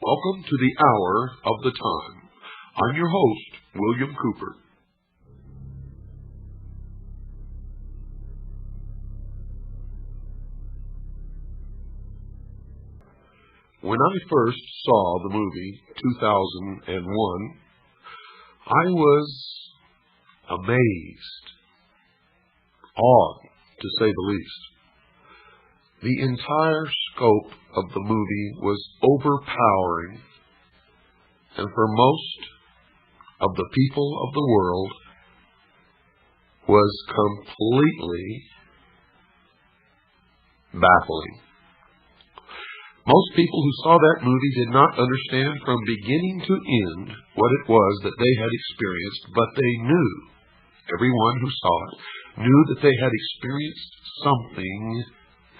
Welcome to the Hour of the Time. I'm your host, William Cooper. When I first saw the movie 2001, I was amazed, awed, to say the least. The entire scope of the movie was overpowering, and for most of the people of the world was completely baffling. Most people who saw that movie did not understand from beginning to end what it was that they had experienced, but they knew, everyone who saw it, knew that they had experienced something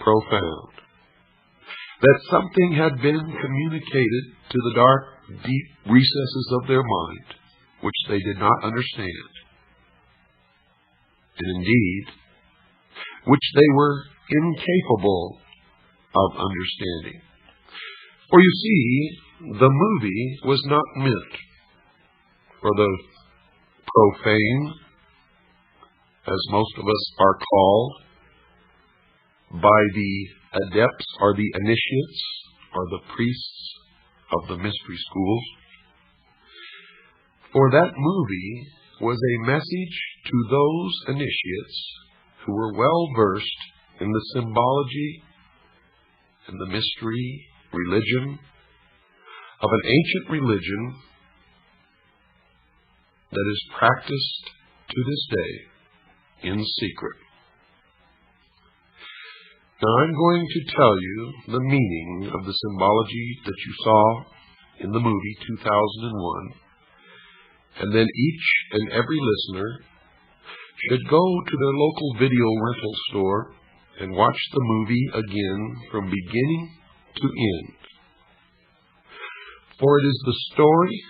profound. That something had been communicated to the dark, deep recesses of their mind, which they did not understand, and indeed, which they were incapable of understanding. For you see, the movie was not meant for the profane, as most of us are called, by the adepts or the initiates or the priests of the mystery schools. For that movie was a message to those initiates who were well versed in the symbology and the mystery religion of an ancient religion that is practiced to this day in secret. Now, I'm going to tell you the meaning of the symbology that you saw in the movie 2001, and then each and every listener should go to their local video rental store and watch the movie again from beginning to end. For it is the story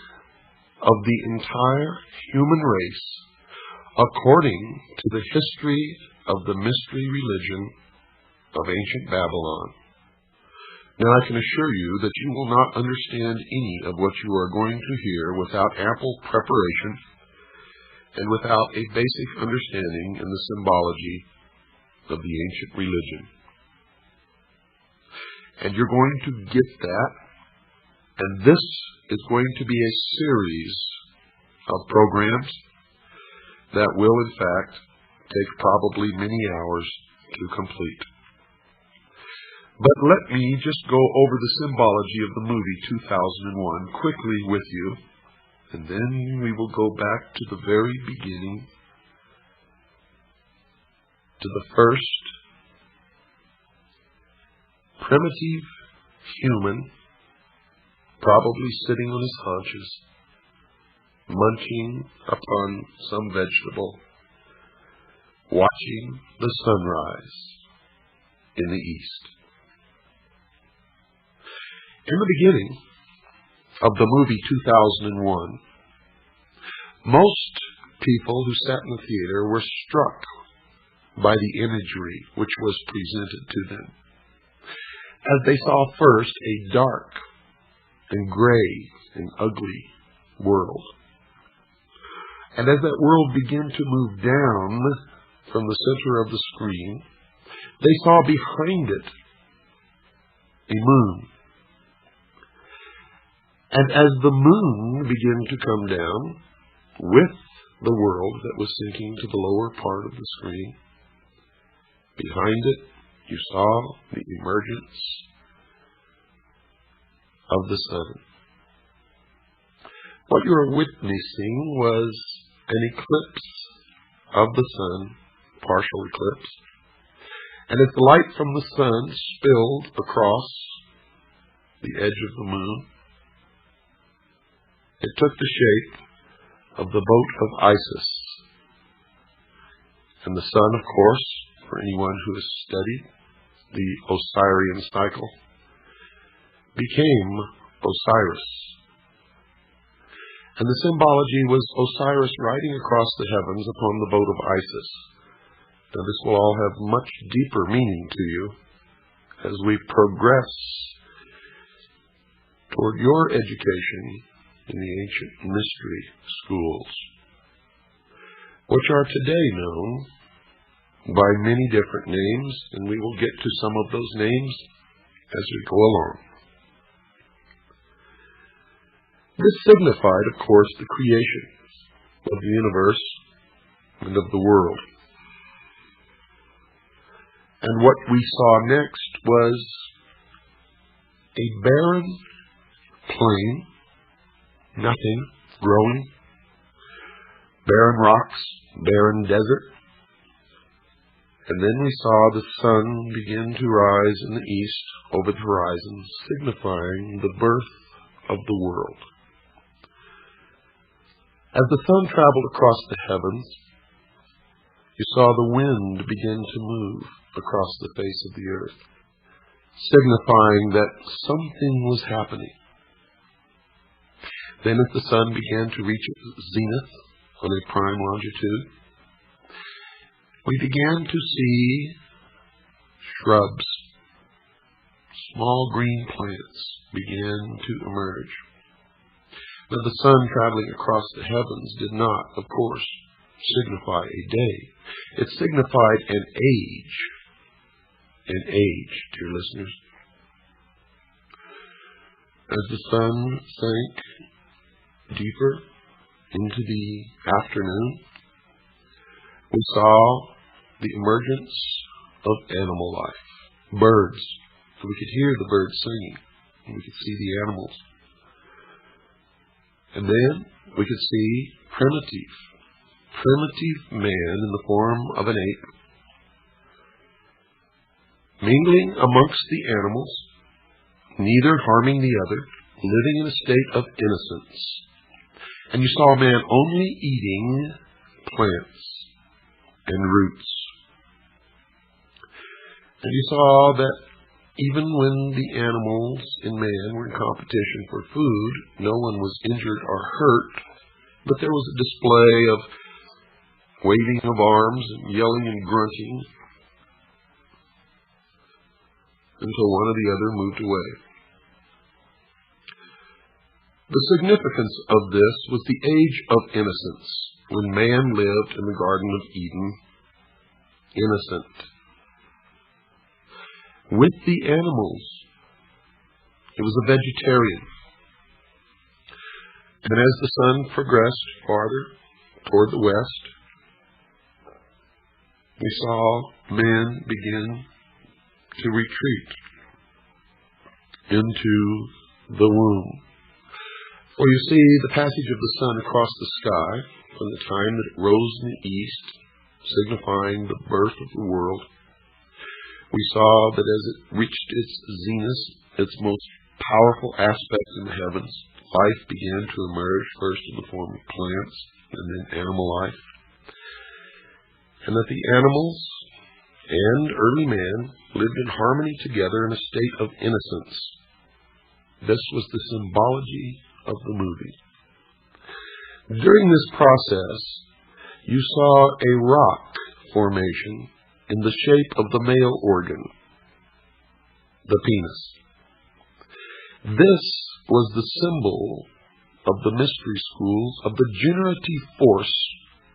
of the entire human race according to the history of the mystery religion of ancient Babylon. Now, I can assure you that you will not understand any of what you are going to hear without ample preparation and without a basic understanding in the symbology of the ancient religion. And you're going to get that, and this is going to be a series of programs that will, in fact, take probably many hours to complete. But let me just go over the symbology of the movie 2001 quickly with you, and then we will go back to the very beginning, to the first primitive human, probably sitting on his haunches, munching upon some vegetable, watching the sunrise in the east. In the beginning of the movie 2001, most people who sat in the theater were struck by the imagery which was presented to them, as they saw first a dark and gray and ugly world. And as that world began to move down from the center of the screen, they saw behind it a moon. And as the moon began to come down, with the world that was sinking to the lower part of the screen. Behind it, you saw the emergence of the sun. What you were witnessing was an eclipse of the sun, partial eclipse, and as the light from the sun spilled across the edge of the moon, it took the shape of the boat of Isis. And the sun, of course, for anyone who has studied the Osirian cycle, became Osiris. And the symbology was Osiris riding across the heavens upon the boat of Isis. Now, this will all have much deeper meaning to you as we progress toward your education in the ancient mystery schools, which are today known by many different names, and we will get to some of those names as we go along. This signified, of course, the creation of the universe and of the world. And what we saw next was a barren plain, nothing growing, barren rocks, barren desert. And then we saw the sun begin to rise in the east over the horizon, signifying the birth of the world. As the sun traveled across the heavens, you saw the wind begin to move across the face of the earth, signifying that something was happening. Then as the sun began to reach its zenith on a prime longitude, we began to see shrubs, small green plants began to emerge. Now, the sun traveling across the heavens did not, of course, signify a day. It signified an age. An age, dear listeners. As the sun sank deeper into the afternoon, we saw the emergence of animal life, birds. So we could hear the birds singing, and we could see the animals. And then we could see primitive man in the form of an ape, mingling amongst the animals, neither harming the other, living in a state of innocence. And you saw man only eating plants and roots. And you saw that even when the animals and man were in competition for food, no one was injured or hurt, but there was a display of waving of arms and yelling and grunting until one or the other moved away. The significance of this was the age of innocence, when man lived in the Garden of Eden, innocent. With the animals, he was a vegetarian. And as the sun progressed farther toward the west, we saw man begin to retreat into the womb. For you see, the passage of the sun across the sky, from the time that it rose in the east, signifying the birth of the world, we saw that as it reached its zenith, its most powerful aspect in the heavens, life began to emerge, first in the form of plants and then animal life. And that the animals and early man lived in harmony together in a state of innocence. This was the symbology of the movie. During this process, you saw a rock formation in the shape of the male organ, the penis. This was the symbol of the mystery schools of the generative force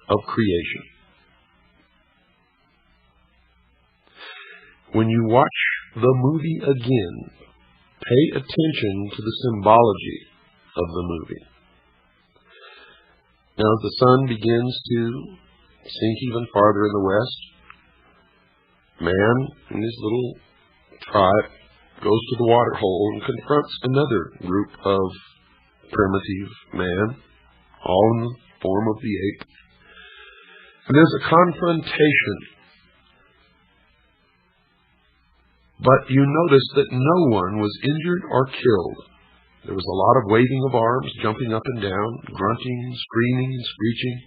of creation. When you watch the movie again, pay attention to the symbology of the movie. Now, as the sun begins to sink even farther in the west, man and his little tribe goes to the water hole and confronts another group of primitive man, all in the form of the ape. And there's a confrontation. But you notice that no one was injured or killed. There was a lot of waving of arms, jumping up and down, grunting, screaming, and screeching,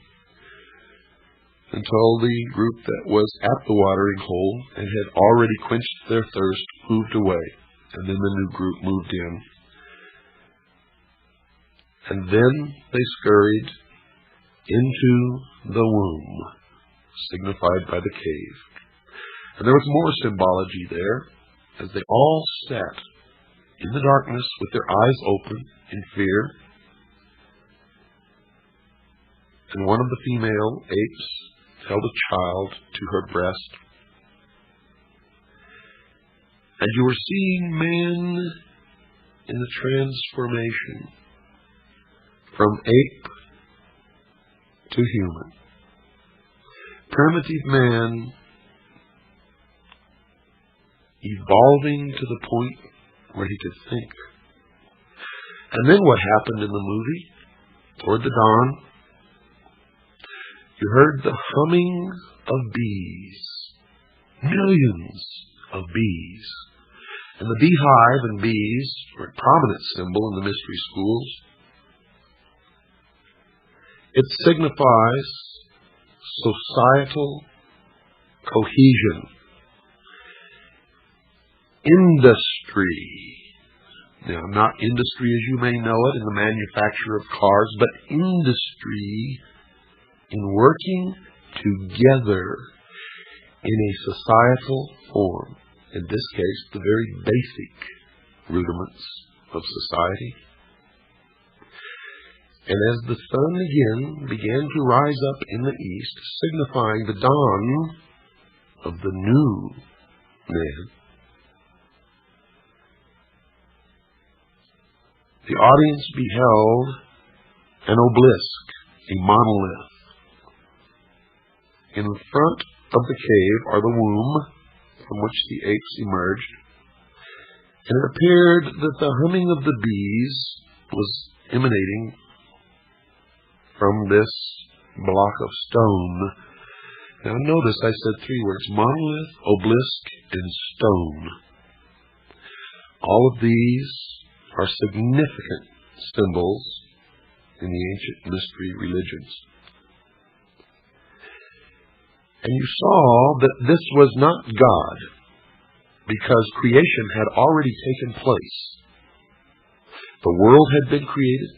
until the group that was at the watering hole and had already quenched their thirst moved away, and then the new group moved in. And then they scurried into the womb, signified by the cave. And there was more symbology there, as they all sat in the darkness with their eyes open in fear. And one of the female apes held a child to her breast. And you were seeing man in the transformation from ape to human. Primitive man evolving to the point where he could think. And then what happened in the movie? Toward the dawn, you heard the humming of bees. Millions of bees. And the beehive and bees were a prominent symbol in the mystery schools. It signifies societal cohesion. Industry. Now, not industry as you may know it in the manufacture of cars, but industry in working together in a societal form. In this case, the very basic rudiments of society. And as the sun again began to rise up in the east, signifying the dawn of the new man, the audience beheld an obelisk, a monolith. In front of the cave are the womb from which the apes emerged, and it appeared that the humming of the bees was emanating from this block of stone. Now notice I said three words: monolith, obelisk, and stone. All of these are significant symbols in the ancient mystery religions. And you saw that this was not God, because creation had already taken place. The world had been created.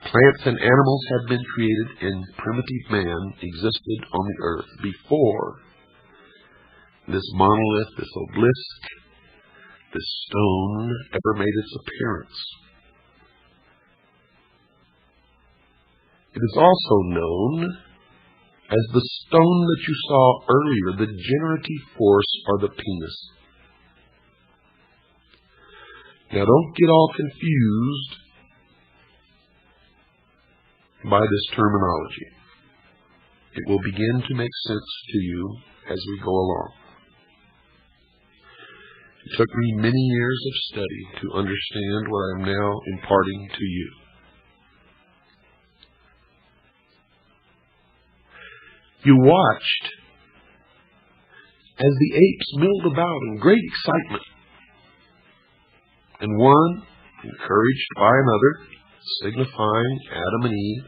Plants and animals had been created, and primitive man existed on the earth before this monolith, this obelisk, this stone ever made its appearance. It is also known as the stone that you saw earlier, the generative force, or the penis. Now don't get all confused by this terminology. It will begin to make sense to you as we go along. It took me many years of study to understand what I am now imparting to you. You watched as the apes milled about in great excitement, and one, encouraged by another, signifying Adam and Eve.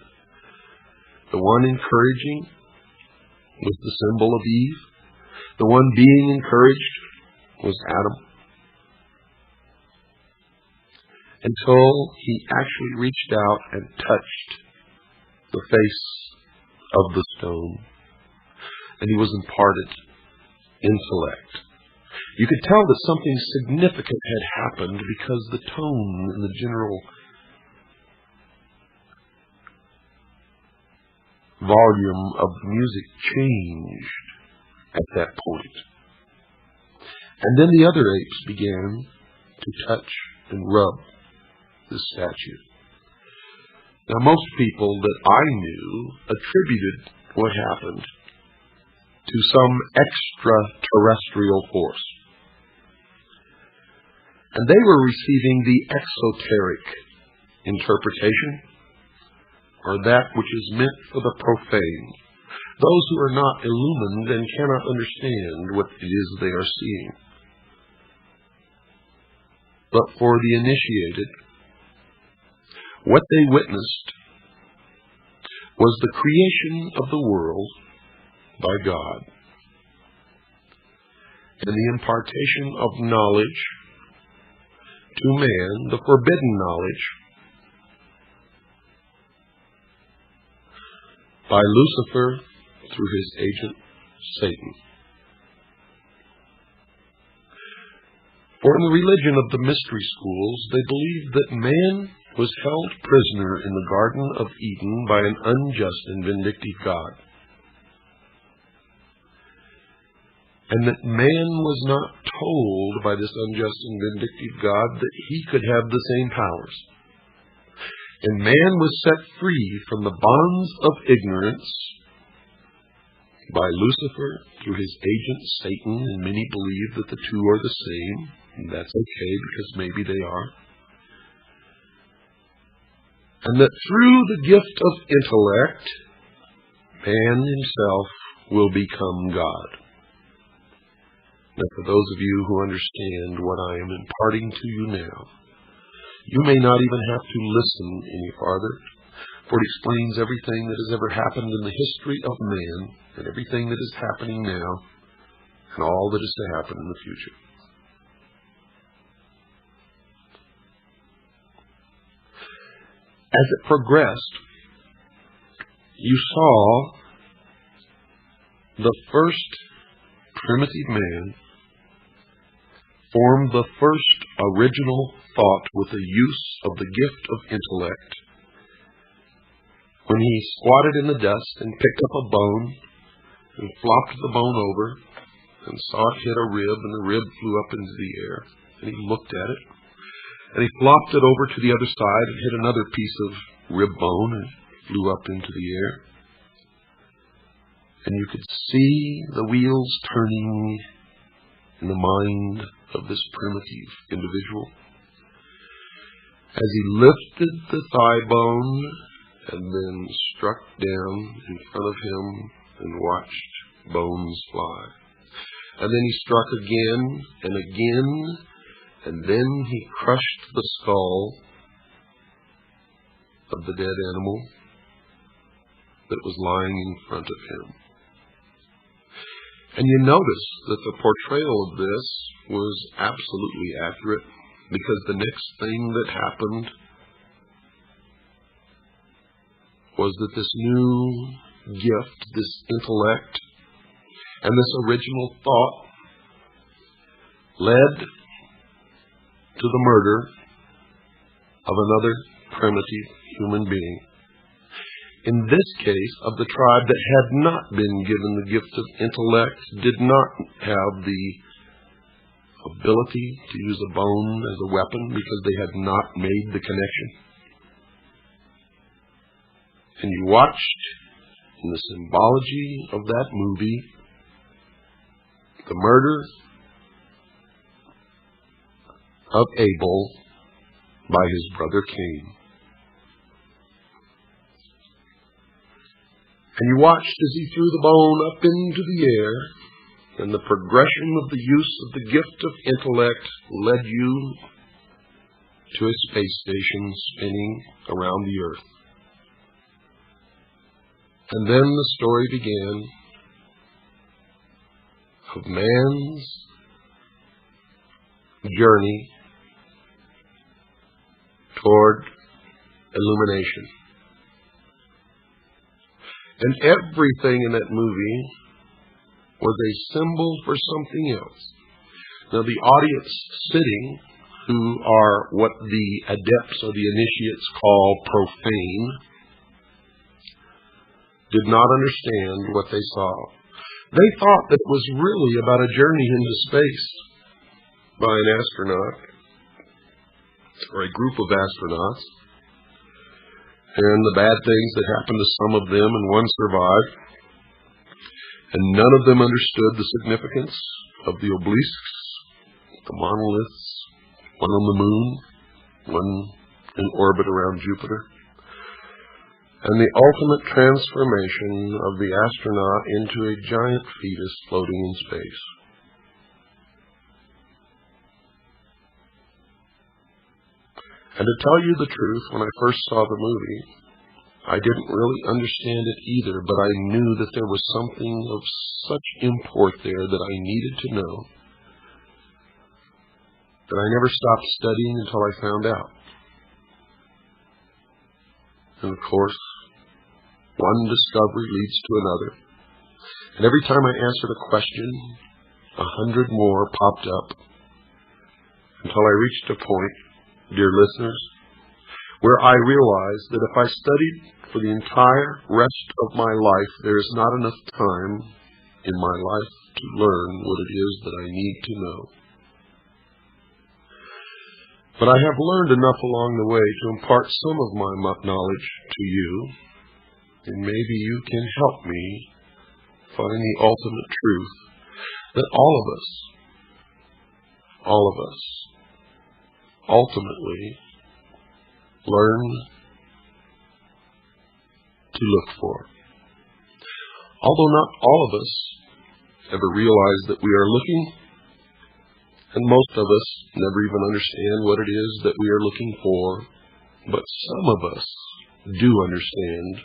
The one encouraging was the symbol of Eve. The one being encouraged was Adam. Until he actually reached out and touched the face of the stone, and he was imparted intellect. You could tell that something significant had happened because the tone and the general volume of the music changed at that point. And then the other apes began to touch and rub the statue. Now, most people that I knew attributed what happened to some extraterrestrial force. And they were receiving the exoteric interpretation, or that which is meant for the profane, those who are not illumined and cannot understand what it is they are seeing. But for the initiated, what they witnessed was the creation of the world by God and the impartation of knowledge to man, the forbidden knowledge, by Lucifer through his agent Satan. For in the religion of the mystery schools, they believed that man was held prisoner in the Garden of Eden by an unjust and vindictive God, and that man was not told by this unjust and vindictive God that he could have the same powers. And man was set free from the bonds of ignorance by Lucifer through his agent Satan, and many believe that the two are the same, and that's okay because maybe they are. And that through the gift of intellect, man himself will become God. Now, for those of you who understand what I am imparting to you now, you may not even have to listen any farther, for it explains everything that has ever happened in the history of man, and everything that is happening now, and all that is to happen in the future. As it progressed, you saw the first primitive man form the first original thought with the use of the gift of intellect, when he squatted in the dust and picked up a bone and flopped the bone over and saw it hit a rib, and the rib flew up into the air, and he looked at it, and he flopped it over to the other side and hit another piece of rib bone and flew up into the air. And you could see the wheels turning in the mind of this primitive individual as he lifted the thigh bone and then struck down in front of him and watched bones fly. And then he struck again and again, and then he crushed the skull of the dead animal that was lying in front of him. And you notice that the portrayal of this was absolutely accurate, because the next thing that happened was that this new gift, this intellect, and this original thought led to the murder of another primitive human being. In this case, of the tribe that had not been given the gift of intellect, did not have the ability to use a bone as a weapon because they had not made the connection. And you watched in the symbology of that movie the murder of Abel by his brother Cain. And you watched as he threw the bone up into the air, and the progression of the use of the gift of intellect led you to a space station spinning around the earth. And then the story began of man's journey toward illumination. And everything in that movie was a symbol for something else. Now, the audience sitting, who are what the adepts or the initiates call profane, did not understand what they saw. They thought that it was really about a journey into space by an astronaut or a group of astronauts. and the bad things that happened to some of them, and one survived. And none of them understood the significance of the obelisks, the monoliths, one on the moon, one in orbit around Jupiter, and the ultimate transformation of the astronaut into a giant fetus floating in space. And to tell you the truth, when I first saw the movie, I didn't really understand it either, but I knew that there was something of such import there that I needed to know, that I never stopped studying until I found out. And of course, one discovery leads to another. And every time I answered a question, 100 more popped up, until I reached a point, dear listeners, where I realized that if I studied for the entire rest of my life, there is not enough time in my life to learn what it is that I need to know. But I have learned enough along the way to impart some of my knowledge to you, and maybe you can help me find the ultimate truth that all of us, ultimately learn to look for. Although not all of us ever realize that we are looking, and most of us never even understand what it is that we are looking for, but some of us do understand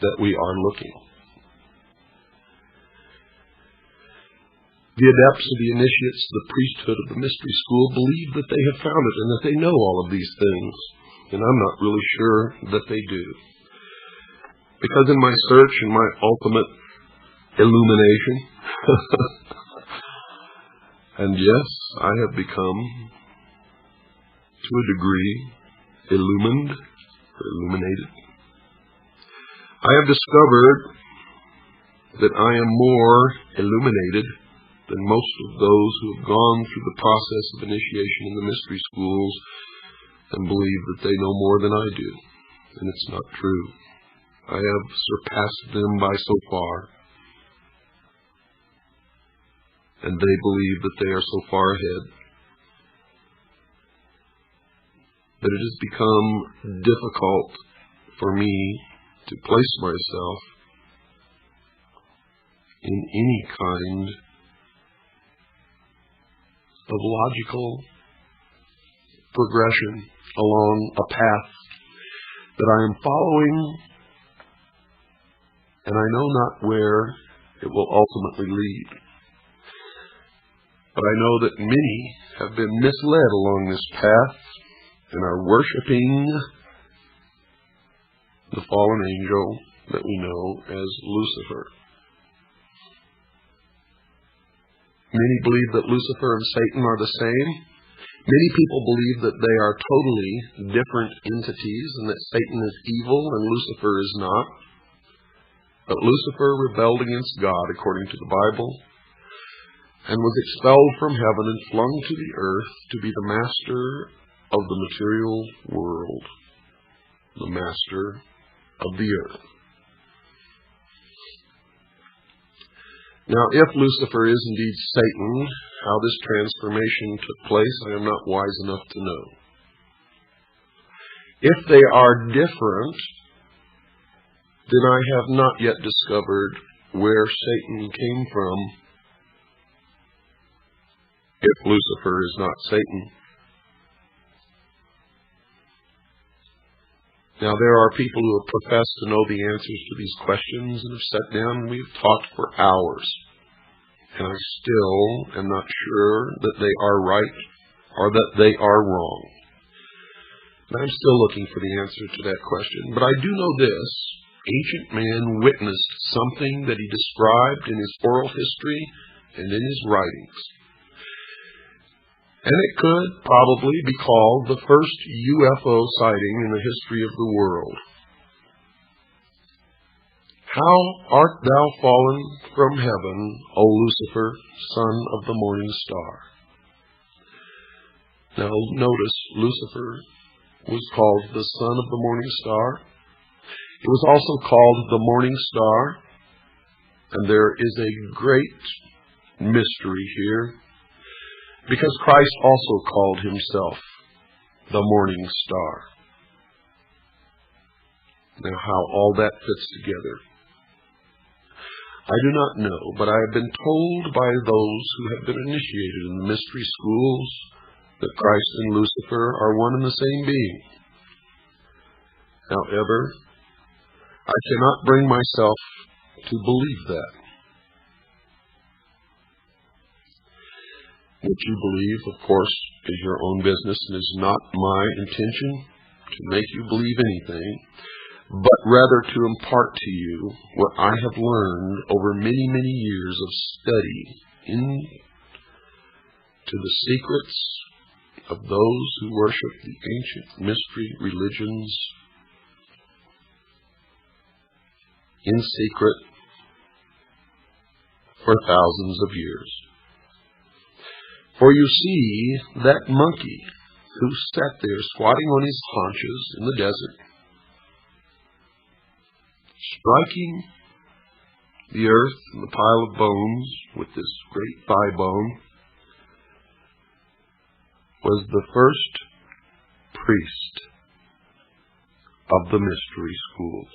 that we are looking. The adepts of the initiates, the priesthood of the mystery school, believe that they have found it and that they know all of these things. And I'm not really sure that they do. Because in my search and my ultimate illumination, and yes, I have become, to a degree, illumined, or illuminated. I have discovered that I am more illuminated than most of those who have gone through the process of initiation in the mystery schools and believe that they know more than I do. And it's not true. I have surpassed them by so far. And they believe that they are so far ahead that it has become difficult for me to place myself in any kind of logical progression along a path that I am following, and I know not where it will ultimately lead. But I know that many have been misled along this path and are worshiping the fallen angel that we know as Lucifer. Many believe that Lucifer and Satan are the same. Many people believe that they are totally different entities and that Satan is evil and Lucifer is not. But Lucifer rebelled against God, according to the Bible, and was expelled from heaven and flung to the earth to be the master of the material world, the master of the earth. Now, if Lucifer is indeed Satan, how this transformation took place, I am not wise enough to know. If they are different, then I have not yet discovered where Satan came from, if Lucifer is not Satan. Now, there are people who have professed to know the answers to these questions and have sat down and we've talked for hours. And I still am not sure that they are right or that they are wrong. And I'm still looking for the answer to that question. But I do know this. Ancient man witnessed something that he described in his oral history and in his writings. And it could probably be called the first UFO sighting in the history of the world. How art thou fallen from heaven, O Lucifer, son of the morning star? Now notice, Lucifer was called the son of the morning star, It was also called the Morning Star, and there is a great mystery here, because Christ also called himself the Morning Star. Now, how all that fits together, I do not know, but I have been told by those who have been initiated in the mystery schools that Christ and Lucifer are one and the same being. However, I cannot bring myself to believe that. What you believe, of course, is your own business, and is not my intention to make you believe anything, but rather to impart to you what I have learned over many, many years of study into the secrets of those who worship the ancient mystery religions in secret for thousands of years. For you see, that monkey who sat there squatting on his haunches in the desert, striking the earth and the pile of bones with this great thigh bone, was the first priest of the mystery schools.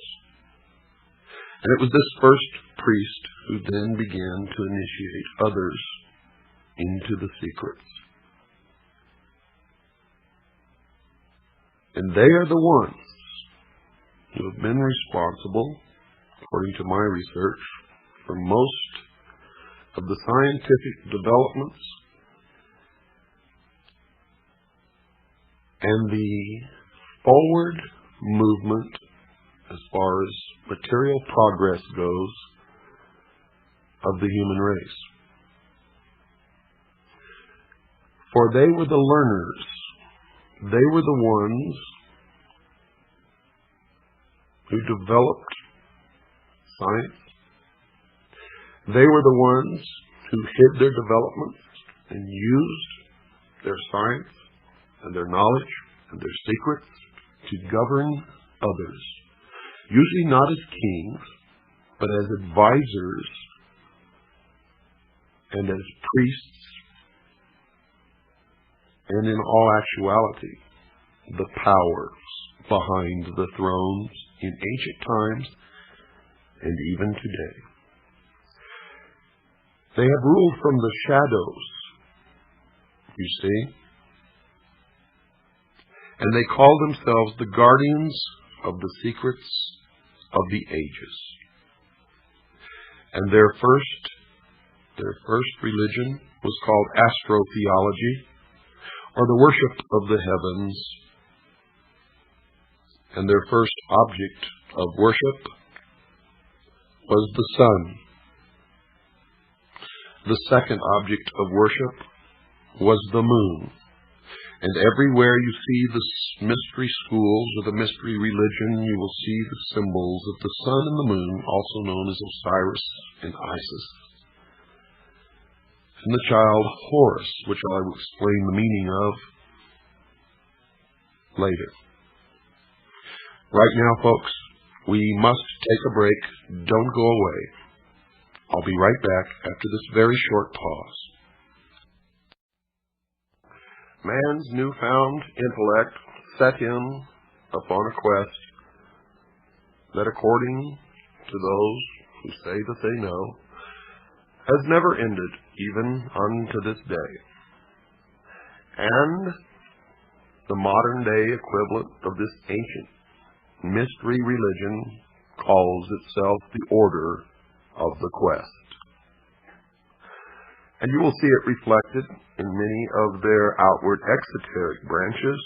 And it was this first priest who then began to initiate others into the secrets. And they are the ones who have been responsible, according to my research, for most of the scientific developments and the forward movement as far as material progress goes of the human race. For they were the learners. They were the ones who developed science. They were the ones who hid their developments and used their science and their knowledge and their secrets to govern others, usually not as kings, but as advisors and as priests, and in all actuality, the powers behind the thrones in ancient times and even today. They have ruled from the shadows, you see, and they call themselves the guardians of the secrets of the ages. And their first religion was called astrotheology, or the worship of the heavens. And their first object of worship was the sun. The second object of worship was the moon. And everywhere you see the mystery schools or the mystery religion, you will see the symbols of the sun and the moon, also known as Osiris and Isis, and the child Horus, which I will explain the meaning of later. Right now, folks, we must take a break. Don't go away. I'll be right back after this very short pause. Man's newfound intellect set him upon a quest that, according to those who say that they know, has never ended even unto this day. And the modern-day equivalent of this ancient mystery religion calls itself the Order of the Quest. And you will see it reflected in many of their outward exoteric branches,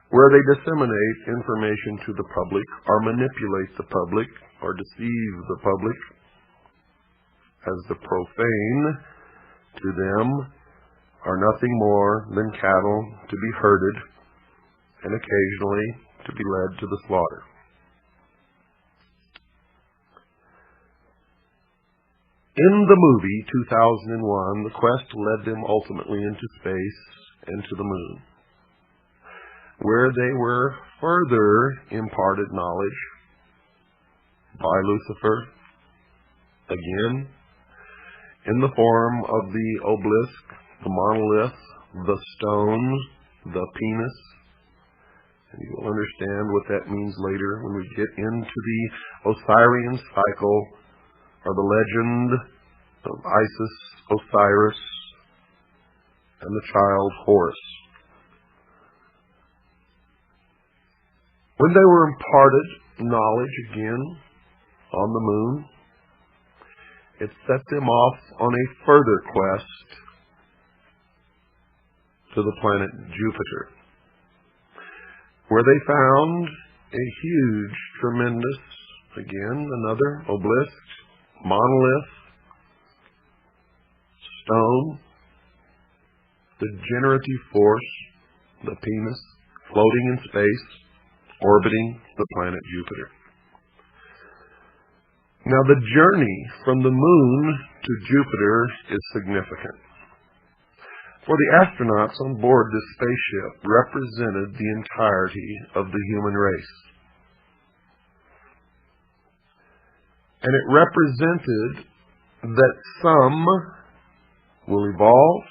where they disseminate information to the public, or manipulate the public, or deceive the public, as the profane to them are nothing more than cattle to be herded and occasionally to be led to the slaughter. In the movie 2001, the quest led them ultimately into space and to the moon. where they were further imparted knowledge by Lucifer, again, in the form of the obelisk, the monolith, the stone, the penis. And you'll understand what that means later when we get into the Osirian cycle, or the legend of Isis, Osiris, and the child Horus. When they were imparted knowledge again on the moon, it set them off on a further quest to the planet Jupiter, where they found a huge, tremendous, again, another obelisk, monolith, stone, the generative force, the penis, floating in space, orbiting the planet Jupiter. Now, the journey from the moon to Jupiter is significant. For the astronauts on board this spaceship represented the entirety of the human race. And it represented that some will evolve,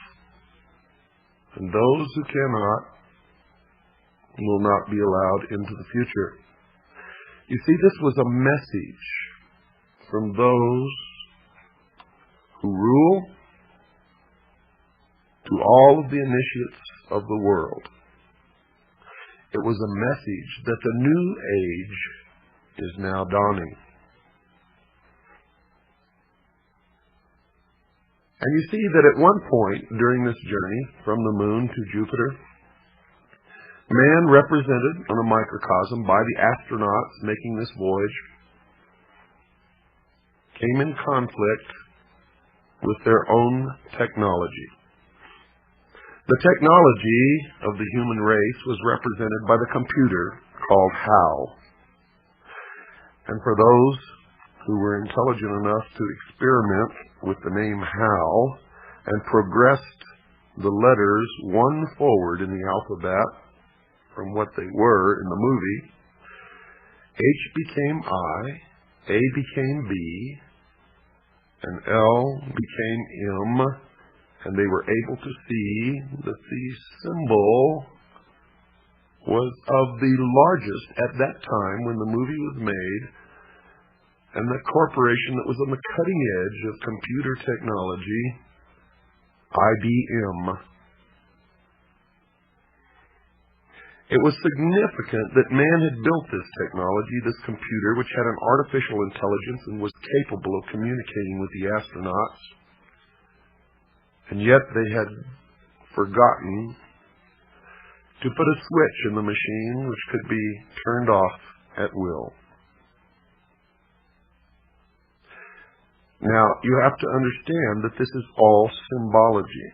and those who cannot will not be allowed into the future. You see, this was a message from those who rule to all of the initiates of the world. It was a message that the new age is now dawning. And you see that at one point during this journey from the moon to Jupiter, man, represented on a microcosm by the astronauts making this voyage, came in conflict with their own technology. The technology of the human race was represented by the computer called HAL. And for those who were intelligent enough to experiment with the name HAL and progressed the letters one forward in the alphabet from what they were in the movie, H became I, A became B, and L became M, and they were able to see that the symbol was of the largest at that time when the movie was made, and the corporation that was on the cutting edge of computer technology, IBM. It was significant that man had built this technology, this computer, which had an artificial intelligence and was capable of communicating with the astronauts. And yet they had forgotten to put a switch in the machine which could be turned off at will. Now, you have to understand that this is all symbology.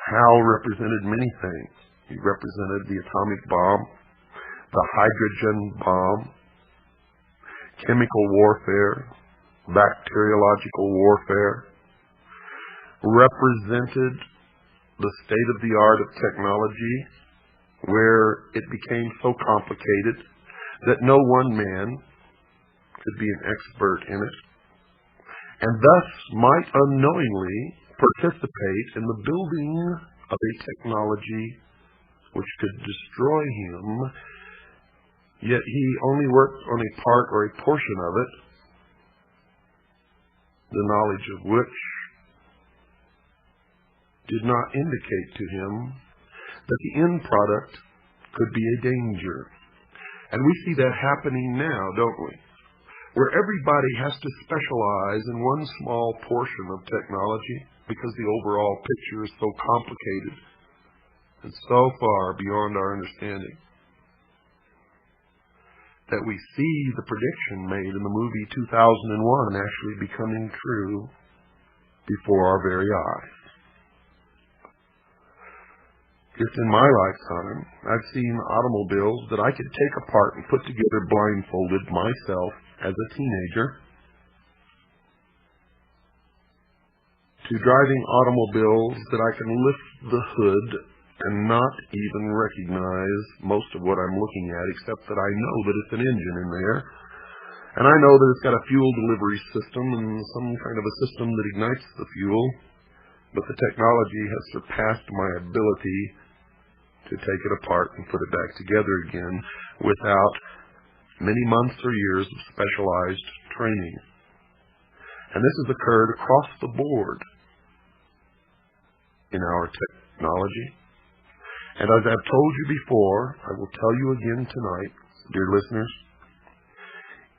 HAL represented many things. He represented the atomic bomb, the hydrogen bomb, chemical warfare, bacteriological warfare, represented the state-of-the-art of technology, where it became so complicated that no one man could be an expert in it, and thus might unknowingly participate in the building of a technology which could destroy him, yet he only worked on a part or a portion of it, the knowledge of which did not indicate to him that the end product could be a danger. And we see that happening now, don't we? Where everybody has to specialize in one small portion of technology because the overall picture is so complicated and so far beyond our understanding, that we see the prediction made in the movie 2001 actually becoming true before our very eyes. Just in my lifetime, I've seen automobiles that I could take apart and put together blindfolded myself as a teenager, to driving automobiles that I can lift the hood and not even recognize most of what I'm looking at, except that I know that it's an engine in there. And I know that it's got a fuel delivery system and some kind of a system that ignites the fuel. But the technology has surpassed my ability to take it apart and put it back together again without many months or years of specialized training. And this has occurred across the board in our technology. And as I've told you before, I will tell you again tonight, dear listeners,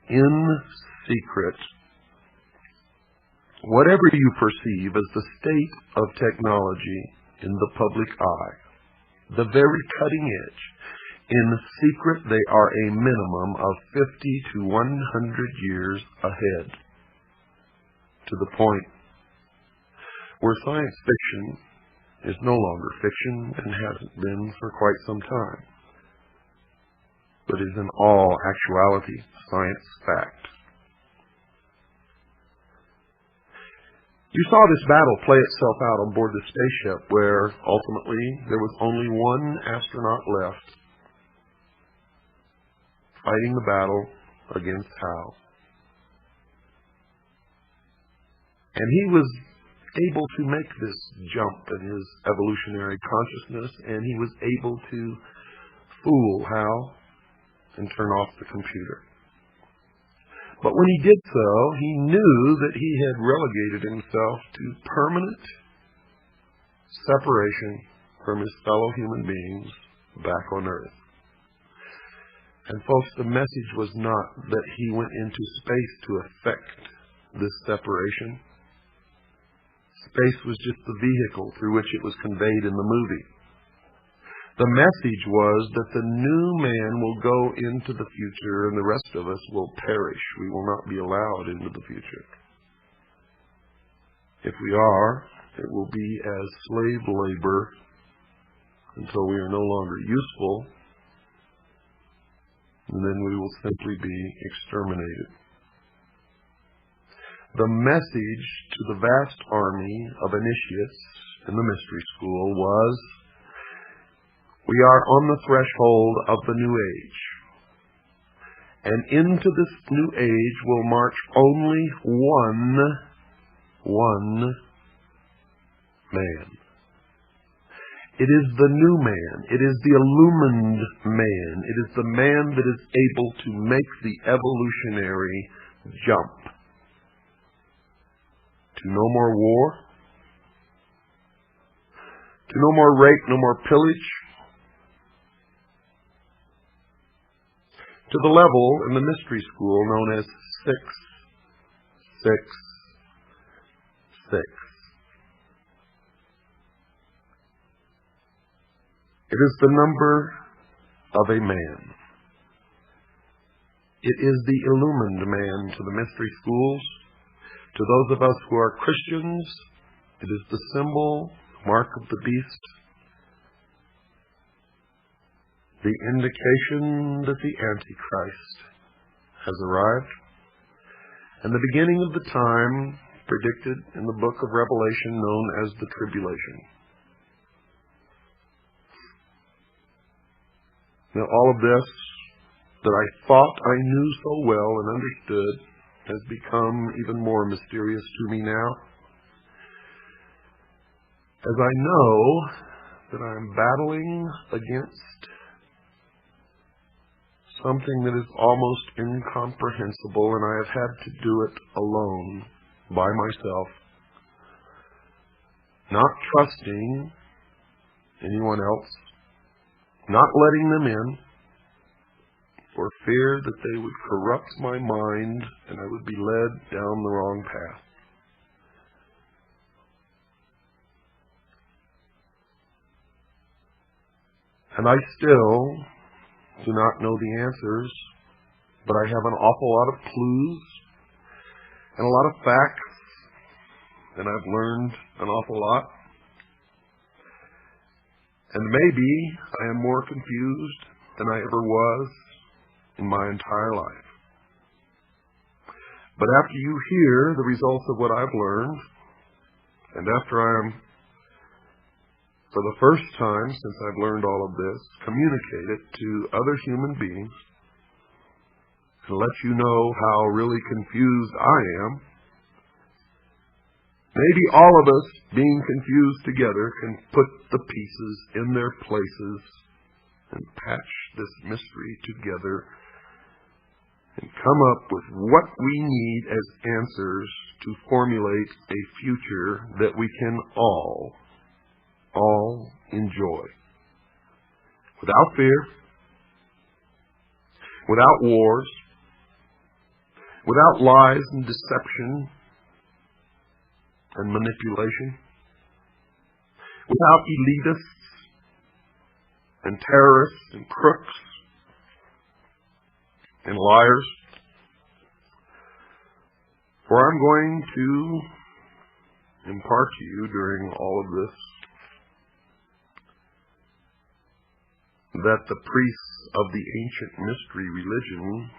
in secret, whatever you perceive as the state of technology in the public eye, the very cutting edge, in secret they are a minimum of 50 to 100 years ahead, to the point where science fiction is no longer fiction and hasn't been for quite some time, but is in all actuality science fact. You saw this battle play itself out on board the spaceship, where ultimately there was only one astronaut left fighting the battle against Hal. And he was able to make this jump in his evolutionary consciousness, and he was able to fool Hal and turn off the computer. But when he did so, he knew that he had relegated himself to permanent separation from his fellow human beings back on Earth. And folks, the message was not that he went into space to effect this separation. Space was just the vehicle through which it was conveyed in the movie. The message was that the new man will go into the future and the rest of us will perish. We will not be allowed into the future. If we are, it will be as slave labor until we are no longer useful, and then we will simply be exterminated. The message to the vast army of initiates in the mystery school was, we are on the threshold of the new age. And into this new age will march only one man. It is the new man. It is the illumined man. It is the man that is able to make the evolutionary jump. To no more war, to no more rape, no more pillage, to the level in the mystery school known as 666. It is the number of a man. It is the illumined man to the mystery schools. To those of us who are Christians, it is the symbol, mark of the beast, the indication that the Antichrist has arrived, and the beginning of the time predicted in the book of Revelation known as the tribulation. Now, all of this that I thought I knew so well and understood has become even more mysterious to me now, as I know that I'm battling against something that is almost incomprehensible, and I have had to do it alone, by myself, not trusting anyone else, not letting them in, for fear that they would corrupt my mind and I would be led down the wrong path. And I still do not know the answers, but I have an awful lot of clues and a lot of facts, and I've learned an awful lot. And maybe I am more confused than I ever was in my entire life. But after you hear the results of what I've learned, and after I am for the first time since I've learned all of this, communicate it to other human beings and let you know how really confused I am. Maybe all of us, being confused together, can put the pieces in their places and patch this mystery together and come up with what we need as answers to formulate a future that we can all enjoy. Without fear, without wars, without lies and deception and manipulation, without elitists and terrorists and crooks and liars. For I'm going to impart to you during all of this that the priests of the ancient mystery religion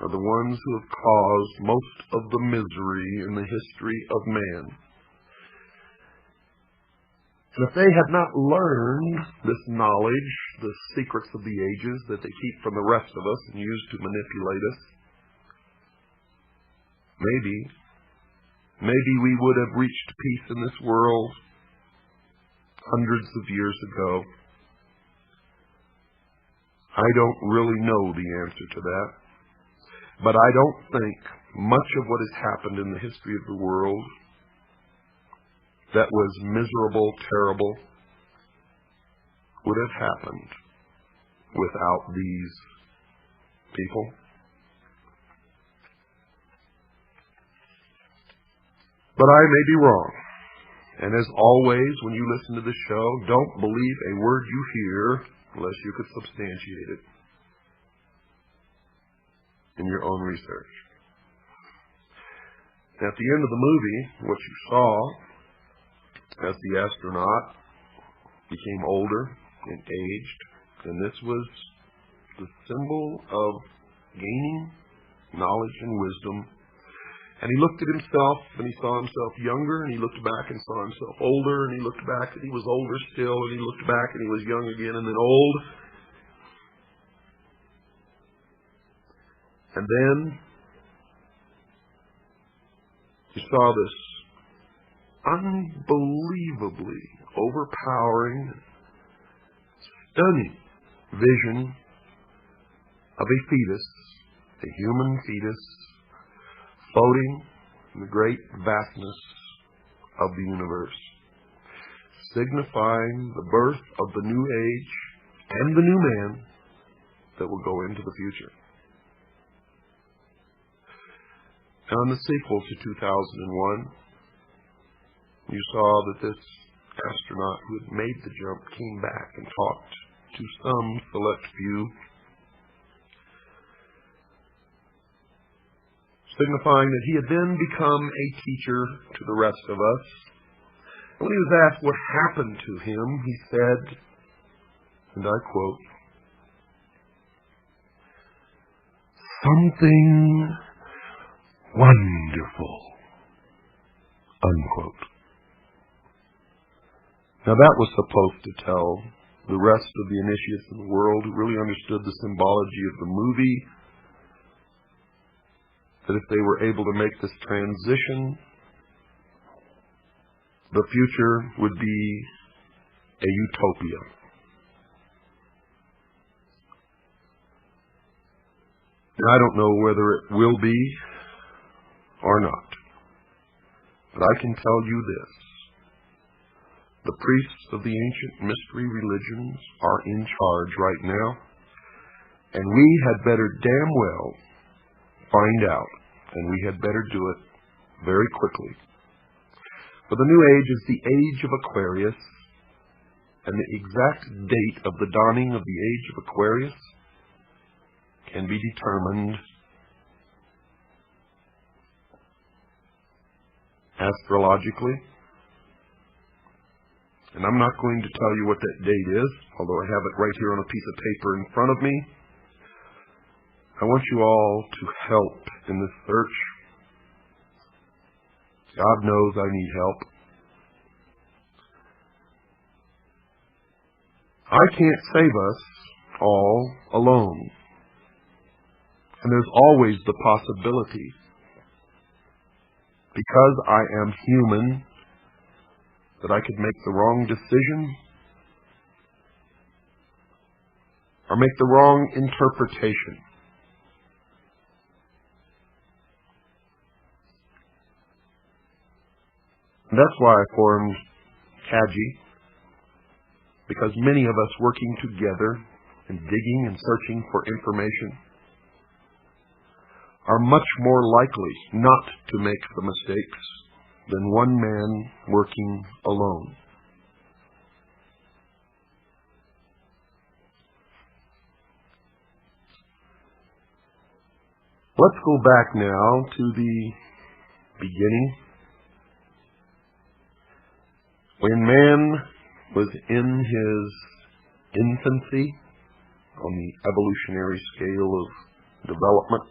are the ones who have caused most of the misery in the history of man. And if they had not learned this knowledge, the secrets of the ages that they keep from the rest of us and use to manipulate us, maybe we would have reached peace in this world hundreds of years ago. I don't really know the answer to that, but I don't think much of what has happened in the history of the world that was miserable, terrible, would have happened without these people. But I may be wrong. And as always, when you listen to this show, don't believe a word you hear unless you could substantiate it in your own research. At the end of the movie, what you saw as the astronaut became older and aged, and this was the symbol of gaining knowledge and wisdom. And he looked at himself, and he saw himself younger, and he looked back and saw himself older, and he looked back and he was older still, and he looked back and he was young again, and then old. And then you saw this unbelievably overpowering, stunning vision of a fetus, a human fetus, floating in the great vastness of the universe, signifying the birth of the new age and the new man that will go into the future. Now, in the sequel to 2001, you saw that this astronaut who had made the jump came back and talked to some select few, signifying that he had then become a teacher to the rest of us. And when he was asked what happened to him, he said, and I quote, "Something wonderful," unquote. Now that was supposed to tell the rest of the initiates in the world who really understood the symbology of the movie that if they were able to make this transition, the future would be a utopia. And I don't know whether it will be or not, but I can tell you this: the priests of the ancient mystery religions are in charge right now, and we had better damn well find out, and we had better do it very quickly. For the new age is the age of Aquarius, and the exact date of the dawning of the age of Aquarius can be determined astrologically. And I'm not going to tell you what that date is, although I have it right here on a piece of paper in front of me. I want you all to help in this search. God knows I need help. I can't save us all alone. And there's always the possibility, because I am human, that I could make the wrong decision or make the wrong interpretation. And that's why I formed CAGI, because many of us working together and digging and searching for information are much more likely not to make the mistakes than one man working alone. Let's go back now to the beginning, when man was in his infancy on the evolutionary scale of development.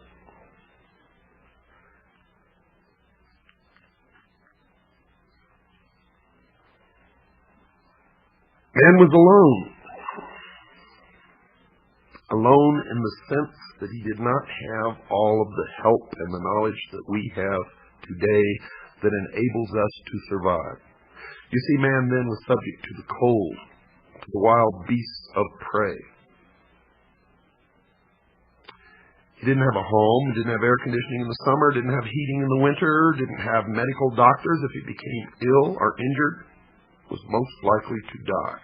Man was alone. Alone in the sense that he did not have all of the help and the knowledge that we have today that enables us to survive. You see, man then was subject to the cold, to the wild beasts of prey. He didn't have a home, didn't have air conditioning in the summer, didn't have heating in the winter, didn't have medical doctors. If he became ill or injured, was most likely to die.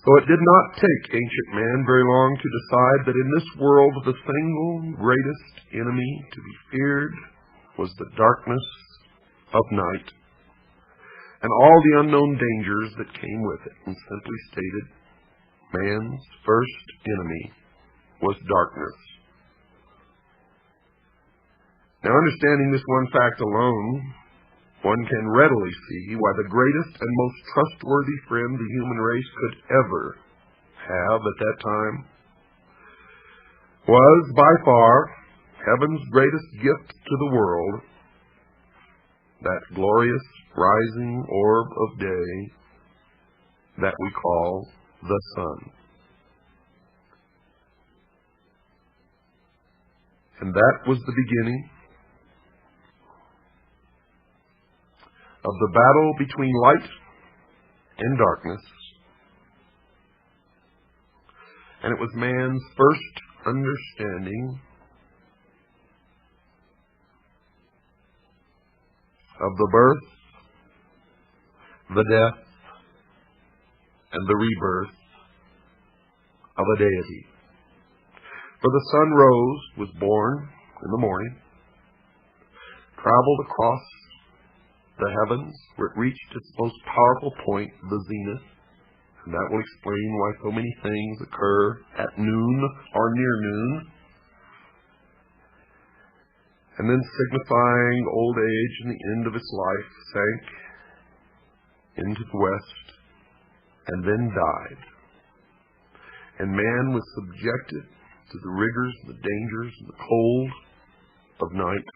So it did not take ancient man very long to decide that in this world the single greatest enemy to be feared was the darkness of night and all the unknown dangers that came with it. And simply stated, man's first enemy was darkness. Now, understanding this one fact alone, one can readily see why the greatest and most trustworthy friend the human race could ever have at that time was, by far, heaven's greatest gift to the world, that glorious rising orb of day that we call the sun. And that was the beginning of the battle between light and darkness. And it was man's first understanding of the birth, the death, and the rebirth of a deity. For the sun rose, was born in the morning, traveled across the heavens, where it reached its most powerful point, the zenith, and that will explain why so many things occur at noon or near noon, and then signifying old age and the end of its life, sank into the west and then died. And man was subjected to the rigors, the dangers, and the cold of night,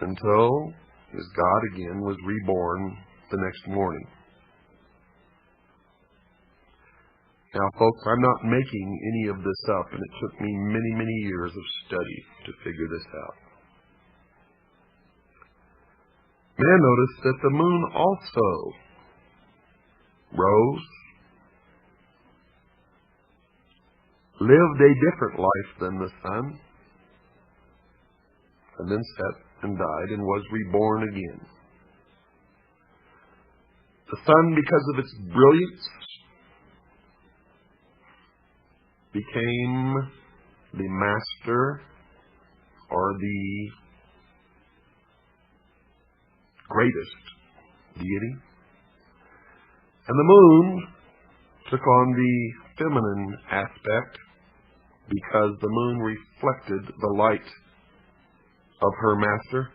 until his God again was reborn the next morning. Now, folks, I'm not making any of this up, and it took me many, many years of study to figure this out. Man noticed that the moon also rose, lived a different life than the sun, and then set and died and was reborn again. The sun, because of its brilliance, became the master or the greatest deity. And the moon took on the feminine aspect because the moon reflected the light of her master.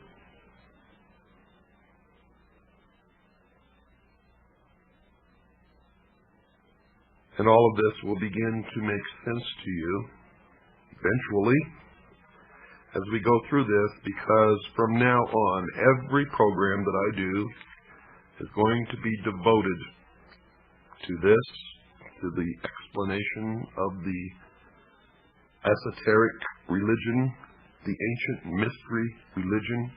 And all of this will begin to make sense to you eventually as we go through this, because from now on, every program that I do is going to be devoted to this, to the explanation of the esoteric religion, the ancient mystery religion.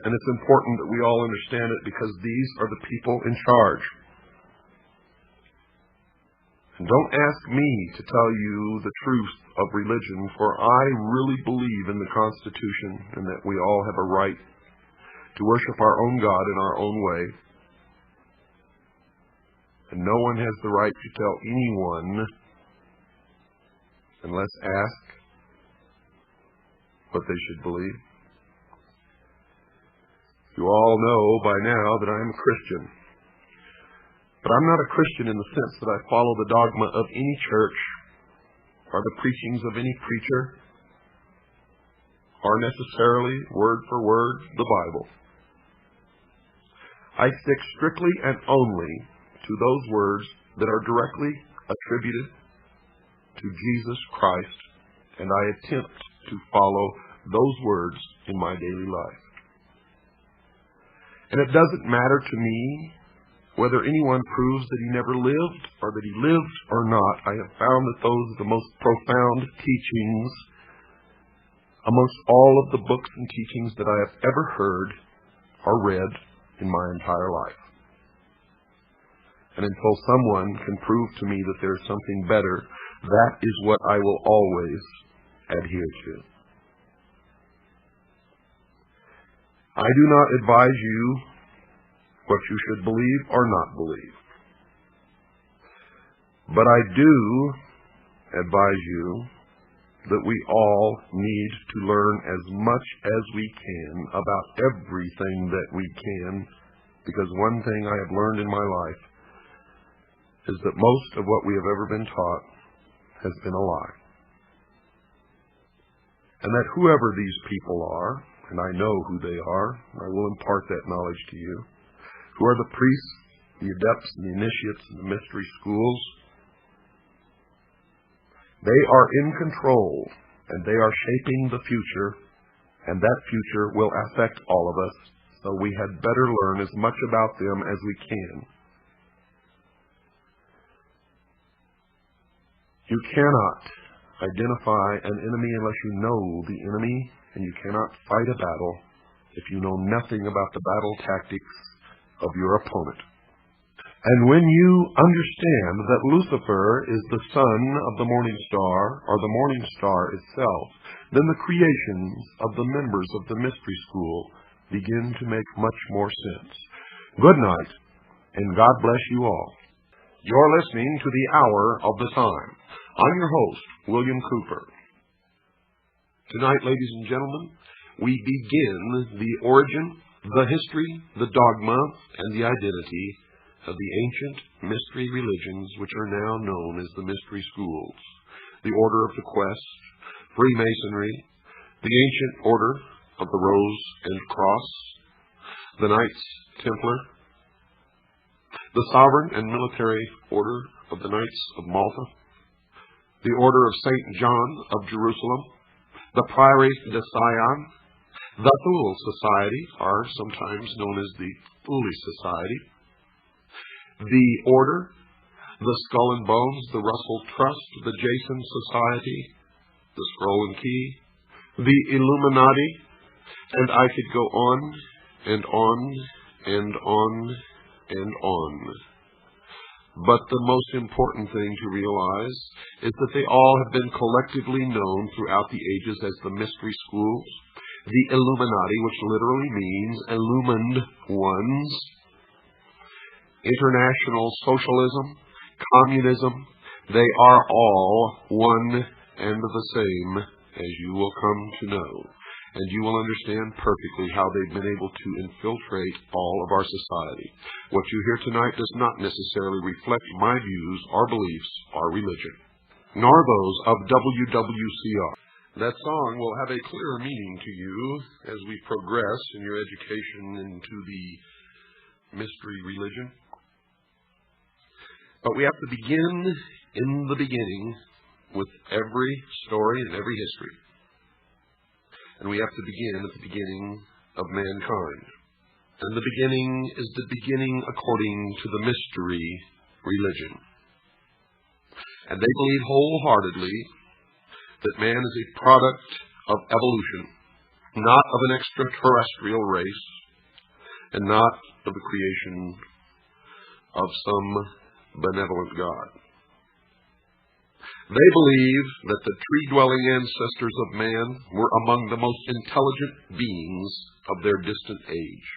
And it's important that we all understand it because these are the people in charge. And don't ask me to tell you the truth of religion, for I really believe in the Constitution and that we all have a right to worship our own God in our own way. And no one has the right to tell anyone, unless asked, what they should believe. You all know by now that I am a Christian. But I'm not a Christian in the sense that I follow the dogma of any church or the preachings of any preacher or necessarily word for word the Bible. I stick strictly and only to those words that are directly attributed to Jesus Christ, and I attempt to follow those words in my daily life. And it doesn't matter to me whether anyone proves that he never lived or that he lived or not. I have found that those are the most profound teachings amongst all of the books and teachings that I have ever heard or read in my entire life. And until someone can prove to me that there's something better, that is what I will always adhere to. I do not advise you what you should believe or not believe. But I do advise you that we all need to learn as much as we can about everything that we can, because one thing I have learned in my life is that most of what we have ever been taught has been a lie. And that whoever these people are, and I know who they are, I will impart that knowledge to you, who are the priests, the adepts, and the initiates in the mystery schools, they are in control, and they are shaping the future, and that future will affect all of us, so we had better learn as much about them as we can. You cannot identify an enemy unless you know the enemy, and you cannot fight a battle if you know nothing about the battle tactics of your opponent. And when you understand that Lucifer is the son of the morning star, or the morning star itself, then the creations of the members of the mystery school begin to make much more sense. Good night, and God bless you all. You're listening to the Hour of the Time. I'm your host, William Cooper. Tonight, ladies and gentlemen, we begin the origin, the history, the dogma, and the identity of the ancient mystery religions which are now known as the mystery schools, the Order of the Quest, Freemasonry, the ancient Order of the Rose and Cross, the Knights Templar, the Sovereign and Military Order of the Knights of Malta, the Order of St. John of Jerusalem, the Prieuré de Sion, the Thule Society, are sometimes known as the Thule Society, the Order, the Skull and Bones, the Russell Trust, the Jason Society, the Scroll and Key, the Illuminati, and I could go on and on and on and on. But the most important thing to realize is that they all have been collectively known throughout the ages as the mystery schools, the Illuminati, which literally means illumined ones, international socialism, communism. They are all one and the same, as you will come to know. And you will understand perfectly how they've been able to infiltrate all of our society. What you hear tonight does not necessarily reflect my views or beliefs or religion, nor those of WWCR. That song will have a clearer meaning to you as we progress in your education into the mystery religion. But we have to begin in the beginning with every story and every history. And we have to begin at the beginning of mankind. And the beginning is the beginning according to the mystery religion. And they believe wholeheartedly that man is a product of evolution, not of an extraterrestrial race, and not of the creation of some benevolent God. They believe that the tree-dwelling ancestors of man were among the most intelligent beings of their distant age.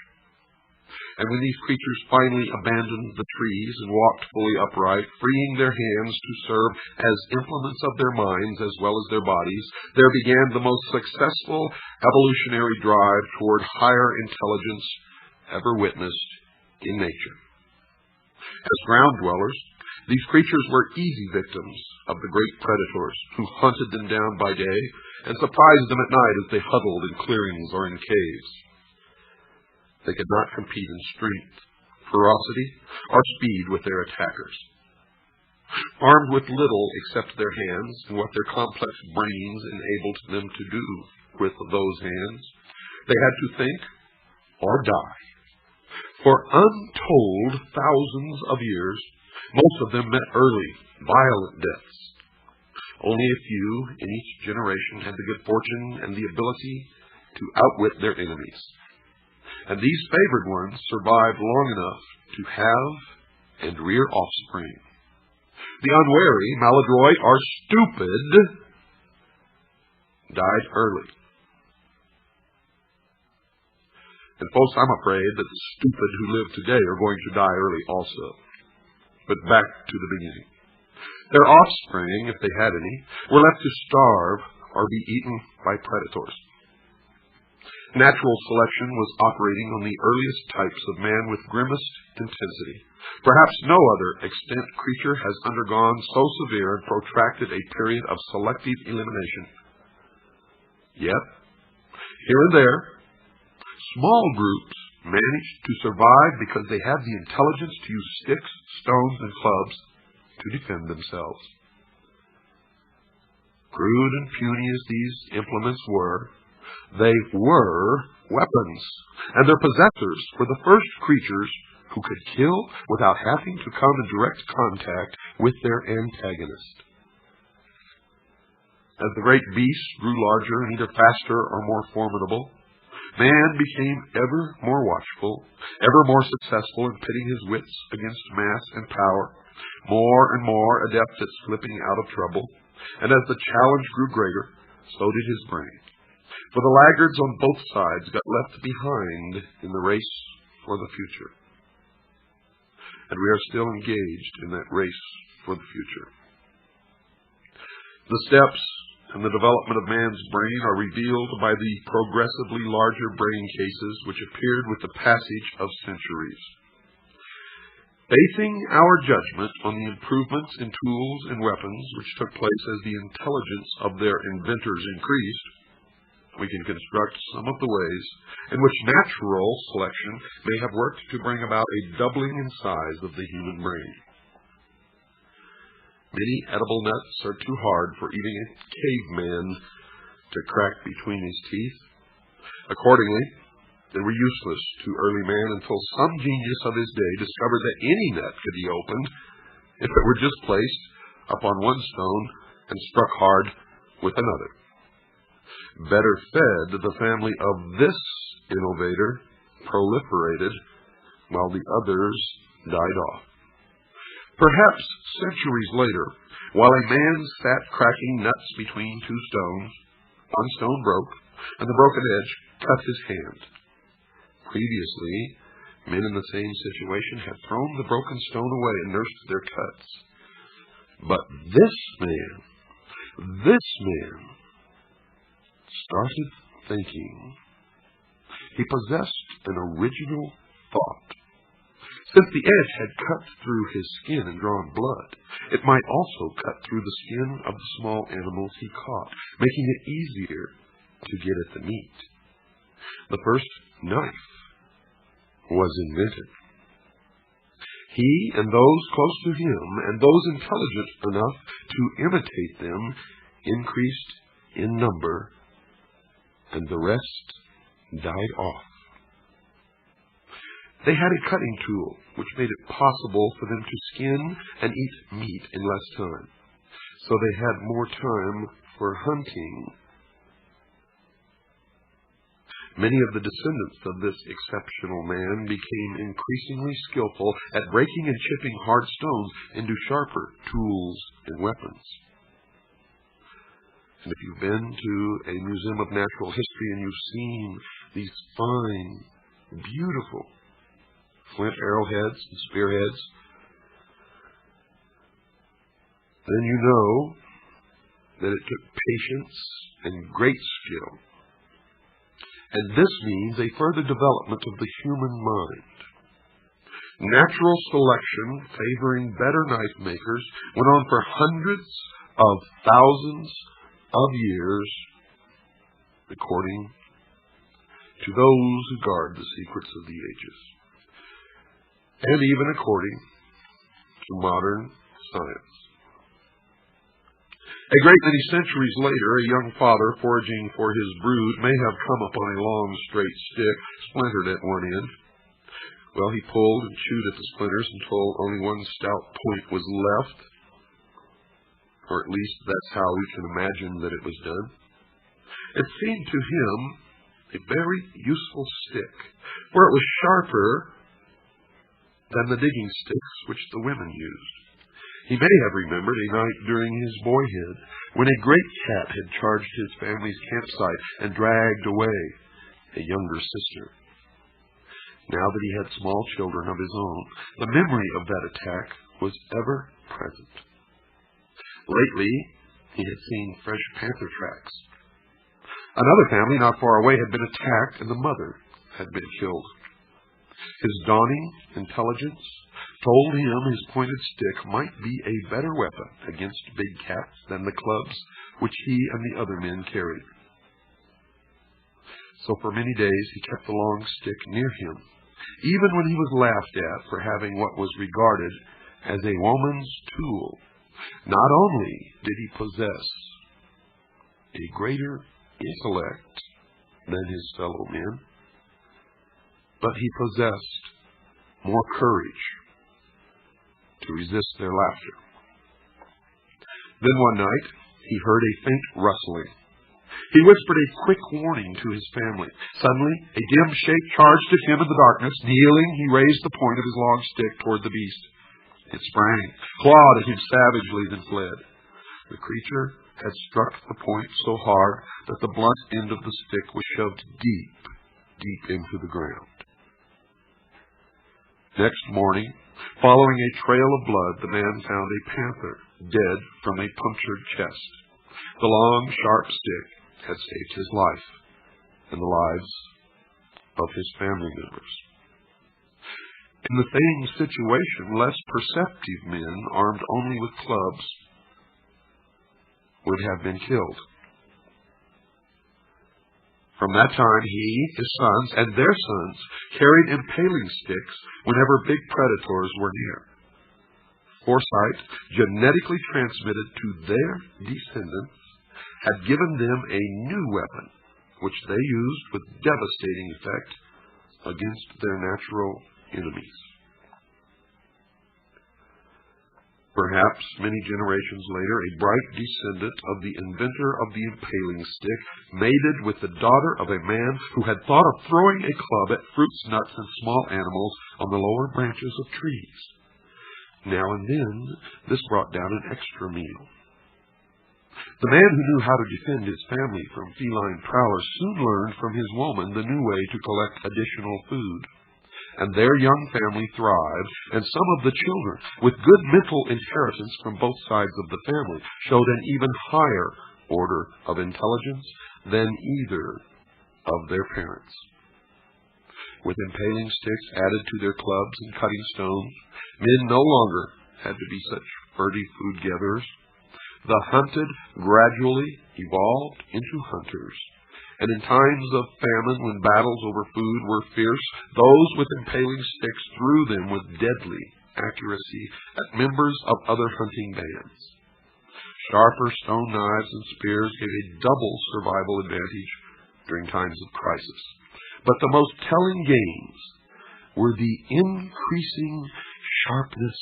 And when these creatures finally abandoned the trees and walked fully upright, freeing their hands to serve as implements of their minds as well as their bodies, there began the most successful evolutionary drive toward higher intelligence ever witnessed in nature. As ground dwellers, these creatures were easy victims of the great predators who hunted them down by day and surprised them at night as they huddled in clearings or in caves. They could not compete in strength, ferocity, or speed with their attackers. Armed with little except their hands and what their complex brains enabled them to do with those hands, they had to think or die. For untold thousands of years, most of them met early, violent deaths. Only a few in each generation had the good fortune and the ability to outwit their enemies. And these favored ones survived long enough to have and rear offspring. The unwary, maladroit, or stupid died early. And folks, I'm afraid that the stupid who live today are going to die early also. But back to the beginning. Their offspring, if they had any, were left to starve or be eaten by predators. Natural selection was operating on the earliest types of man with grimmest intensity. Perhaps no other extant creature has undergone so severe and protracted a period of selective elimination. Yet, here and there, small groups managed to survive because they had the intelligence to use sticks, stones, and clubs to defend themselves. Crude and puny as these implements were, they were weapons, and their possessors were the first creatures who could kill without having to come in direct contact with their antagonist. As the great beasts grew larger and either faster or more formidable, man became ever more watchful, ever more successful in pitting his wits against mass and power, more and more adept at slipping out of trouble, and as the challenge grew greater, so did his brain. For the laggards on both sides got left behind in the race for the future. And we are still engaged in that race for the future. The steps in the development of man's brain are revealed by the progressively larger brain cases which appeared with the passage of centuries. Basing our judgment on the improvements in tools and weapons which took place as the intelligence of their inventors increased, we can construct some of the ways in which natural selection may have worked to bring about a doubling in size of the human brain. Many edible nuts are too hard for even a caveman to crack between his teeth. Accordingly, they were useless to early man until some genius of his day discovered that any nut could be opened if it were just placed upon one stone and struck hard with another. Better fed, the family of this innovator proliferated while the others died off. Perhaps centuries later, while a man sat cracking nuts between two stones, one stone broke, and the broken edge cut his hand. Previously, men in the same situation had thrown the broken stone away and nursed their cuts. But this man started thinking. He possessed an original thought. Since the edge had cut through his skin and drawn blood, it might also cut through the skin of the small animals he caught, making it easier to get at the meat. The first knife was invented. He and those close to him, and those intelligent enough to imitate them, increased in number and the rest died off. They had a cutting tool which made it possible for them to skin and eat meat in less time, so they had more time for hunting. Many of the descendants of this exceptional man became increasingly skillful at breaking and chipping hard stones into sharper tools and weapons. And if you've been to a museum of natural history and you've seen these fine, beautiful flint arrowheads and spearheads, then you know that it took patience and great skill. And this means a further development of the human mind. Natural selection favoring better knife makers went on for hundreds of thousands of years, according to those who guard the secrets of the ages, and even according to modern science. A great many centuries later, a young father foraging for his brood may have come upon a long, straight stick, splintered at one end. Well, he pulled and chewed at the splinters until only one stout point was left, or at least that's how we can imagine that it was done. It seemed to him a very useful stick, for it was sharper than the digging sticks which the women used. He may have remembered a night during his boyhood when a great cat had charged his family's campsite and dragged away a younger sister. Now that he had small children of his own, the memory of that attack was ever present. Lately, he had seen fresh panther tracks. Another family not far away had been attacked and the mother had been killed. His dawning intelligence told him his pointed stick might be a better weapon against big cats than the clubs which he and the other men carried. So for many days he kept the long stick near him, even when he was laughed at for having what was regarded as a woman's tool. Not only did he possess a greater intellect than his fellow men, but he possessed more courage to resist their laughter. Then one night, he heard a faint rustling. He whispered a quick warning to his family. Suddenly, a dim shape charged at him in the darkness. Kneeling, he raised the point of his long stick toward the beast. It sprang, clawed at him savagely, then fled. The creature had struck the point so hard that the blunt end of the stick was shoved deep, deep into the ground. Next morning, following a trail of blood, the man found a panther dead from a punctured chest. The long, sharp stick had saved his life and the lives of his family members. In the same situation, less perceptive men, armed only with clubs, would have been killed. From that time, he, his sons, and their sons carried impaling sticks whenever big predators were near. Foresight, genetically transmitted to their descendants, had given them a new weapon, which they used with devastating effect against their natural enemies. Perhaps many generations later, a bright descendant of the inventor of the impaling stick mated with the daughter of a man who had thought of throwing a club at fruits, nuts, and small animals on the lower branches of trees. Now and then, this brought down an extra meal. The man who knew how to defend his family from feline prowlers soon learned from his woman the new way to collect additional food. And their young family thrived, and some of the children, with good mental inheritance from both sides of the family, showed an even higher order of intelligence than either of their parents. With impaling sticks added to their clubs and cutting stones, men no longer had to be such furtive food gatherers. The hunted gradually evolved into hunters. And in times of famine, when battles over food were fierce, those with impaling sticks threw them with deadly accuracy at members of other hunting bands. Sharper stone knives and spears gave a double survival advantage during times of crisis. But the most telling gains were the increasing sharpness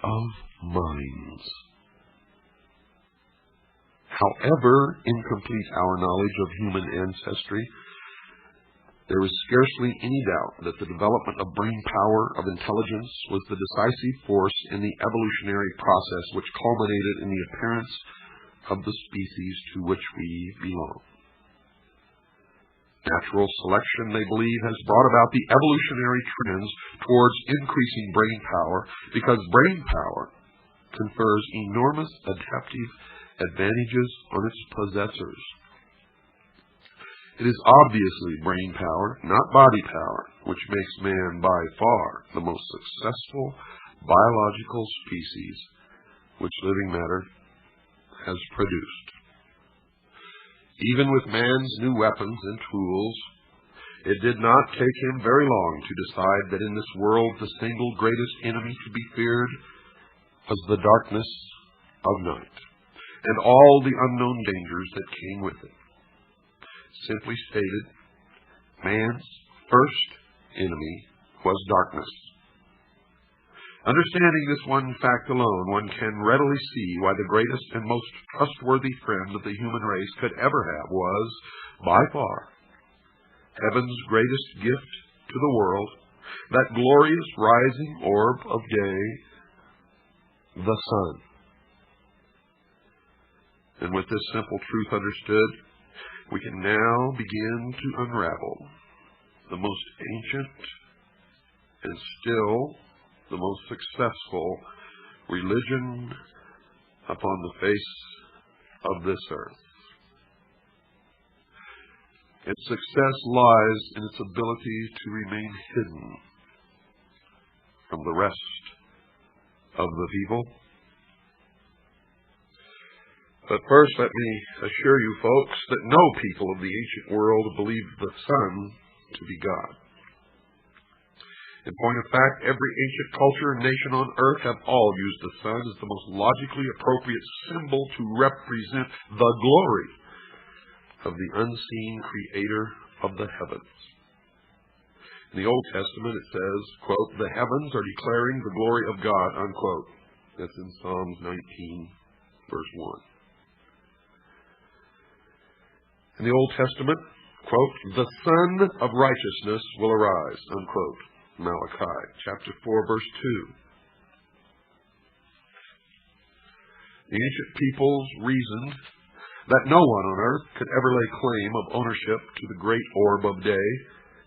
of minds. However incomplete our knowledge of human ancestry, there is scarcely any doubt that the development of brain power, of intelligence, was the decisive force in the evolutionary process which culminated in the appearance of the species to which we belong. Natural selection, they believe, has brought about the evolutionary trends towards increasing brain power because brain power confers enormous adaptive advantages on its possessors. It is obviously brain power, not body power, which makes man by far the most successful biological species which living matter has produced. Even with man's new weapons and tools, it did not take him very long to decide that in this world the single greatest enemy to be feared was the darkness of night and all the unknown dangers that came with it. Simply stated, man's first enemy was darkness. Understanding this one fact alone, one can readily see why the greatest and most trustworthy friend that the human race could ever have was, by far, heaven's greatest gift to the world, that glorious rising orb of day, the sun. And with this simple truth understood, we can now begin to unravel the most ancient and still the most successful religion upon the face of this earth. Its success lies in its ability to remain hidden from the rest of the people. But first, let me assure you folks that no people of the ancient world believed the sun to be God. In point of fact, every ancient culture and nation on earth have all used the sun as the most logically appropriate symbol to represent the glory of the unseen creator of the heavens. In the Old Testament it says, quote, "The heavens are declaring the glory of God," unquote. That's in Psalms 19, verse 1. In the Old Testament, quote, "The Sun of Righteousness will arise," unquote. Malachi chapter 4, verse 2. The ancient peoples reasoned that no one on earth could ever lay claim of ownership to the great orb of day.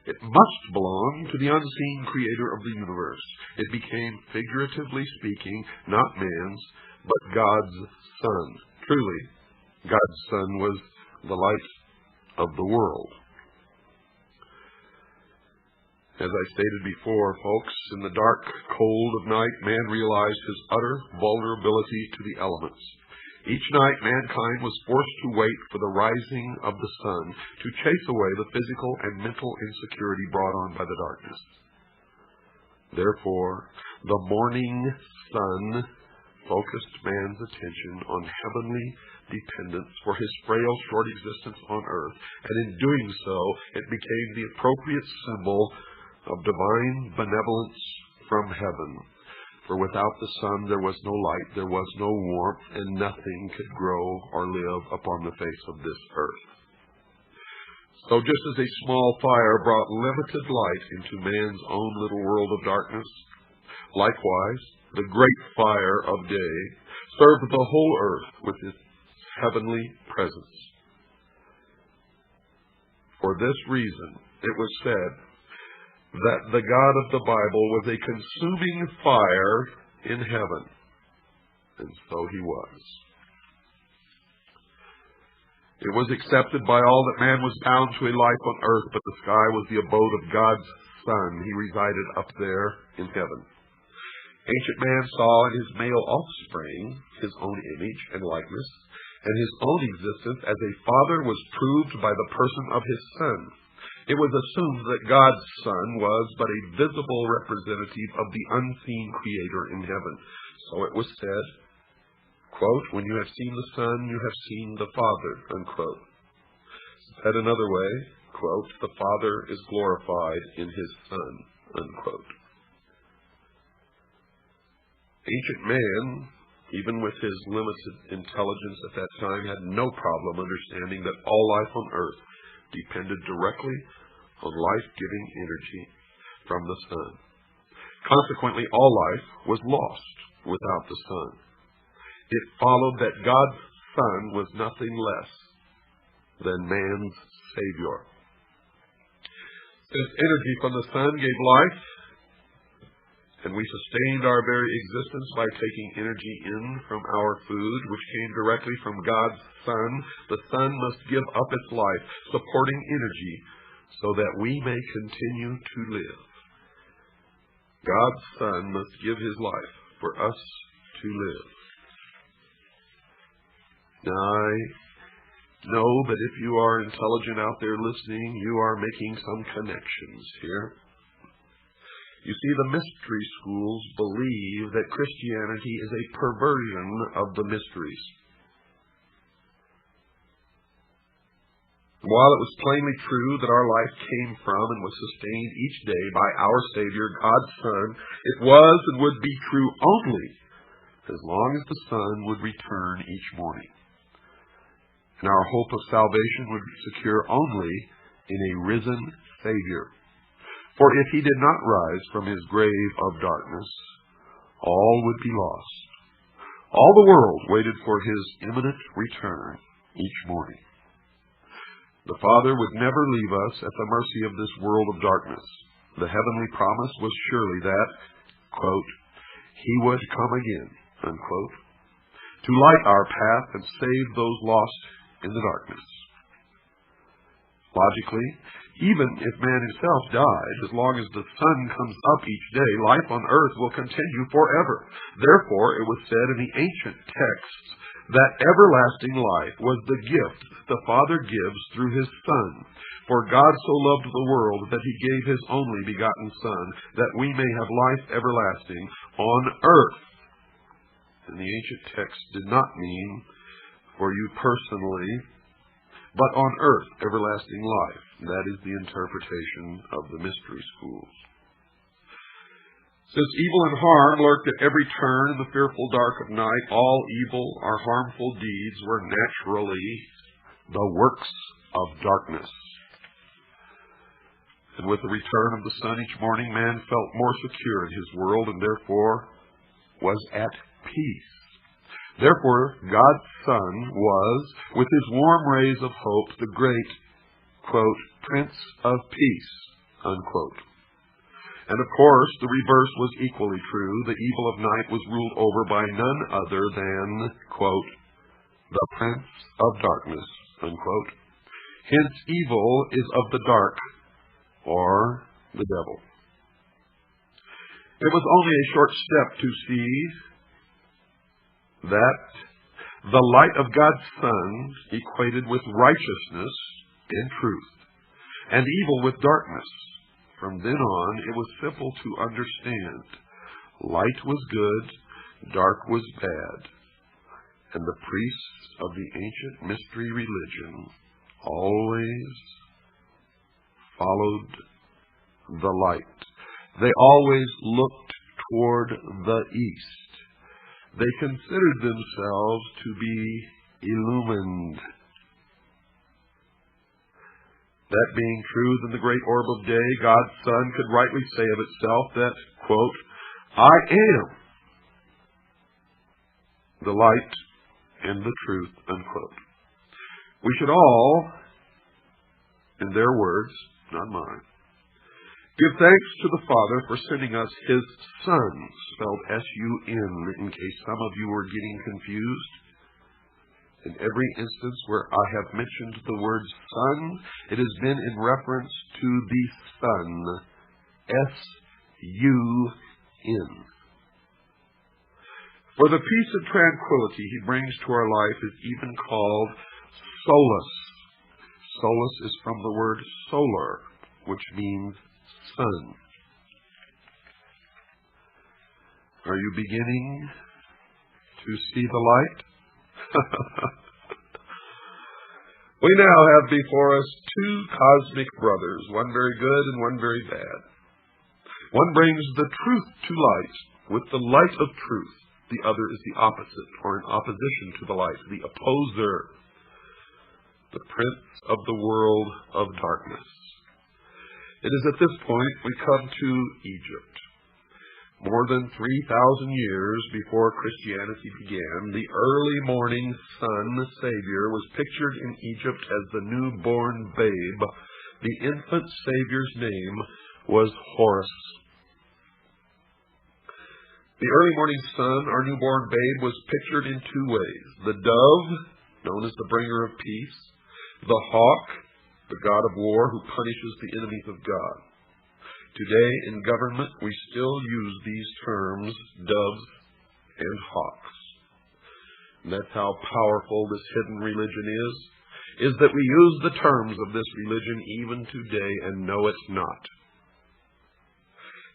It must belong to the unseen creator of the universe. It became, figuratively speaking, not man's, but God's sun. Truly, God's sun was the light of the world. As I stated before, folks, in the dark, cold of night, man realized his utter vulnerability to the elements. Each night, mankind was forced to wait for the rising of the sun to chase away the physical and mental insecurity brought on by the darkness. Therefore, the morning sun focused man's attention on heavenly dependence for his frail, short existence on earth, and in doing so, it became the appropriate symbol of divine benevolence from heaven. For without the sun there was no light, there was no warmth, and nothing could grow or live upon the face of this earth. So just as a small fire brought limited light into man's own little world of darkness, likewise the great fire of day served the whole earth with its heavenly presence. For this reason, it was said that the God of the Bible was a consuming fire in heaven. And so he was. It was accepted by all that man was bound to a life on earth, but the sky was the abode of God's Son. He resided up there in heaven. Ancient man saw in his male offspring his own image and likeness, and his own existence as a father was proved by the person of his son. It was assumed that God's Son was but a visible representative of the unseen Creator in heaven. So it was said, quote, "When you have seen the Son, you have seen the Father," unquote. Said another way, quote, the Father is glorified in his Son, unquote. Ancient man, even with his limited intelligence at that time, had no problem understanding that all life on earth depended directly on life-giving energy from the sun. Consequently, all life was lost without the sun. It followed that God's Son was nothing less than man's Savior. Since energy from the sun gave life, and we sustained our very existence by taking energy in from our food, which came directly from God's Son, the Son must give up its life, supporting energy, so that we may continue to live. God's Son must give his life for us to live. Now, I know that if you are intelligent out there listening, you are making some connections here. You see, the mystery schools believe that Christianity is a perversion of the mysteries. While it was plainly true that our life came from and was sustained each day by our Savior, God's Son, it was and would be true only as long as the sun would return each morning. And our hope of salvation would be secure only in a risen Savior. For if he did not rise from his grave of darkness, all would be lost. All the world waited for his imminent return each morning. The Father would never leave us at the mercy of this world of darkness. The heavenly promise was surely that, quote, he would come again, unquote, to light our path and save those lost in the darkness. Logically, even if man himself died, as long as the sun comes up each day, life on earth will continue forever. Therefore, it was said in the ancient texts that everlasting life was the gift the Father gives through his Son. For God so loved the world that he gave his only begotten Son, that we may have life everlasting on earth. And the ancient text did not mean for you personally, but on earth everlasting life. That is the interpretation of the mystery schools. Since evil and harm lurked at every turn in the fearful dark of night, all evil or harmful deeds were naturally the works of darkness. And with the return of the sun each morning, man felt more secure in his world and therefore was at peace. Therefore, God's Son was, with his warm rays of hope, the great, quote, Prince of Peace, unquote. And of course, the reverse was equally true. The evil of night was ruled over by none other than, quote, the Prince of Darkness, unquote. Hence, evil is of the dark, or the devil. It was only a short step to see that the light of God's Son equated with righteousness and truth, and evil with darkness. From then on, it was simple to understand. Light was good, dark was bad, and the priests of the ancient mystery religion always followed the light. They always looked toward the east. They considered themselves to be illumined. That being true, in the great orb of day, God's Son could rightly say of itself that, quote, I am the light and the truth, unquote. We should all, in their words, not mine, give thanks to the Father for sending us his Son, spelled S-U-N, in case some of you were getting confused. In every instance where I have mentioned the word Son, it has been in reference to the Son, S-U-N. For the peace and tranquility he brings to our life is even called solace. Solace is from the word solar, which means sun. Are you beginning to see the light? We now have before us two cosmic brothers, one very good and one very bad. One brings the truth to light with the light of truth. The other is the opposite, or in opposition to the light, the opposer, the prince of the world of darkness. It is at this point we come to Egypt. More than 3,000 years before Christianity began, the early morning sun, the Savior, was pictured in Egypt as the newborn babe. The infant Savior's name was Horus. The early morning sun, our newborn babe, was pictured in two ways. The dove, known as the bringer of peace. The hawk, the god of war who punishes the enemies of God. Today in government we still use these terms, doves and hawks. And that's how powerful this hidden religion is that we use the terms of this religion even today and know it's not.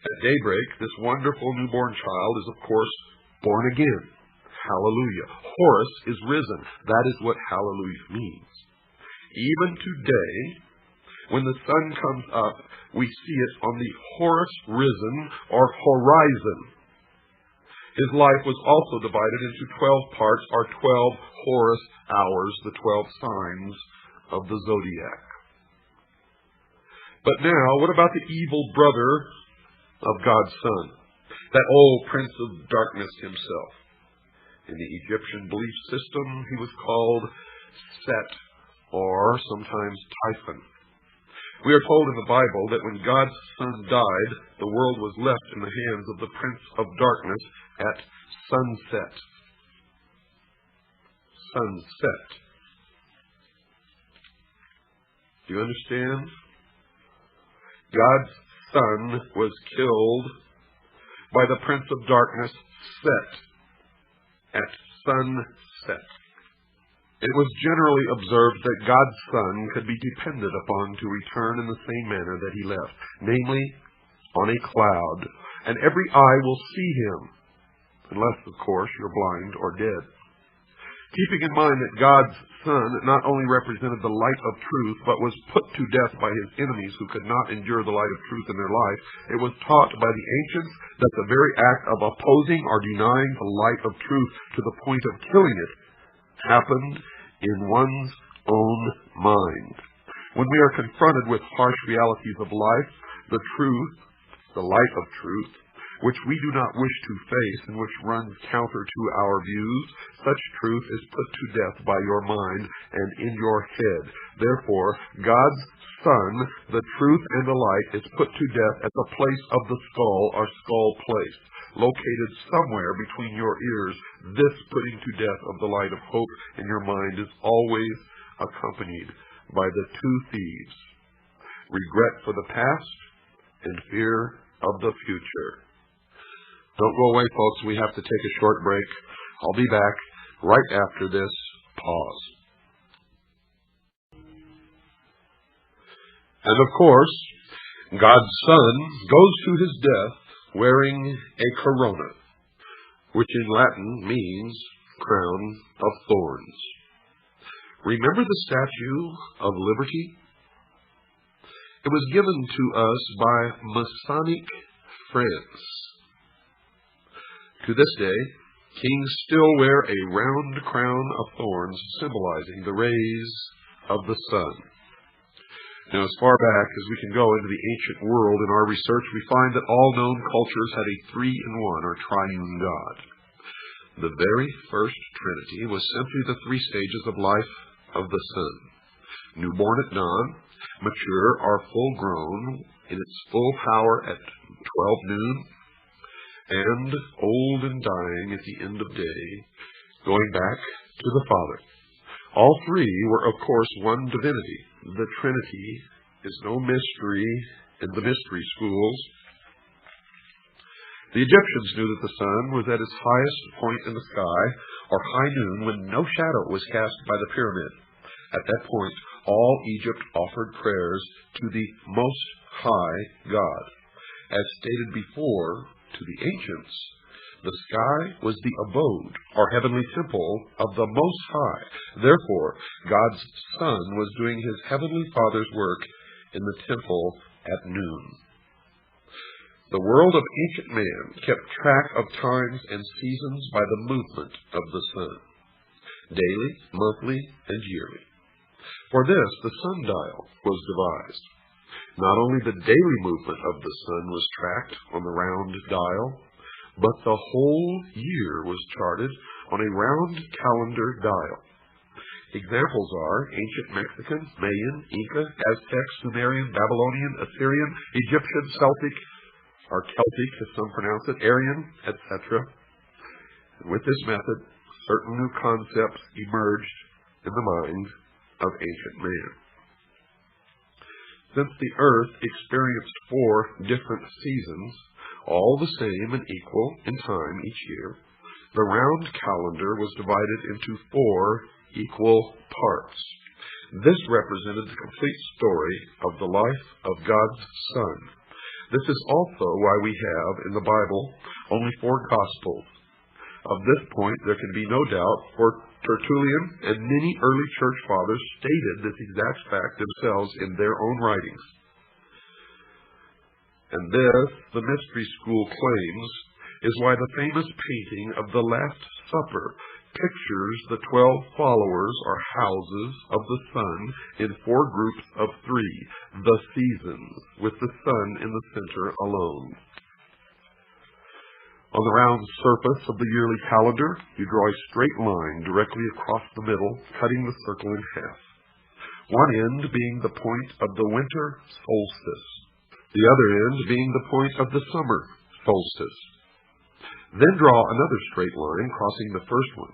At daybreak, this wonderful newborn child is, of course, born again. Hallelujah. Horus is risen. That is what hallelujah means. Even today, when the sun comes up, we see it on the Horus risen, or horizon. His life was also divided into 12 parts, or 12 Horus hours, the 12 signs of the zodiac. But now, what about the evil brother of God's Son, that old prince of darkness himself? In the Egyptian belief system, he was called Set, or sometimes Typhon. We are told in the Bible that when God's Son died, the world was left in the hands of the prince of darkness at sunset. Sunset. Do you understand? God's Son was killed by the prince of darkness, Set, at sunset. It was generally observed that God's Son could be depended upon to return in the same manner that he left, namely on a cloud, and every eye will see him, unless, of course, you're blind or dead. Keeping in mind that God's Son not only represented the light of truth, but was put to death by his enemies who could not endure the light of truth in their life, it was taught by the ancients that the very act of opposing or denying the light of truth to the point of killing it happened in one's own mind. When we are confronted with harsh realities of life, the truth, the light of truth, which we do not wish to face and which runs counter to our views, such truth is put to death by your mind and in your head. Therefore, God's Son, the truth and the light, is put to death at the place of the skull, or skull place, located somewhere between your ears. This putting to death of the light of hope in your mind is always accompanied by the two thieves: regret for the past and fear of the future. Don't go away, folks. We have to take a short break. I'll be back right after this pause. And of course, God's Son goes to his death wearing a corona, which in Latin means crown of thorns. Remember the Statue of Liberty? It was given to us by Masonic France. To this day, kings still wear a round crown of thorns symbolizing the rays of the sun. Now, as far back as we can go into the ancient world in our research, we find that all known cultures had a three-in-one, or triune God. The very first Trinity was simply the three stages of life of the sun: newborn at dawn, mature or full-grown in its full power at 12 noon, and old and dying at the end of day, going back to the Father. All three were, of course, one divinity. The Trinity is no mystery in the mystery schools. The Egyptians knew that the sun was at its highest point in the sky, or high noon, when no shadow was cast by the pyramid. At that point, all Egypt offered prayers to the Most High God. As stated before, to the ancients, The sky was the abode, or heavenly temple, of the Most High. Therefore, God's Son was doing his heavenly Father's work in the temple at noon. The world of ancient man kept track of times and seasons by the movement of the sun, daily, monthly, and yearly. For this, the sundial was devised. Not only the daily movement of the sun was tracked on the round dial, but the whole year was charted on a round calendar dial. Examples are ancient Mexican, Mayan, Inca, Aztec, Sumerian, Babylonian, Assyrian, Egyptian, Celtic, or Celtic as some pronounce it, Aryan, etc. With this method, certain new concepts emerged in the mind of ancient man. Since the earth experienced 4 different seasons, all the same and equal in time each year, the round calendar was divided into 4 equal parts. This represented the complete story of the life of God's Son. This is also why we have in the Bible only 4 Gospels. Of this point, there can be no doubt, for Tertullian and many early church fathers stated this exact fact themselves in their own writings. And this, the mystery school claims, is why the famous painting of the Last Supper pictures the 12 followers or houses of the sun in 4 groups of 3, the seasons, with the sun in the center alone. On the round surface of the yearly calendar, you draw a straight line directly across the middle, cutting the circle in half. One end being the point of the winter solstice, the other end being the point of the summer solstice. Then draw another straight line crossing the first one.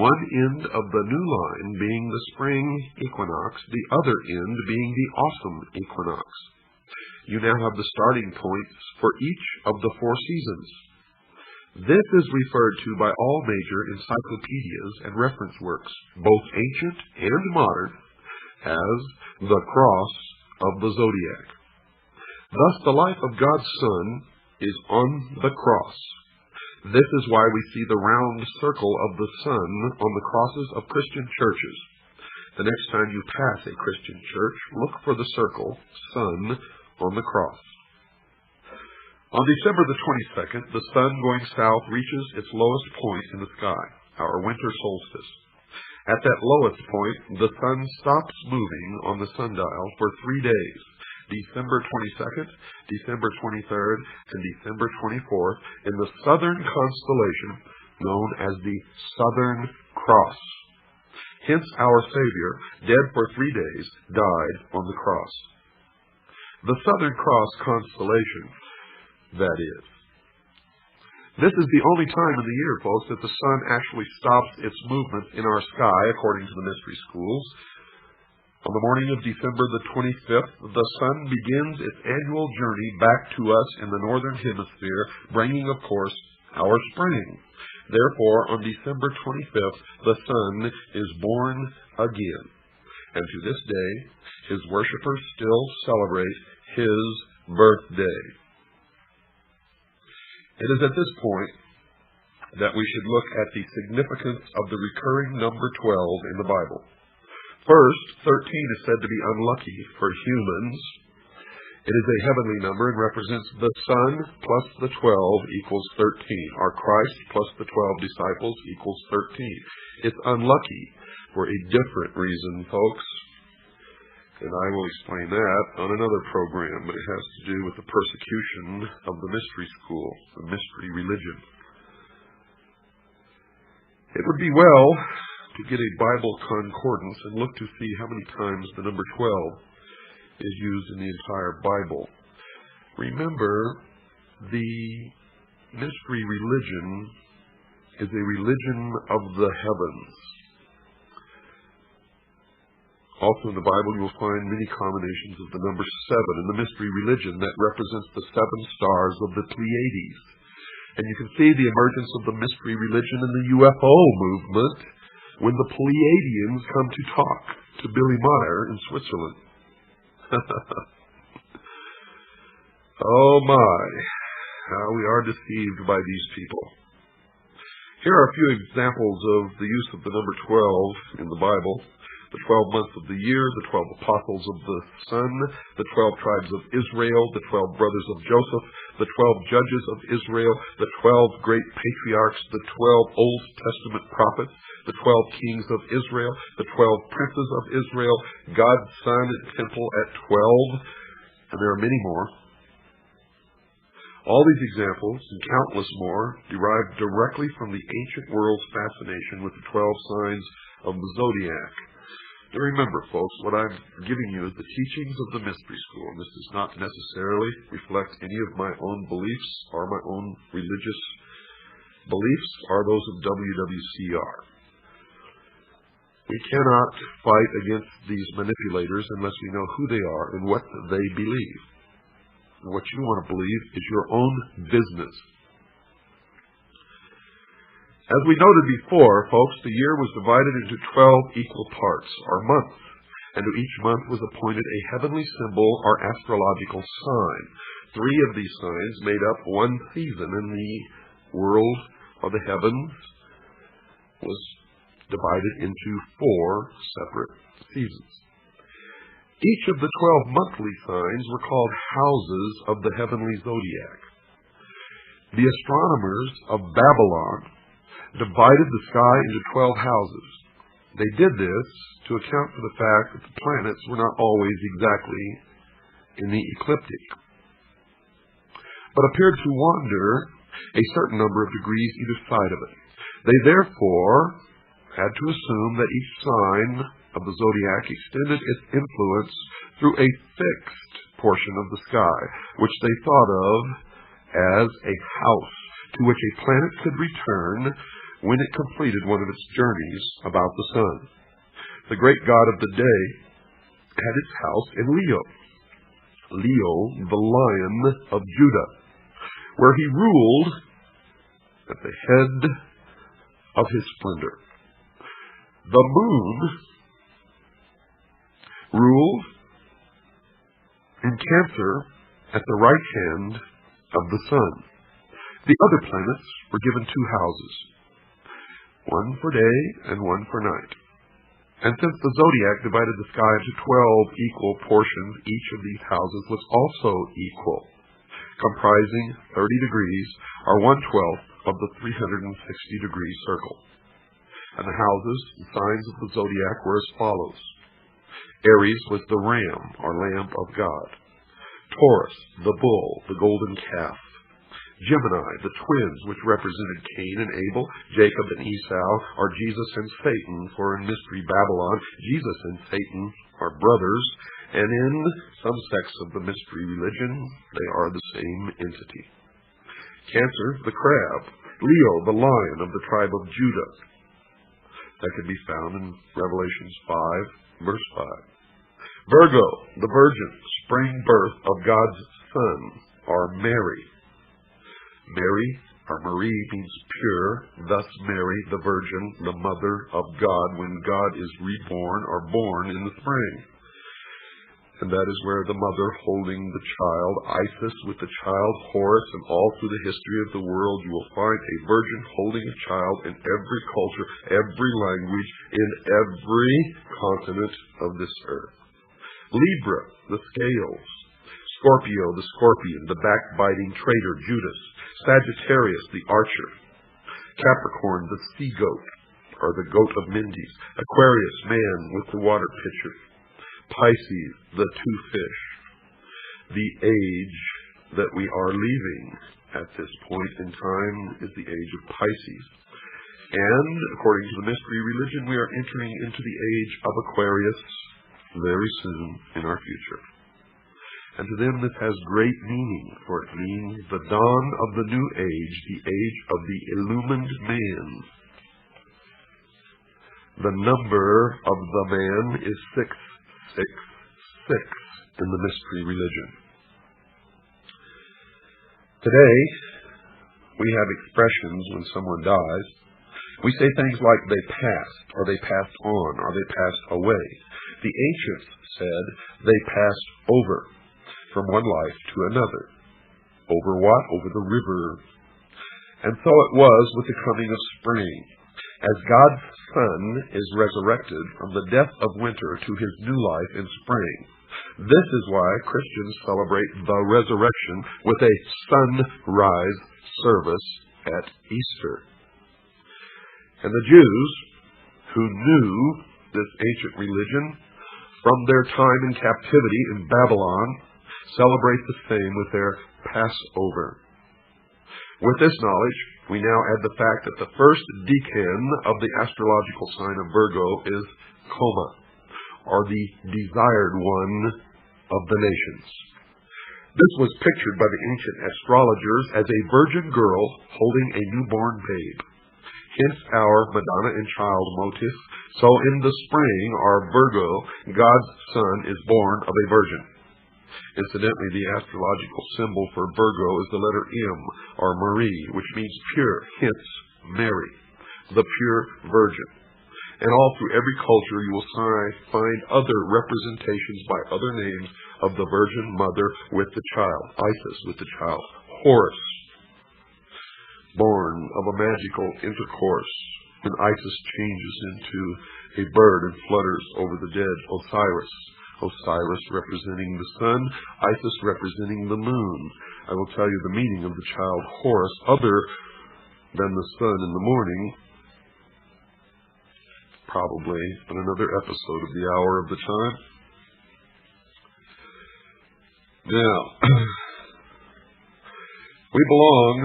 One end of the new line being the spring equinox, the other end being the autumn equinox. You now have the starting points for each of the 4 seasons. This is referred to by all major encyclopedias and reference works, both ancient and modern, as the cross of the zodiac. Thus, the life of God's Son is on the cross. This is why we see the round circle of the sun on the crosses of Christian churches. The next time you pass a Christian church, look for the circle, sun, on the cross. On December the 22nd, the sun going south reaches its lowest point in the sky, our winter solstice. At that lowest point, the sun stops moving on the sundial for 3 days, December 22nd, December 23rd, and December 24th, in the southern constellation known as the Southern Cross. Hence our Savior, dead for 3 days, died on the cross. The Southern Cross constellation, that is. This is the only time in the year, folks, that the sun actually stops its movement in our sky, according to the mystery schools. On the morning of December the 25th, the sun begins its annual journey back to us in the northern hemisphere, bringing, of course, our spring. Therefore, on December 25th, the sun is born again. And to this day, his worshippers still celebrate his birthday. It is at this point that we should look at the significance of the recurring number 12 in the Bible. First, 13 is said to be unlucky for humans. It is a heavenly number and represents the Son plus the 12 equals 13, or Christ plus the 12 disciples equals 13. It's unlucky for a different reason, folks. And I will explain that on another program, but it has to do with the persecution of the mystery school, the mystery religion. It would be well to get a Bible concordance and look to see how many times the number 12 is used in the entire Bible. Remember, the mystery religion is a religion of the heavens. Also in the Bible, you will find many combinations of the number 7 in the mystery religion that represents the 7 stars of the Pleiades. And you can see the emergence of the mystery religion in the UFO movement when the Pleiadians come to talk to Billy Meyer in Switzerland. Oh my, how we are deceived by these people. Here are a few examples of the use of the number 12 in the Bible. The 12 months of the year, the 12 apostles of the sun, the 12 tribes of Israel, the 12 brothers of Joseph, the 12 judges of Israel, the 12 great patriarchs, the 12 Old Testament prophets, the 12 kings of Israel, the 12 princes of Israel, God's Son and temple at 12, and there are many more. All these examples, and countless more, derive directly from the ancient world's fascination with the 12 signs of the zodiac. Now remember, folks, what I'm giving you is the teachings of the Mystery School. This does not necessarily reflect any of my own beliefs or my own religious beliefs or those of WWCR. We cannot fight against these manipulators unless we know who they are and what they believe. And what you want to believe is your own business. As we noted before, folks, the year was divided into 12 equal parts, or months, and to each month was appointed a heavenly symbol or astrological sign. 3 of these signs made up one season, and the world of the heavens was divided into 4 separate seasons. Each of the 12 monthly signs were called houses of the heavenly zodiac. The astronomers of Babylon divided the sky into 12 houses. They did this to account for the fact that the planets were not always exactly in the ecliptic, but appeared to wander a certain number of degrees either side of it. They therefore had to assume that each sign of the zodiac extended its influence through a fixed portion of the sky, which they thought of as a house to which a planet could return when it completed one of its journeys about the sun. The great god of the day had its house in Leo, the lion of Judah, where he ruled at the head of his splendor. The moon ruled in Cancer at the right hand of the sun. The other planets were given 2 houses, one for day and one for night. And since the zodiac divided the sky into 12 equal portions, each of these houses was also equal, comprising 30 degrees, or 1/12 of the 360-degree circle. And the houses, the signs of the zodiac, were as follows. Aries was the ram, or lamb of God. Taurus, the bull, the golden calf. Gemini, the twins, which represented Cain and Abel, Jacob and Esau, or Jesus and Satan, for in Mystery Babylon, Jesus and Satan are brothers, and in some sects of the mystery religion, they are the same entity. Cancer, the crab. Leo, the lion of the tribe of Judah. That can be found in Revelations 5, verse 5. Virgo, the virgin, spring birth of God's Son, or Mary. Mary, or Marie, means pure, thus Mary, the Virgin, the Mother of God, when God is reborn or born in the spring. And that is where the mother holding the child, Isis with the child, Horus, and all through the history of the world, you will find a virgin holding a child in every culture, every language, in every continent of this earth. Libra, the scales. Scorpio, the scorpion, the backbiting traitor, Judas. Sagittarius, the archer. Capricorn, the sea-goat, or the goat of Mendes. Aquarius, man with the water pitcher. Pisces, the 2 fish. The age that we are leaving at this point in time is the age of Pisces. And, according to the mystery religion, we are entering into the age of Aquarius very soon in our future. And to them this has great meaning, for it means the dawn of the new age, the age of the illumined man. The number of the man is 666 in the mystery religion. Today, we have expressions when someone dies. We say things like they passed, or they passed on, or they passed away. The ancients said they passed over from one life to another. Over what? Over the river. And so it was with the coming of spring. As God's Son is resurrected from the death of winter to his new life in spring, this is why Christians celebrate the resurrection with a sunrise service at Easter. And the Jews, who knew this ancient religion from their time in captivity in Babylon, celebrate the same with their Passover. With this knowledge, we now add the fact that the first decan of the astrological sign of Virgo is Coma, or the desired one of the nations. This was pictured by the ancient astrologers as a virgin girl holding a newborn babe. Hence our Madonna and Child motif. So in the spring, our Virgo, God's Son, is born of a virgin. Incidentally, the astrological symbol for Virgo is the letter M, or Marie, which means pure, hence Mary, the pure virgin. And all through every culture you will find other representations by other names of the Virgin Mother with the child. Isis with the child. Horus, born of a magical intercourse, when Isis changes into a bird and flutters over the dead. Osiris representing the sun, Isis representing the moon. I will tell you the meaning of the child Horus, other than the sun in the morning, probably on another episode of the Hour of the Time. Now, we belong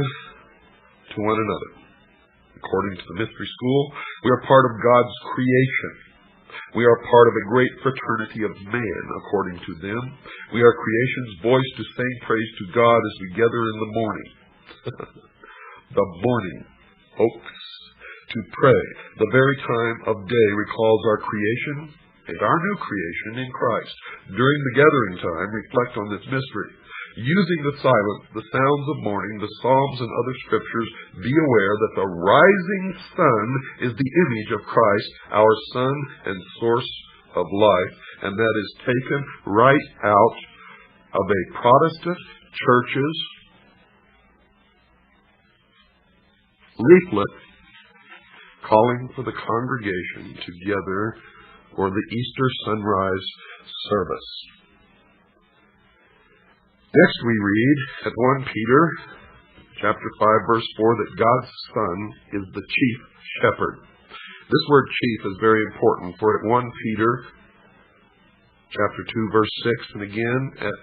to one another. According to the mystery school, we are part of God's creation. We are part of a great fraternity of man, according to them. We are creation's voice to sing praise to God as we gather in the morning. The morning oaks to pray. The very time of day recalls our creation and our new creation in Christ. During the gathering time, reflect on this mystery. Using the silence, the sounds of morning, the Psalms and other scriptures, be aware that the rising sun is the image of Christ, our Son and source of life, and that is taken right out of a Protestant church's leaflet calling for the congregation together for the Easter sunrise service. Next we read at 1 Peter chapter 5 verse 4 that God's Son is the chief shepherd. This word chief is very important, for at 1 Peter chapter 2 verse 6 and again at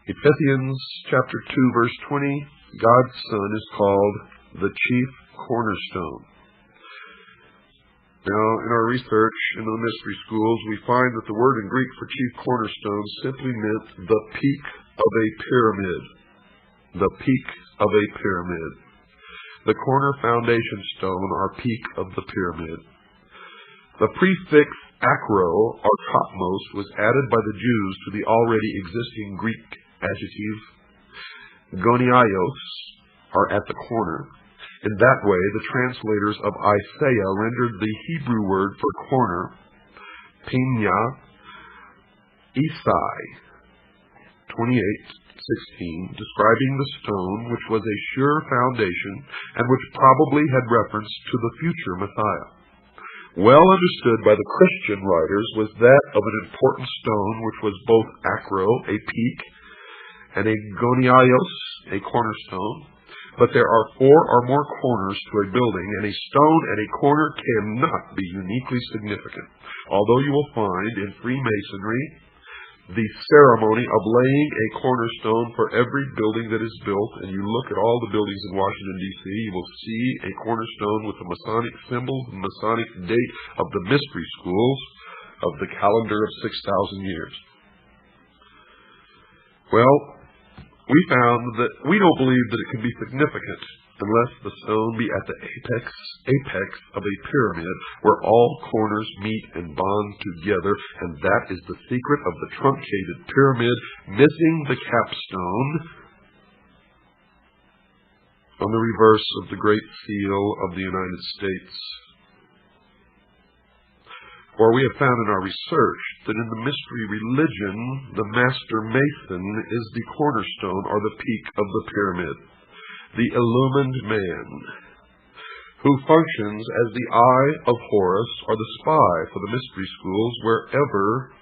Ephesians chapter 2 verse 20, God's Son is called the chief cornerstone. Now, in our research in the mystery schools, we find that the word in Greek for chief cornerstone simply meant the peak of a pyramid. The peak of a pyramid. The corner foundation stone, or peak of the pyramid. The prefix acro, or topmost, was added by the Jews to the already existing Greek adjective goniaios, or at the corner. In that way, the translators of Isaiah rendered the Hebrew word for corner, pinya, Isai 28:16, describing the stone which was a sure foundation and which probably had reference to the future Messiah. Well understood by the Christian writers was that of an important stone which was both acro, a peak, and a goniaios, a cornerstone. But there are 4 or more corners to a building, and a stone at a corner cannot be uniquely significant. Although you will find in Freemasonry the ceremony of laying a cornerstone for every building that is built, and you look at all the buildings in Washington, D.C., you will see a cornerstone with the Masonic symbol, the Masonic date of the mystery schools of the calendar of 6,000 years. Well, we found that we don't believe that it can be significant unless the stone be at the apex of a pyramid where all corners meet and bond together, and that is the secret of the truncated pyramid, missing the capstone on the reverse of the Great Seal of the United States. For we have found in our research that in the mystery religion, the master mason is the cornerstone or the peak of the pyramid. the illumined man, who functions as the eye of Horus or the spy for the mystery schools wherever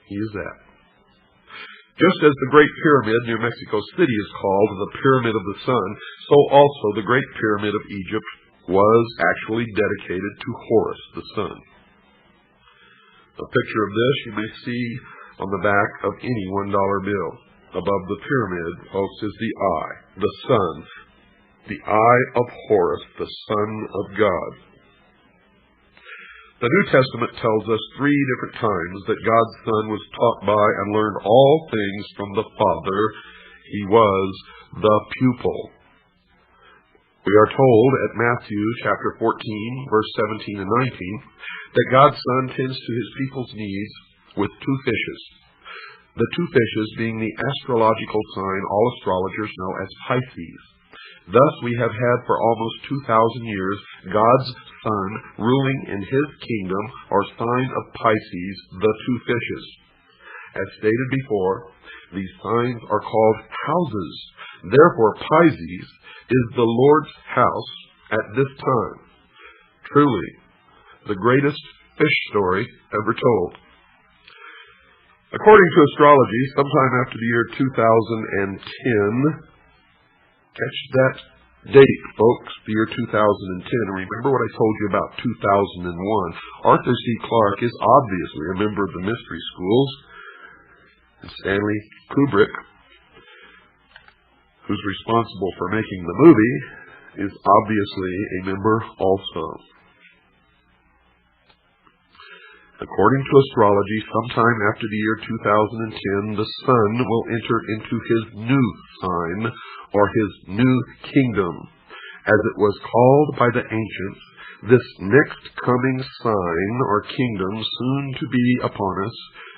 he is at. Just as the Great Pyramid near Mexico City is called the Pyramid of the Sun, so also the Great Pyramid of Egypt was actually dedicated to Horus the sun. A picture of this you may see on the back of any $1 bill. Above the pyramid, folks, is the eye, the sun, the eye of Horus, the Son of God. The New Testament tells us 3 different times that God's Son was taught by and learned all things from the Father. He was the pupil. We are told at Matthew chapter 14, verse 17 and 19, that God's Son tends to his people's needs with 2 fishes. The 2 fishes being the astrological sign all astrologers know as Pisces. Thus we have had for almost 2,000 years God's Son ruling in his kingdom, or sign of Pisces, the 2 fishes. As stated before, these signs are called houses. Therefore Pisces is the Lord's house at this time. Truly, the greatest fish story ever told. According to astrology, sometime after the year 2010, catch that date, folks, the year 2010. And remember what I told you about 2001. Arthur C. Clarke is obviously a member of the mystery schools. And Stanley Kubrick, who's responsible for making the movie, is obviously a member also. According to astrology, sometime after the year 2010, the sun will enter into his new sign, or his new kingdom, as it was called by the ancients. This next coming sign or kingdom soon to be upon us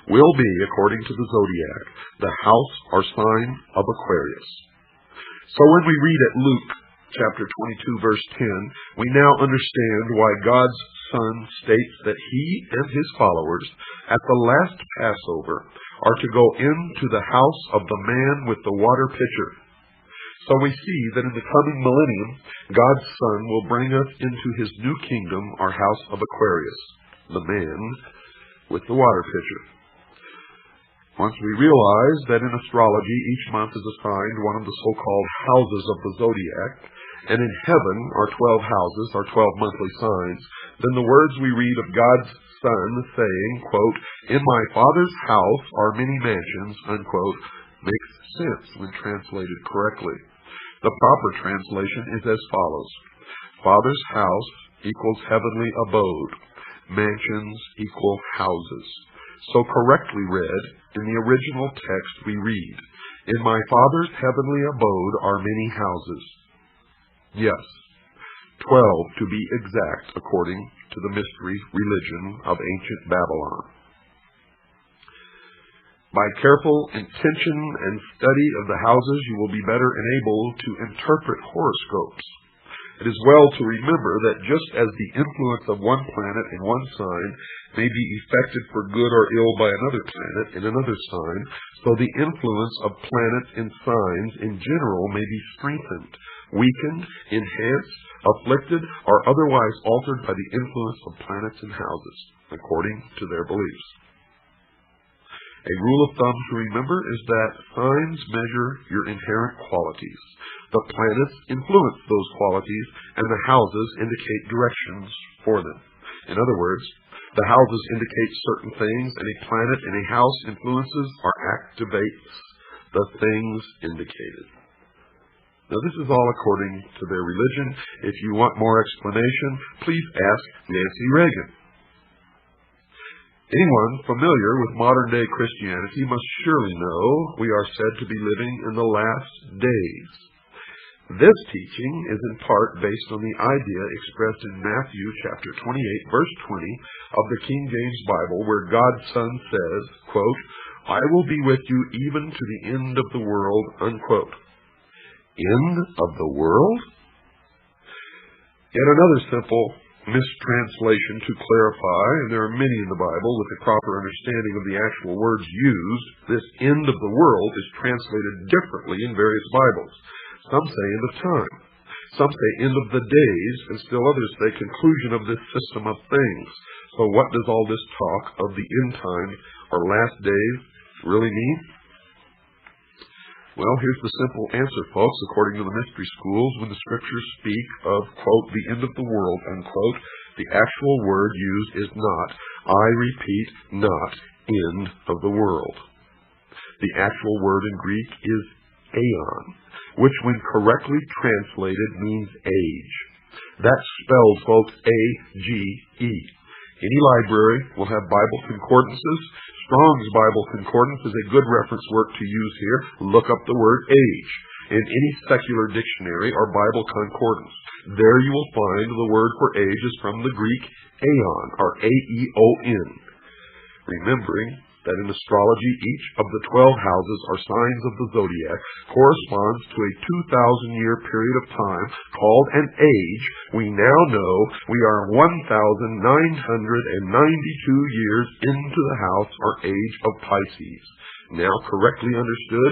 will be, according to the zodiac, the house or sign of Aquarius. So when we read at Luke chapter 22, verse 10, we now understand why God's Son states that he and his followers at the last Passover are to go into the house of the man with the water pitcher. So we see that in the coming millennium, God's Son will bring us into his new kingdom, our house of Aquarius, the man with the water pitcher. Once we realize that in astrology each month is assigned one of the so-called houses of the zodiac, and in heaven are 12 houses, or 12 monthly signs, then the words we read of God's Son saying, quote, "In my Father's house are many mansions," unquote, makes sense when translated correctly. The proper translation is as follows: Father's house equals heavenly abode. Mansions equal houses. So correctly read, in the original text we read, "In my Father's heavenly abode are many houses." Yes, 12 to be exact, according to the mystery religion of ancient Babylon. By careful intention and study of the houses, you will be better enabled to interpret horoscopes. It is well to remember that just as the influence of one planet in one sign may be effected for good or ill by another planet in another sign, so the influence of planets in signs in general may be strengthened, weakened, enhanced, afflicted, or otherwise altered by the influence of planets and houses, according to their beliefs. A rule of thumb to remember is that signs measure your inherent qualities. The planets influence those qualities, and the houses indicate directions for them. In other words, the houses indicate certain things, and a planet in a house influences or activates the things indicated. Now, this is all according to their religion. If you want more explanation, please ask Nancy Reagan. Anyone familiar with modern-day Christianity must surely know we are said to be living in the last days. This teaching is in part based on the idea expressed in Matthew chapter 28, verse 20 of the King James Bible, where God's Son says, quote, "I will be with you even to the end of the world," unquote. End of the world? Yet another simple mistranslation to clarify, and there are many in the Bible with a proper understanding of the actual words used. This end of the world is translated differently in various Bibles. Some say end of time. Some say end of the days, and still others say conclusion of this system of things. So what does all this talk of the end time or last days really mean? Well, here's the simple answer, folks. According to the mystery schools, when the scriptures speak of, quote, the end of the world, unquote, the actual word used is not, I repeat, not, end of the world. The actual word in Greek is aeon, which when correctly translated means age. That's spelled, folks, A-G-E. Any library will have Bible concordances. Strong's Bible Concordance is a good reference work to use here. Look up the word age in any secular dictionary or Bible concordance. There you will find the word for age is from the Greek aeon, or A-E-O-N. Remembering that in astrology each of the 12 houses or signs of the zodiac corresponds to a 2,000-year period of time called an age, we now know we are 1,992 years into the house or age of Pisces. Now correctly understood,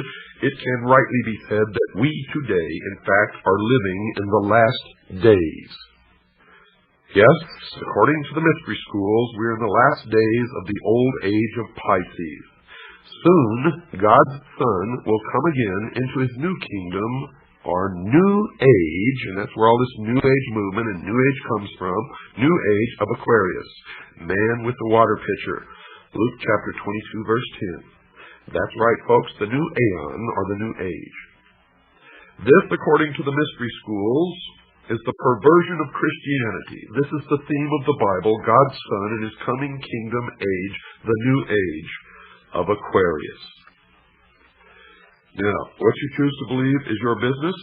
it can rightly be said that we today, in fact, are living in the last days. Yes, according to the mystery schools, we're in the last days of the old age of Pisces. Soon, God's Son will come again into his new kingdom, or new age, and that's where all this new age movement and new age comes from, new age of Aquarius, man with the water pitcher. Luke chapter 22, verse 10. That's right, folks, the new aeon, or the new age. This, according to the mystery schools, is the perversion of Christianity. This is the theme of the Bible, God's Son and his coming kingdom age, the new age of Aquarius. Now, what you choose to believe is your business.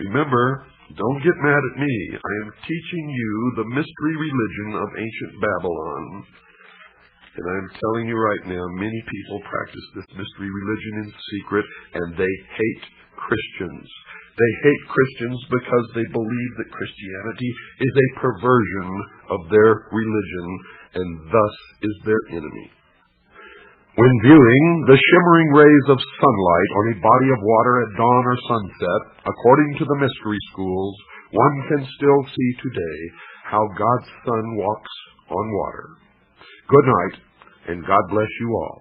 Remember, don't get mad at me. I am teaching you the mystery religion of ancient Babylon. And I'm telling you right now, many people practice this mystery religion in secret, and they hate Christians. They hate Christians because they believe that Christianity is a perversion of their religion and thus is their enemy. When viewing the shimmering rays of sunlight on a body of water at dawn or sunset, according to the mystery schools, one can still see today how God's Son walks on water. Good night, and God bless you all.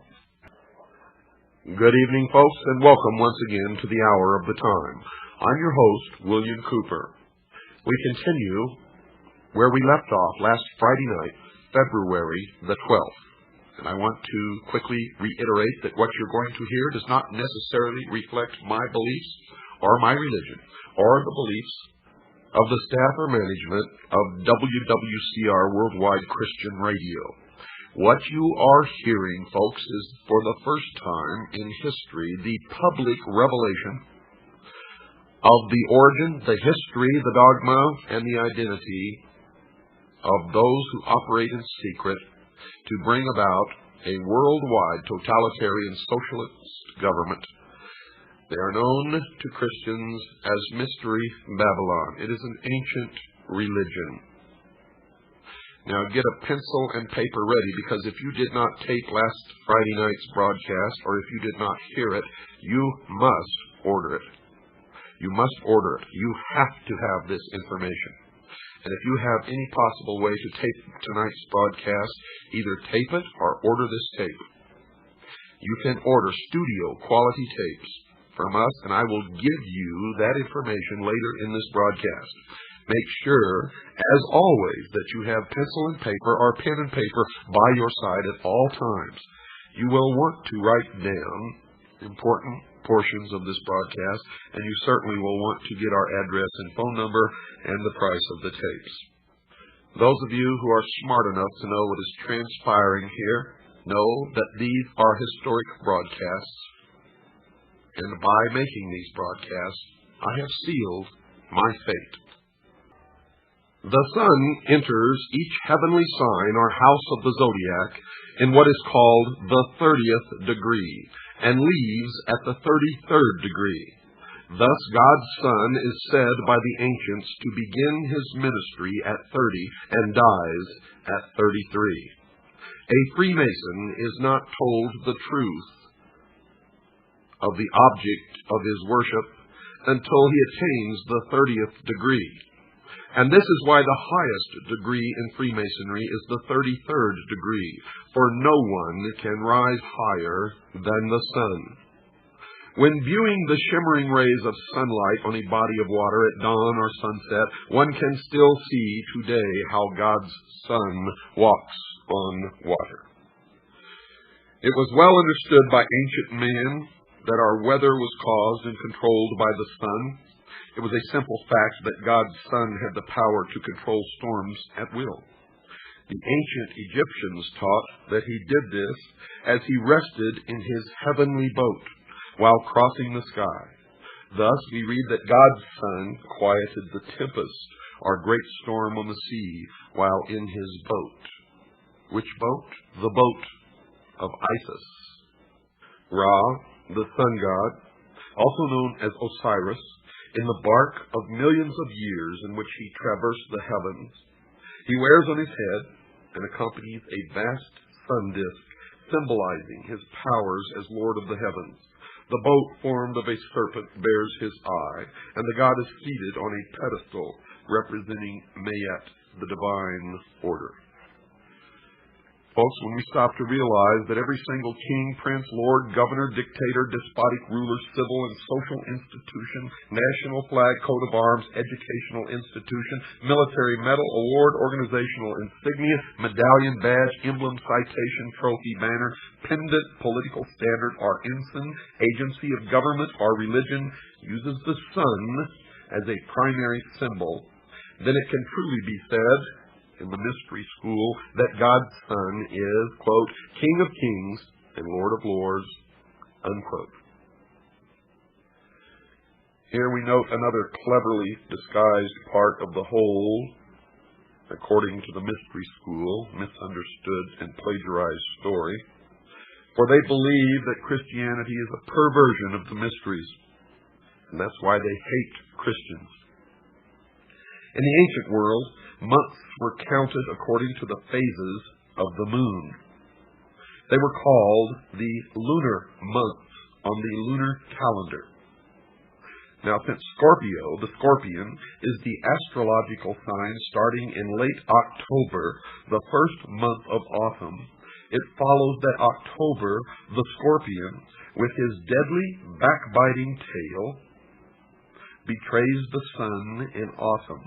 Good evening, folks, and welcome once again to the hour of the time. I'm your host, William Cooper. We continue where we left off last Friday night, February the 12th. And I want to quickly reiterate that what you're going to hear does not necessarily reflect my beliefs or my religion or the beliefs of the staff or management of WWCR Worldwide Christian Radio. What you are hearing, folks, is for the first time in history the public revelation of the origin, the history, the dogma, and the identity of those who operate in secret to bring about a worldwide totalitarian socialist government. They are known to Christians as Mystery Babylon. It is an ancient religion. Now get a pencil and paper ready, because if you did not tape last Friday night's broadcast, or if you did not hear it, you must order it. You must order it. You have to have this information. And if you have any possible way to tape tonight's broadcast, either tape it or order this tape. You can order studio quality tapes from us, and I will give you that information later in this broadcast. Make sure, as always, that you have pencil and paper or pen and paper by your side at all times. You will want to write down important portions of this broadcast, and you certainly will want to get our address and phone number and the price of the tapes. Those of you who are smart enough to know what is transpiring here know that these are historic broadcasts, and by making these broadcasts, I have sealed my fate. The sun enters each heavenly sign or house of the zodiac in what is called the 30th degree, and leaves at the 33rd degree. Thus God's Son is said by the ancients to begin his ministry at 30 and dies at 33. A Freemason is not told the truth of the object of his worship until he attains the 30th degree. And this is why the highest degree in Freemasonry is the 33rd degree, for no one can rise higher than the sun. When viewing the shimmering rays of sunlight on a body of water at dawn or sunset, one can still see today how God's Son walks on water. It was well understood by ancient man that our weather was caused and controlled by the sun. It was a simple fact that God's Son had the power to control storms at will. The ancient Egyptians taught that he did this as he rested in his heavenly boat while crossing the sky. Thus, we read that God's Son quieted the tempest or great storm on the sea while in his boat. Which boat? The boat of Isis. Ra, the sun god, also known as Osiris, in the bark of millions of years in which he traversed the heavens, he wears on his head and accompanies a vast sun disk, symbolizing his powers as Lord of the heavens. The boat formed of a serpent bears his eye, and the god is seated on a pedestal representing Mayet, the divine order. Folks, when we stop to realize that every single king, prince, lord, governor, dictator, despotic ruler, civil and social institution, national flag, coat of arms, educational institution, military medal, award, organizational insignia, medallion, badge, emblem, citation, trophy, banner, pendant, political standard, or ensign, agency of government, or religion uses the sun as a primary symbol, then it can truly be said in the mystery school that God's Son is, quote, King of Kings and Lord of Lords, unquote. Here we note another cleverly disguised part of the whole, according to the mystery school, misunderstood and plagiarized story. For they believe that Christianity is a perversion of the mysteries, and that's why they hate Christians. In the ancient world, months were counted according to the phases of the moon. They were called the lunar months on the lunar calendar. Now, since Scorpio, the scorpion, is the astrological sign starting in late October, the first month of autumn, it follows that October, the scorpion, with his deadly backbiting tail, betrays the sun in autumn,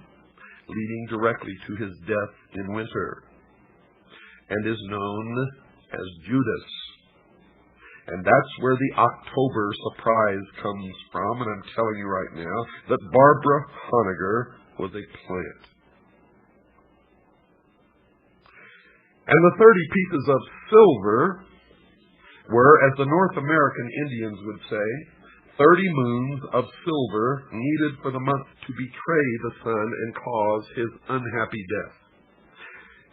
leading directly to his death in winter, and is known as Judas. And that's where the October surprise comes from, and I'm telling you right now that Barbara Honegger was a plant. And the 30 pieces of silver were, as the North American Indians would say, 30 moons of silver needed for the month to betray the sun and cause his unhappy death.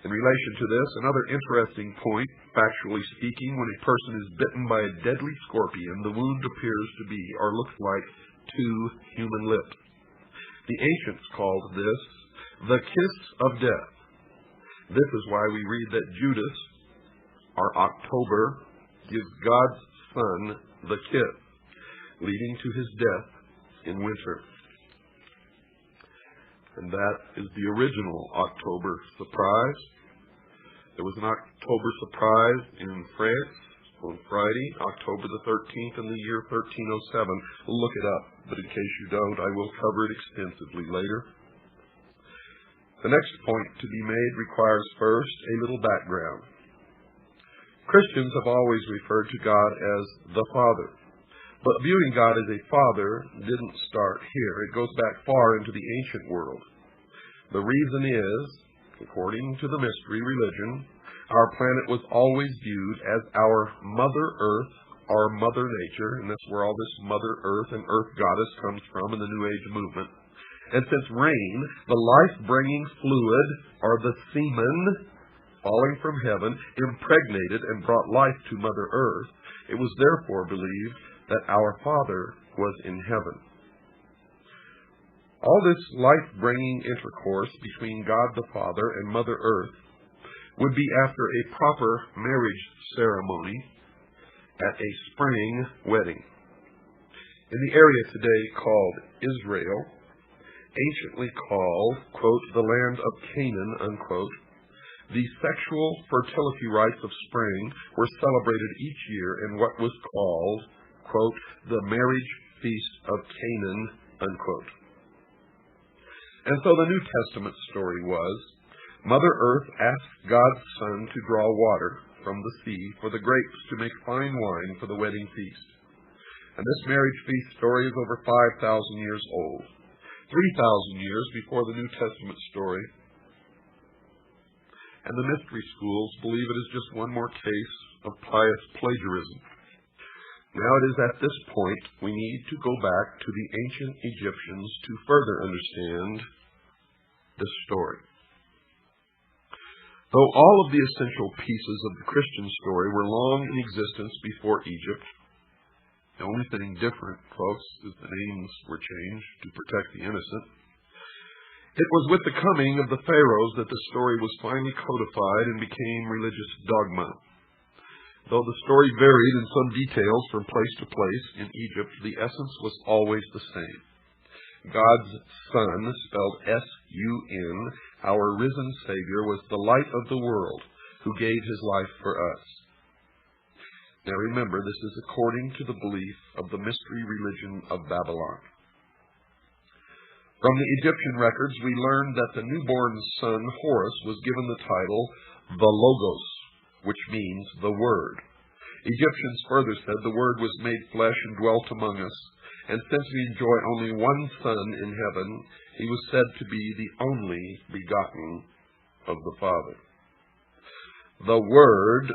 In relation to this, another interesting point, factually speaking, when a person is bitten by a deadly scorpion, the wound appears to be, or looks like, 2 human lips. The ancients called this the kiss of death. This is why we read that Judas, or October, gives God's Son the kiss, leading to his death in winter. And that is the original October surprise. There was an October surprise in France on Friday, October the 13th in the year 1307. Look it up, but in case you don't, I will cover it extensively later. The next point to be made requires first a little background. Christians have always referred to God as the Father. But viewing God as a father didn't start here. It goes back far into the ancient world. The reason is, according to the mystery religion, our planet was always viewed as our Mother Earth, our Mother Nature, and that's where all this Mother Earth and Earth Goddess comes from in the New Age movement. And since rain, the life-bringing fluid, or the semen, falling from heaven, impregnated and brought life to Mother Earth, it was therefore believed that our Father was in heaven. All this life-bringing intercourse between God the Father and Mother Earth would be after a proper marriage ceremony at a spring wedding. In the area today called Israel, anciently called, quote, the land of Canaan, unquote, the sexual fertility rites of spring were celebrated each year in what was called, quote, the marriage feast of Canaan, unquote. And so the New Testament story was, Mother Earth asked God's Son to draw water from the sea for the grapes to make fine wine for the wedding feast. And this marriage feast story is over 5,000 years old, 3,000 years before the New Testament story. And the mystery schools believe it is just one more case of pious plagiarism. Now it is at this point we need to go back to the ancient Egyptians to further understand this story. Though all of the essential pieces of the Christian story were long in existence before Egypt, the only thing different, folks, is the names were changed to protect the innocent. It was with the coming of the pharaohs that the story was finally codified and became religious dogma. Though the story varied in some details from place to place in Egypt, the essence was always the same. God's Son, spelled S-U-N, our risen Savior, was the light of the world who gave his life for us. Now remember, this is according to the belief of the mystery religion of Babylon. From the Egyptian records, we learned that the newborn son, Horus, was given the title the Logos, which means the Word. Egyptians further said the Word was made flesh and dwelt among us, and since we enjoy only one Son in heaven, he was said to be the only begotten of the Father. The Word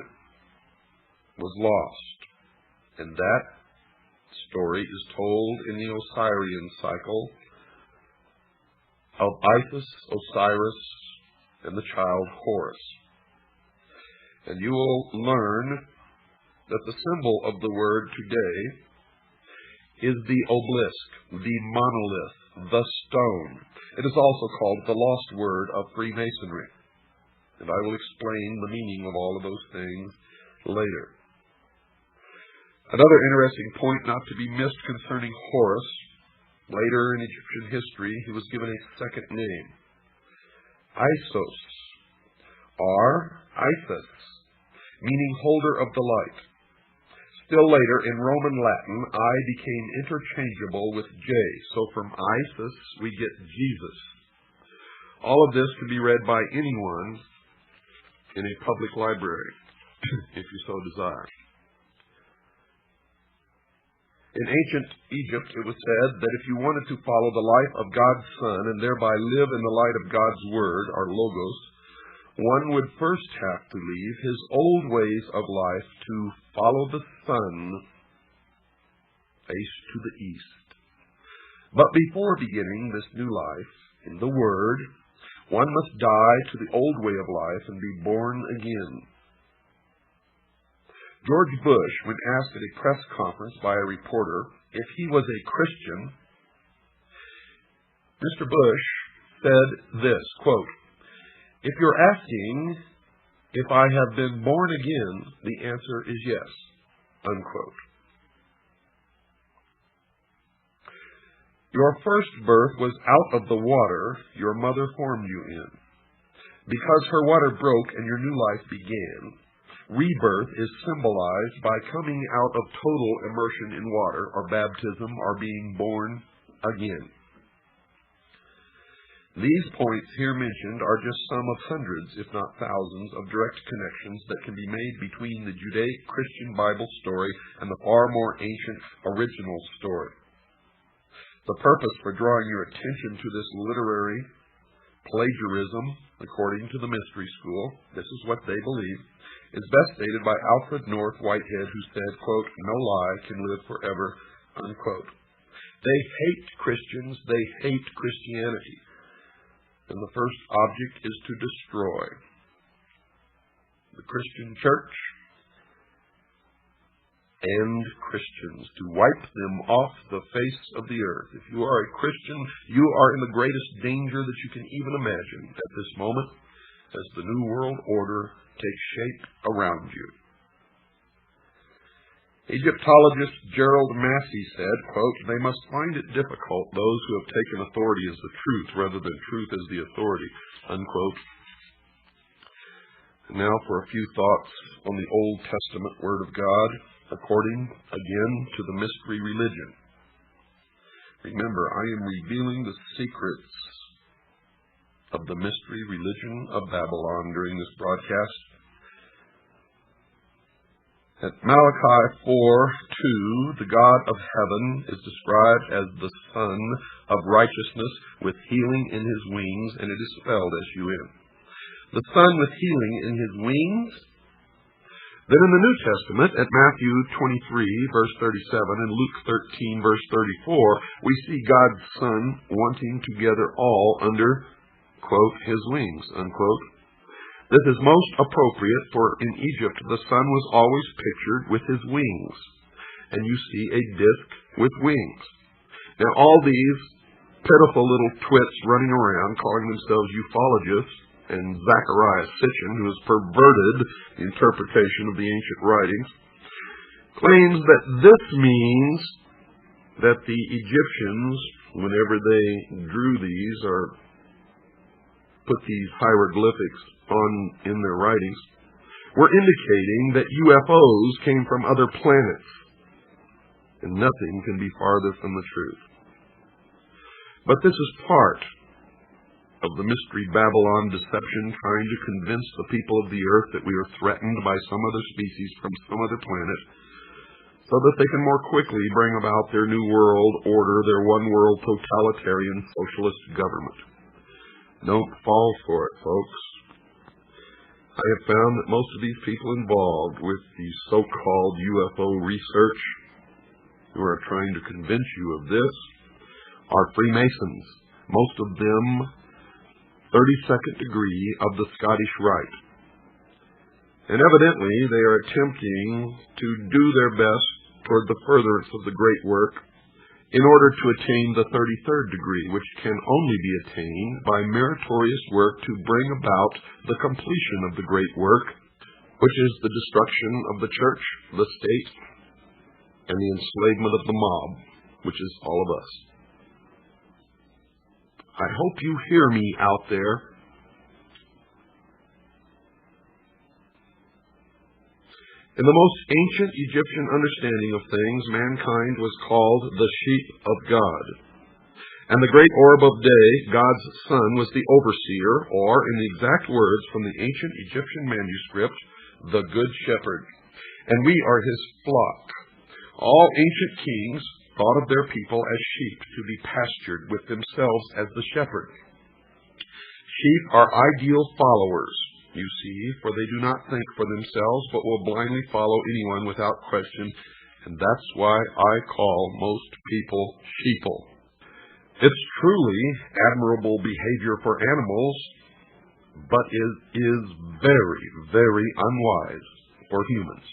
was lost, and that story is told in the Osirian cycle of Isis, Osiris, and the child Horus. And you will learn that the symbol of the Word today is the obelisk, the monolith, the stone. It is also called the lost word of Freemasonry. And I will explain the meaning of all of those things later. Another interesting point not to be missed concerning Horus, later in Egyptian history, he was given a second name, Isos, or Isis, meaning holder of the light. Still later, in Roman Latin, I became interchangeable with J, so from Isis we get Jesus. All of this can be read by anyone in a public library, if you so desire. In ancient Egypt, it was said that if you wanted to follow the life of God's Son and thereby live in the light of God's Word, or Logos, one would first have to leave his old ways of life to follow the sun face to the east. But before beginning this new life in the Word, one must die to the old way of life and be born again. George Bush, when asked at a press conference by a reporter if he was a Christian, Mr. Bush said this, quote, "If you're asking if I have been born again, the answer is yes," unquote. Your first birth was out of the water your mother formed you in. Because her water broke and your new life began, rebirth is symbolized by coming out of total immersion in water, or baptism, or being born again. These points here mentioned are just some of hundreds, if not thousands, of direct connections that can be made between the Judaic Christian Bible story and the far more ancient original story. The purpose for drawing your attention to this literary plagiarism, according to the mystery school, this is what they believe, is best stated by Alfred North Whitehead, who said, quote, "No lie can live forever," unquote. They hate Christians, they hate Christianity. And the first object is to destroy the Christian church and Christians, to wipe them off the face of the earth. If you are a Christian, you are in the greatest danger that you can even imagine at this moment, as the New World Order takes shape around you. Egyptologist Gerald Massey said, quote, "They must find it difficult, those who have taken authority as the truth rather than truth as the authority," unquote. And now for a few thoughts on the Old Testament Word of God, according, again, to the mystery religion. Remember, I am revealing the secrets of the mystery religion of Babylon during this broadcast. At Malachi 4:2, the God of heaven is described as the Son of righteousness with healing in his wings, and it is spelled S-U-N. The Son with healing in his wings. Then in the New Testament, at Matthew 23, verse 37, and Luke 13, verse 34, we see God's Son wanting to gather all under, quote, his wings, unquote. This is most appropriate, for in Egypt the Son was always pictured with his wings, and you see a disk with wings. Now all these pitiful little twits running around calling themselves ufologists, and Zachariah Sitchin, who has perverted the interpretation of the ancient writings, claims that this means that the Egyptians, whenever they drew these or put these hieroglyphics on in their writings, were indicating that UFOs came from other planets. And nothing can be farther from the truth. But this is part of the mystery Babylon deception, trying to convince the people of the earth that we are threatened by some other species from some other planet, so that they can more quickly bring about their new world order, their one world totalitarian socialist government. Don't fall for it, folks. I have found that most of these people involved with the so-called UFO research, who are trying to convince you of this, are Freemasons, most of them 32nd degree of the Scottish Rite. And evidently they are attempting to do their best toward the furtherance of the great work in order to attain the 33rd degree, which can only be attained by meritorious work to bring about the completion of the great work, which is the destruction of the church, the state, and the enslavement of the mob, which is all of us. I hope you hear me out there. In the most ancient Egyptian understanding of things, mankind was called the sheep of God. And the great orb of day, God's Son, was the overseer, or, in the exact words from the ancient Egyptian manuscript, the Good Shepherd. And we are his flock. All ancient kings thought of their people as sheep to be pastured with themselves as the shepherd. Sheep are ideal followers, you see, for they do not think for themselves, but will blindly follow anyone without question, and that's why I call most people sheeple. It's truly admirable behavior for animals, but it is very, very unwise for humans.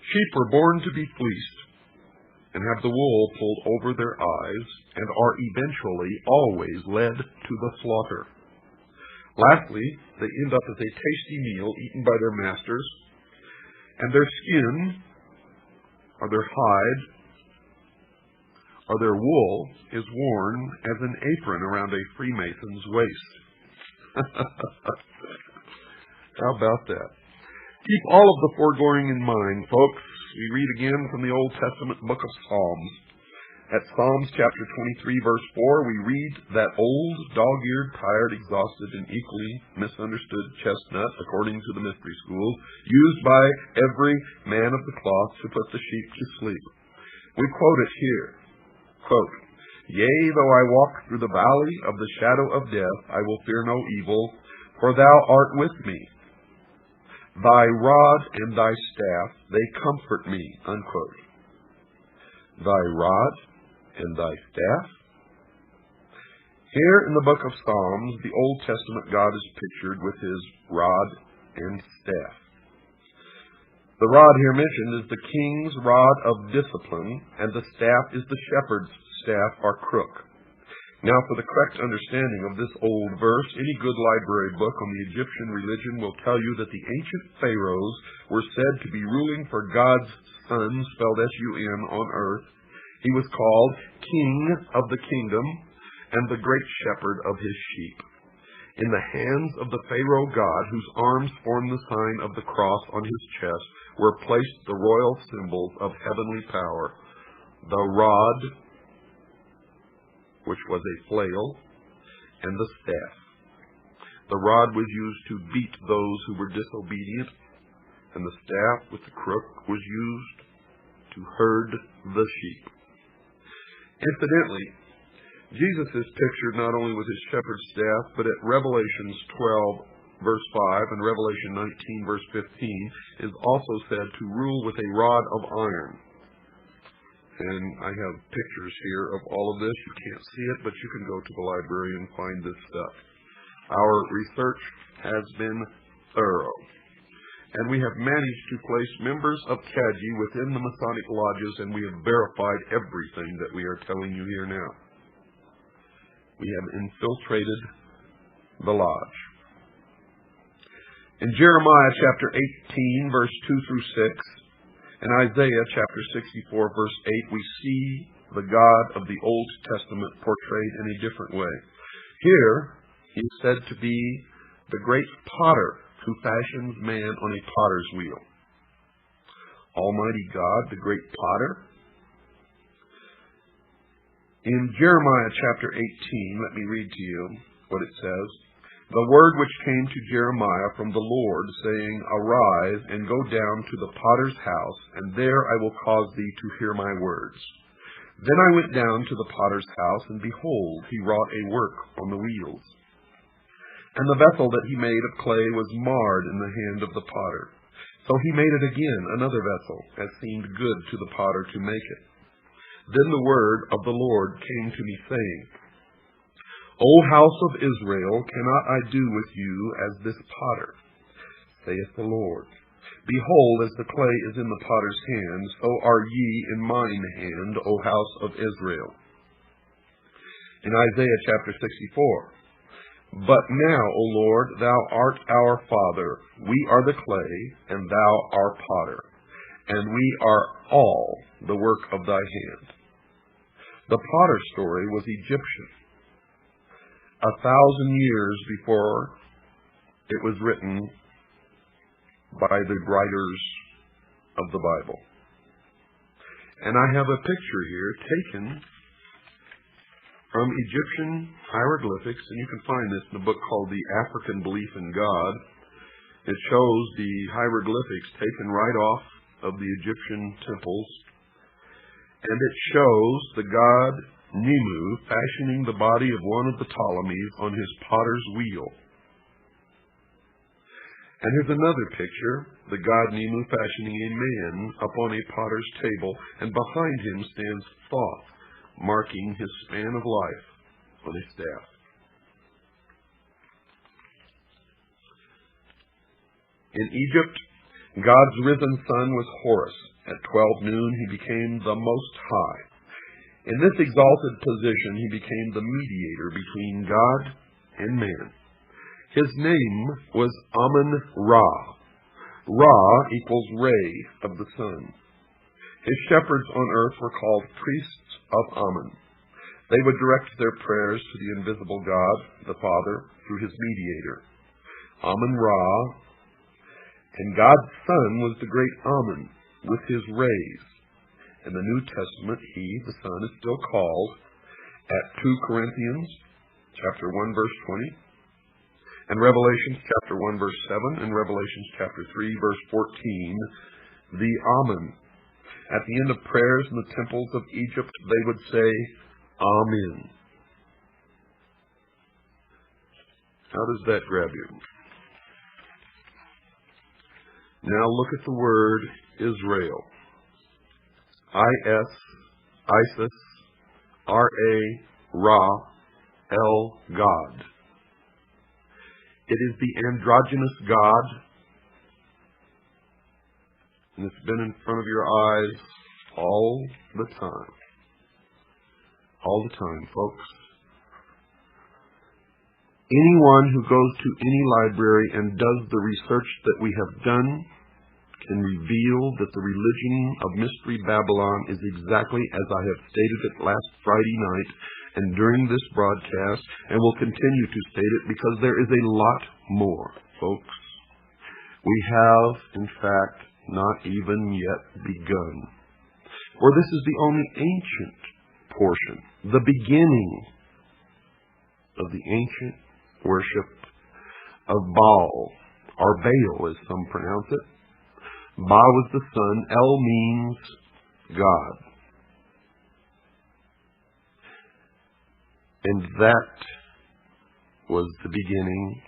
Sheep were born to be fleeced and have the wool pulled over their eyes, and are eventually always led to the slaughter. Lastly, they end up as a tasty meal eaten by their masters, and their skin, or their hide, or their wool is worn as an apron around a Freemason's waist. How about that? Keep all of the foregoing in mind, folks. We read again from the Old Testament book of Psalms. At Psalms chapter 23, verse 4, we read that old, dog-eared, tired, exhausted, and equally misunderstood chestnut, according to the mystery schools, used by every man of the cloth to put the sheep to sleep. We quote it here. Quote, "Yea, though I walk through the valley of the shadow of death, I will fear no evil, for thou art with me. Thy rod and thy staff, they comfort me," unquote. Thy rod and thy staff? Here in the book of Psalms, the Old Testament God is pictured with his rod and staff. The rod here mentioned is the king's rod of discipline, and the staff is the shepherd's staff or crook. Now, for the correct understanding of this old verse, any good library book on the Egyptian religion will tell you that the ancient pharaohs were said to be ruling for God's Son, spelled S-U-N, on earth. He was called King of the Kingdom and the Great Shepherd of his sheep. In the hands of the Pharaoh god, whose arms formed the sign of the cross on his chest, were placed the royal symbols of heavenly power, the rod, which was a flail, and the staff. The rod was used to beat those who were disobedient, and the staff with the crook was used to herd the sheep. Incidentally, Jesus is pictured not only with his shepherd's staff, but at Revelation 12, verse 5, and Revelation 19, verse 15, is also said to rule with a rod of iron. And I have pictures here of all of this. You can't see it, but you can go to the library and find this stuff. Our research has been thorough, and we have managed to place members of Kaji within the Masonic lodges, and we have verified everything that we are telling you here now. We have infiltrated the lodge. In Jeremiah chapter 18, verse 2 through 6, and Isaiah chapter 64, verse 8, we see the God of the Old Testament portrayed in a different way. Here, he is said to be the great potter who fashions man on a potter's wheel. Almighty God, the great potter. In Jeremiah chapter 18, let me read to you what it says. The word which came to Jeremiah from the Lord, saying, Arise and go down to the potter's house, and there I will cause thee to hear my words. Then I went down to the potter's house, and behold, he wrought a work on the wheels. And the vessel that he made of clay was marred in the hand of the potter. So he made it again, another vessel, as seemed good to the potter to make it. Then the word of the Lord came to me, saying, O house of Israel, cannot I do with you as this potter? Saith the Lord. Behold, as the clay is in the potter's hand, so are ye in mine hand, O house of Israel. In Isaiah chapter 64, But now, O Lord, thou art our Father, we are the clay, and thou our potter, and we are all the work of thy hand. The potter story was Egyptian. 1,000 years before it was written by the writers of the Bible. And I have a picture here taken from Egyptian hieroglyphics, and you can find this in a book called The African Belief in God. It shows the hieroglyphics taken right off of the Egyptian temples, and it shows the god Nemu fashioning the body of one of the Ptolemies on his potter's wheel. And here's another picture, the god Nemu fashioning a man upon a potter's table, and behind him stands Thoth, marking his span of life on a staff. In Egypt, God's risen son was Horus. At 12 noon he became the Most High. In this exalted position, he became the mediator between God and man. His name was Amun-Ra. Ra equals ray of the sun. His shepherds on earth were called priests of Amun. They would direct their prayers to the invisible God, the Father, through his mediator, Amun-Ra. And God's Son was the great Amun with his rays. In the New Testament, he, the Son, is still called at 2 Corinthians chapter 1, verse 20, and Revelation chapter 1, verse 7, and Revelation chapter 3, verse 14, the Amen. At the end of prayers in the temples of Egypt, they would say, Amen. How does that grab you? Now look at the word Israel. Isis, R-A, Ra, El, God. It is the androgynous God, and it's been in front of your eyes all the time. All the time, folks. Anyone who goes to any library and does the research that we have done can reveal that the religion of Mystery Babylon is exactly as I have stated it last Friday night and during this broadcast, and will continue to state it because there is a lot more, folks. We have, in fact, not even yet begun. For this is the only ancient portion, the beginning of the ancient worship of Baal, or Baal as some pronounce it. Ba was the sun, El means God. And that was the beginning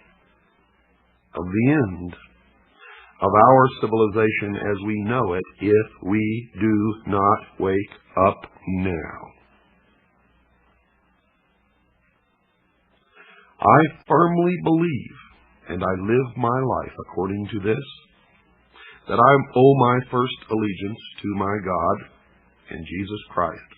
of the end of our civilization as we know it, if we do not wake up now. I firmly believe, and I live my life according to this, that I owe my first allegiance to my God and Jesus Christ.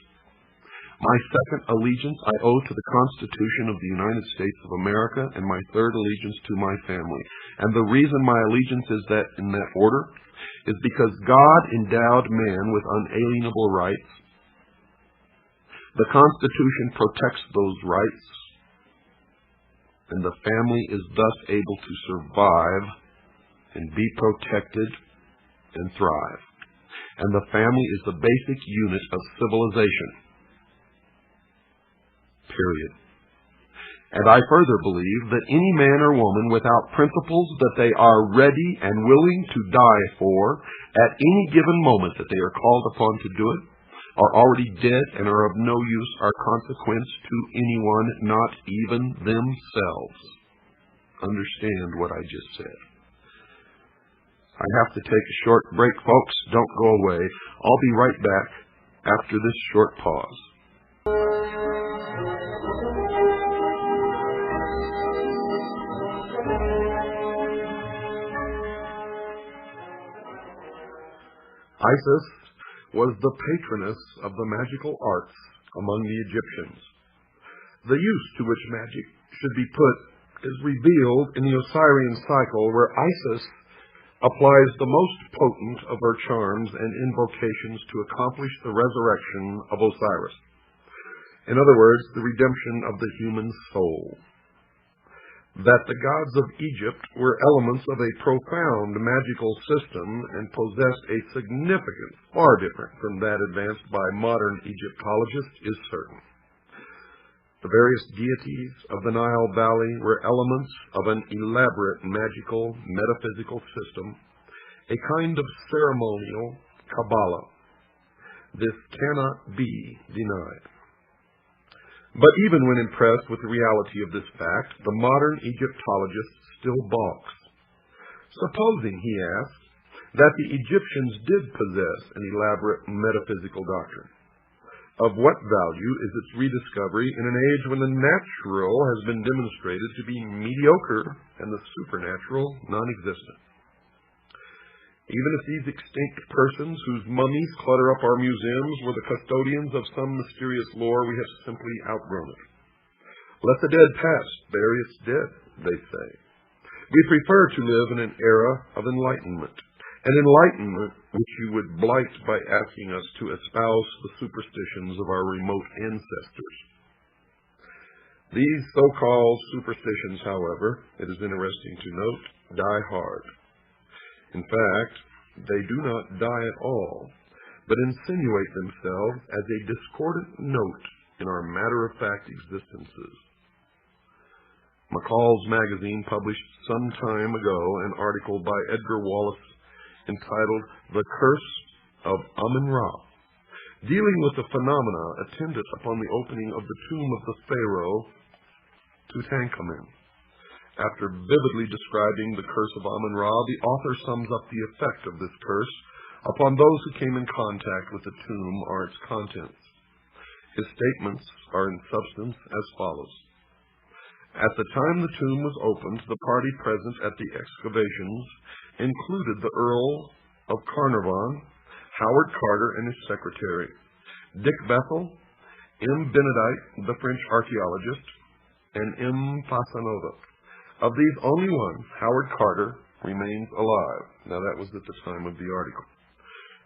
My second allegiance I owe to the Constitution of the United States of America, and my third allegiance to my family. And the reason my allegiance is that in that order is because God endowed man with unalienable rights. The Constitution protects those rights, and the family is thus able to survive and be protected and thrive. And the family is the basic unit of civilization. Period. And I further believe that any man or woman without principles that they are ready and willing to die for at any given moment that they are called upon to do it are already dead and are of no use or consequence to anyone, not even themselves. Understand what I just said. I have to take a short break, folks. Don't go away. I'll be right back after this short pause. Isis was the patroness of the magical arts among the Egyptians. The use to which magic should be put is revealed in the Osirian cycle, where Isis applies the most potent of her charms and invocations to accomplish the resurrection of Osiris. In other words, the redemption of the human soul. That the gods of Egypt were elements of a profound magical system and possessed a significance far different from that advanced by modern Egyptologists is certain. The various deities of the Nile Valley were elements of an elaborate magical metaphysical system, a kind of ceremonial Kabbalah. This cannot be denied. But even when impressed with the reality of this fact, the modern Egyptologist still balks. Supposing, he asks, that the Egyptians did possess an elaborate metaphysical doctrine, of what value is its rediscovery in an age when the natural has been demonstrated to be mediocre and the supernatural non-existent? Even if these extinct persons whose mummies clutter up our museums were the custodians of some mysterious lore, we have simply outgrown it. Let the dead past bury its dead, they say. We prefer to live in an era of enlightenment, an enlightenment which you would blight by asking us to espouse the superstitions of our remote ancestors. These so-called superstitions, however, it is interesting to note, die hard. In fact, they do not die at all, but insinuate themselves as a discordant note in our matter-of-fact existences. McCall's magazine published some time ago an article by Edgar Wallace entitled The Curse of Amun-Ra, dealing with the phenomena attendant upon the opening of the tomb of the pharaoh Tutankhamun. After vividly describing the curse of Amun-Ra, the author sums up the effect of this curse upon those who came in contact with the tomb or its contents. His statements are in substance as follows. At the time the tomb was opened, the party present at the excavations included the Earl of Carnarvon, Howard Carter and his secretary, Dick Bethel, M. Benedict, the French archaeologist, and Mpasanoda. Of these, only one, Howard Carter, remains alive. Now, that was at the time of the article.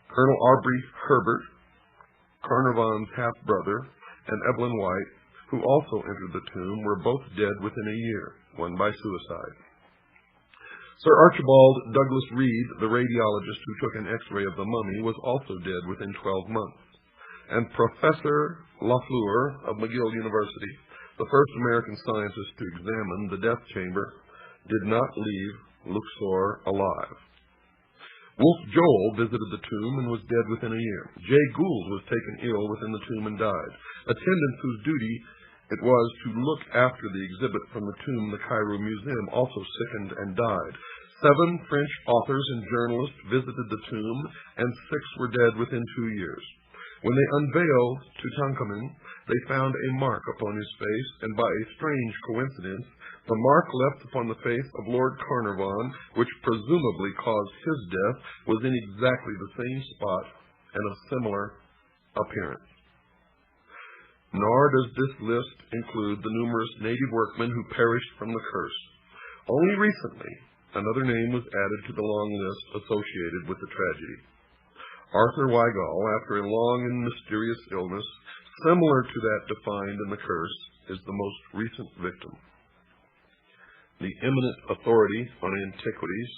Colonel Aubrey Herbert, Carnarvon's half-brother, and Evelyn White, who also entered the tomb, were both dead within a year, one by suicide. Sir Archibald Douglas Reed, the radiologist who took an X-ray of the mummy, was also dead within 12 months. And Professor Lafleur of McGill University, the first American scientist to examine the death chamber, did not leave Luxor alive. Wolf Joel visited the tomb and was dead within a year. Jay Gould was taken ill within the tomb and died. Attendants whose duty it was to look after the exhibit from the tomb in the Cairo Museum also sickened and died. 7 French authors and journalists visited the tomb, and 6 were dead within 2 years. When they unveiled Tutankhamun, they found a mark upon his face, and by a strange coincidence, the mark left upon the face of Lord Carnarvon, which presumably caused his death, was in exactly the same spot and of similar appearance. Nor does this list include the numerous native workmen who perished from the curse. Only recently, another name was added to the long list associated with the tragedy. Arthur Weigall, after a long and mysterious illness, similar to that defined in the curse, is the most recent victim. The eminent authority on antiquities,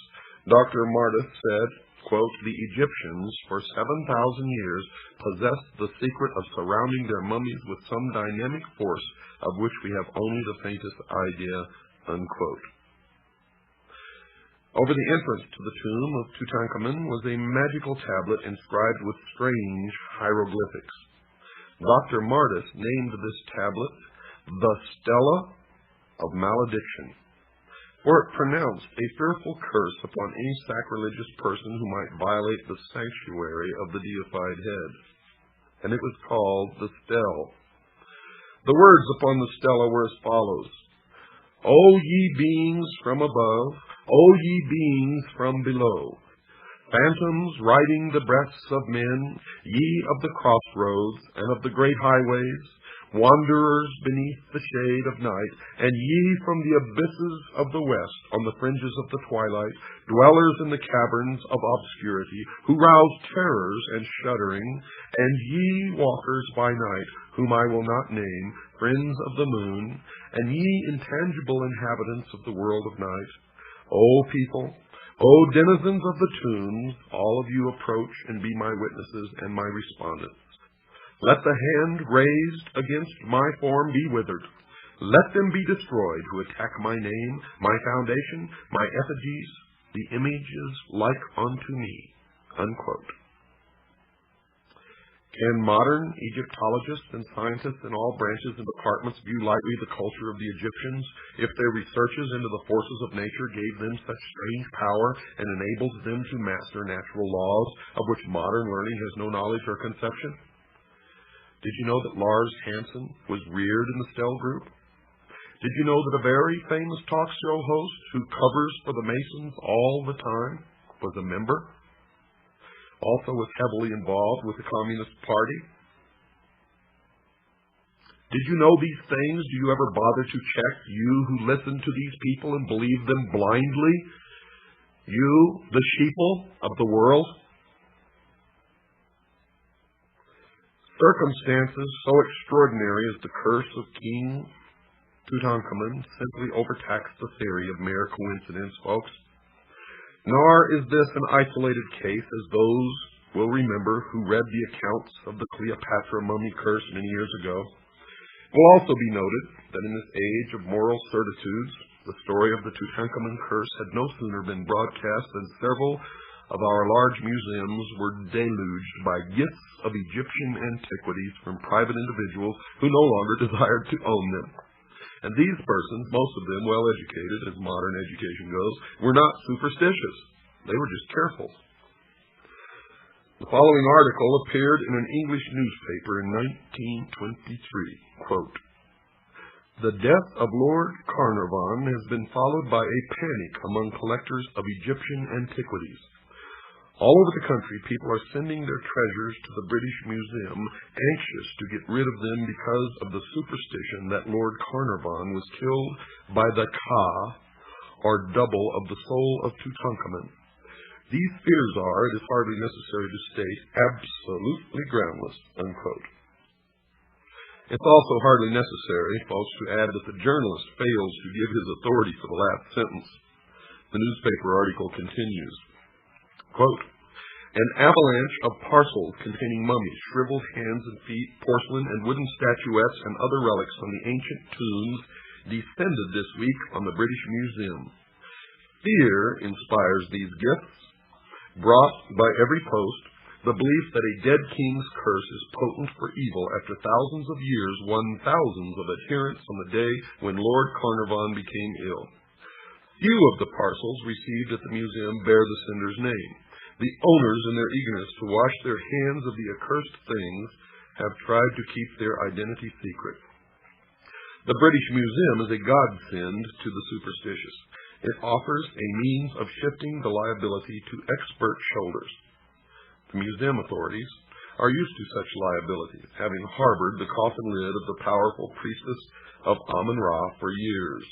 Dr. Martis, said, quote, "The Egyptians for 7,000 years possessed the secret of surrounding their mummies with some dynamic force of which we have only the faintest idea," unquote. Over the entrance to the tomb of Tutankhamun was a magical tablet inscribed with strange hieroglyphics. Dr. Martis named this tablet the Stela of Malediction, for it pronounced a fearful curse upon any sacrilegious person who might violate the sanctuary of the deified head. And it was called the Stele. The words upon the stela were as follows: "O ye beings from above, O ye beings from below, phantoms riding the breaths of men, ye of the crossroads and of the great highways, wanderers beneath the shade of night, and ye from the abysses of the west, on the fringes of the twilight, dwellers in the caverns of obscurity, who rouse terrors and shuddering, and ye walkers by night, whom I will not name, friends of the moon, and ye intangible inhabitants of the world of night, O people, O denizens of the tombs, all of you approach and be my witnesses and my respondents. Let the hand raised against my form be withered. Let them be destroyed who attack my name, my foundation, my effigies, the images like unto me," unquote. Can modern Egyptologists and scientists in all branches and departments view lightly the culture of the Egyptians if their researches into the forces of nature gave them such strange power and enabled them to master natural laws of which modern learning has no knowledge or conception? Did you know that Lars Hansen was reared in the Stell group? Did you know that a very famous talk show host who covers for the Masons all the time was a member? Also was heavily involved with the Communist Party? Did you know these things? Do you ever bother to check, you who listen to these people and believe them blindly? You, the sheeple of the world? Circumstances so extraordinary as the curse of King Tutankhamun simply overtax the theory of mere coincidence, folks. Nor is this an isolated case, as those will remember who read the accounts of the Cleopatra mummy curse many years ago. It will also be noted that in this age of moral certitudes, the story of the Tutankhamun curse had no sooner been broadcast than several of our large museums were deluged by gifts of Egyptian antiquities from private individuals who no longer desired to own them. And these persons, most of them well-educated, as modern education goes, were not superstitious. They were just careful. The following article appeared in an English newspaper in 1923. Quote, "The death of Lord Carnarvon has been followed by a panic among collectors of Egyptian antiquities. All over the country, people are sending their treasures to the British Museum, anxious to get rid of them because of the superstition that Lord Carnarvon was killed by the Ka, or double of the soul of Tutankhamun. These fears are, it is hardly necessary to state, absolutely groundless, unquote. It's also hardly necessary, folks, to add that the journalist fails to give his authority for the last sentence. The newspaper article continues, quote, an avalanche of parcels containing mummies, shriveled hands and feet, porcelain and wooden statuettes, and other relics from the ancient tombs descended this week on the British Museum. Fear inspires these gifts, brought by every post. The belief that a dead king's curse is potent for evil after thousands of years won thousands of adherents on the day when Lord Carnarvon became ill. Few of the parcels received at the museum bear the sender's name. The owners, in their eagerness to wash their hands of the accursed things, have tried to keep their identity secret. The British Museum is a godsend to the superstitious. It offers a means of shifting the liability to expert shoulders. The museum authorities are used to such liabilities, having harbored the coffin lid of the powerful priestess of Amun-Ra for years.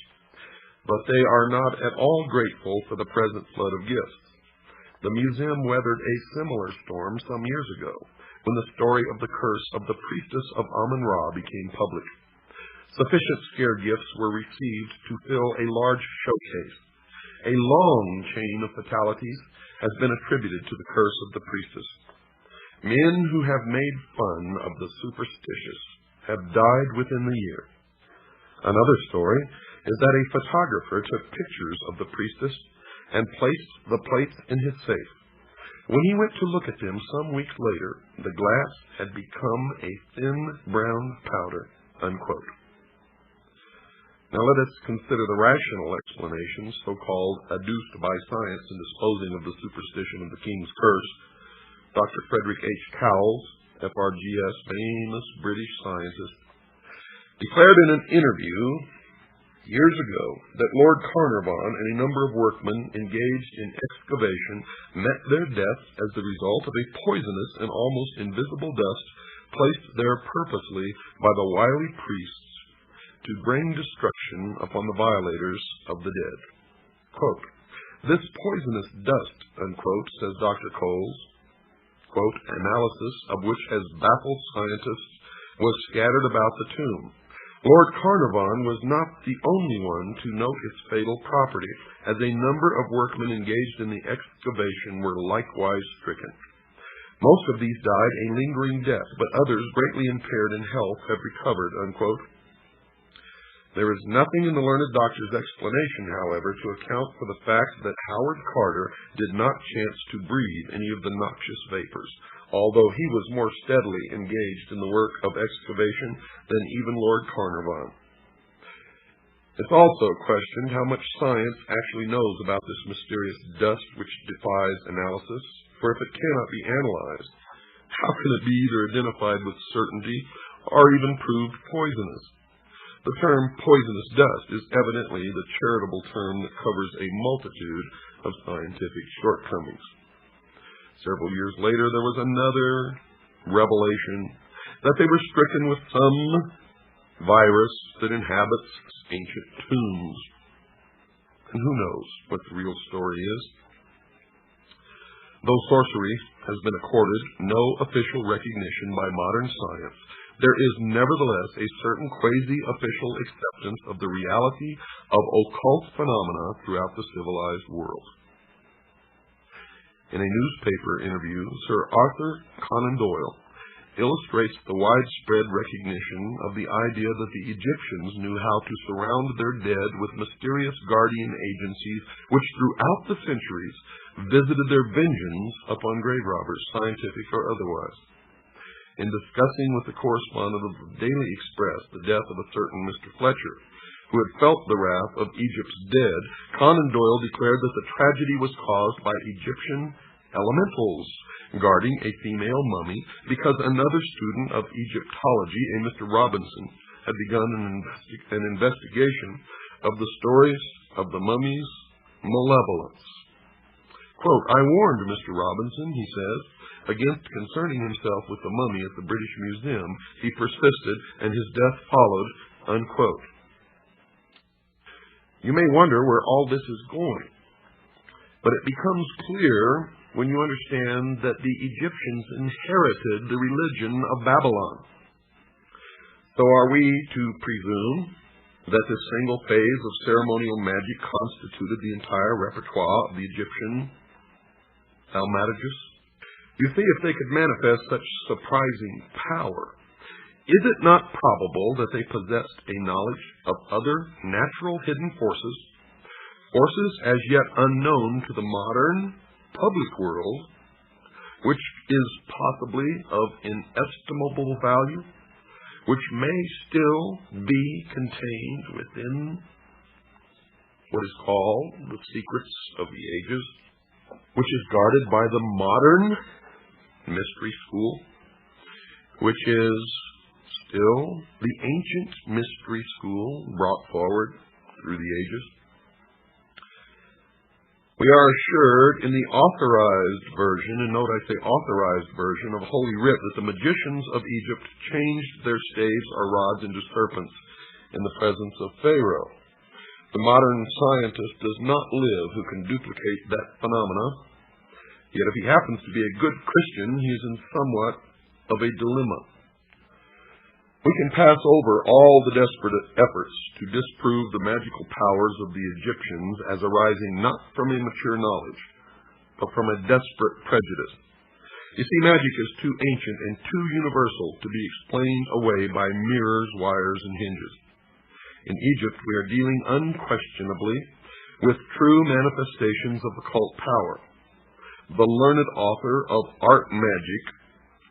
But they are not at all grateful for the present flood of gifts. The museum weathered a similar storm some years ago, when the story of the curse of the priestess of Amun-Ra became public. Sufficient scare gifts were received to fill a large showcase. A long chain of fatalities has been attributed to the curse of the priestess. Men who have made fun of the superstitious have died within the year. Another story is that a photographer took pictures of the priestess and placed the plates in his safe. When he went to look at them some weeks later, the glass had become a thin brown powder, unquote. Now let us consider the rational explanations, so-called adduced by science in disposing of the superstition of the king's curse. Dr. Frederick H. Cowles, FRGS, famous British scientist, declared in an interview years ago that Lord Carnarvon and a number of workmen engaged in excavation met their deaths as the result of a poisonous and almost invisible dust placed there purposely by the wily priests to bring destruction upon the violators of the dead. Quote, this poisonous dust, unquote, says Dr. Coles, quote, analysis of which has baffled scientists, was scattered about the tomb. Lord Carnarvon was not the only one to note its fatal property, as a number of workmen engaged in the excavation were likewise stricken. Most of these died a lingering death, but others, greatly impaired in health, have recovered, unquote. There is nothing in the learned doctor's explanation, however, to account for the fact that Howard Carter did not chance to breathe any of the noxious vapors, although he was more steadily engaged in the work of excavation than even Lord Carnarvon. It's also questioned how much science actually knows about this mysterious dust which defies analysis, for if it cannot be analyzed, how can it be either identified with certainty or even proved poisonous? The term poisonous dust is evidently the charitable term that covers a multitude of scientific shortcomings. Several years later, there was another revelation that they were stricken with some virus that inhabits ancient tombs. And who knows what the real story is? Though sorcery has been accorded no official recognition by modern science, there is nevertheless a certain quasi-official acceptance of the reality of occult phenomena throughout the civilized world. In a newspaper interview, Sir Arthur Conan Doyle illustrates the widespread recognition of the idea that the Egyptians knew how to surround their dead with mysterious guardian agencies which throughout the centuries visited their vengeance upon grave robbers, scientific or otherwise. In discussing with the correspondent of the Daily Express the death of a certain Mr. Fletcher, who had felt the wrath of Egypt's dead, Conan Doyle declared that the tragedy was caused by Egyptian elementals guarding a female mummy because another student of Egyptology, a Mr. Robinson, had begun an investigation of the stories of the mummy's malevolence. Quote, "I warned Mr. Robinson," he says, "against concerning himself with the mummy at the British Museum. He persisted, and his death followed." Unquote. You may wonder where all this is going, but it becomes clear when you understand that the Egyptians inherited the religion of Babylon. So are we to presume that this single phase of ceremonial magic constituted the entire repertoire of the Egyptian Almadages? You see, if they could manifest such surprising power, is it not probable that they possessed a knowledge of other natural hidden forces, forces as yet unknown to the modern public world, which is possibly of inestimable value, which may still be contained within what is called the secrets of the ages, which is guarded by the modern mystery school, which is still the ancient mystery school brought forward through the ages? We are assured in the authorized version, and note I say authorized version of Holy Writ, that the magicians of Egypt changed their staves or rods into serpents in the presence of Pharaoh. The modern scientist does not live who can duplicate that phenomena. Yet if he happens to be a good Christian, he is in somewhat of a dilemma. We can pass over all the desperate efforts to disprove the magical powers of the Egyptians as arising not from immature knowledge, but from a desperate prejudice. You see, magic is too ancient and too universal to be explained away by mirrors, wires, and hinges. In Egypt, we are dealing unquestionably with true manifestations of occult power. The learned author of Art Magic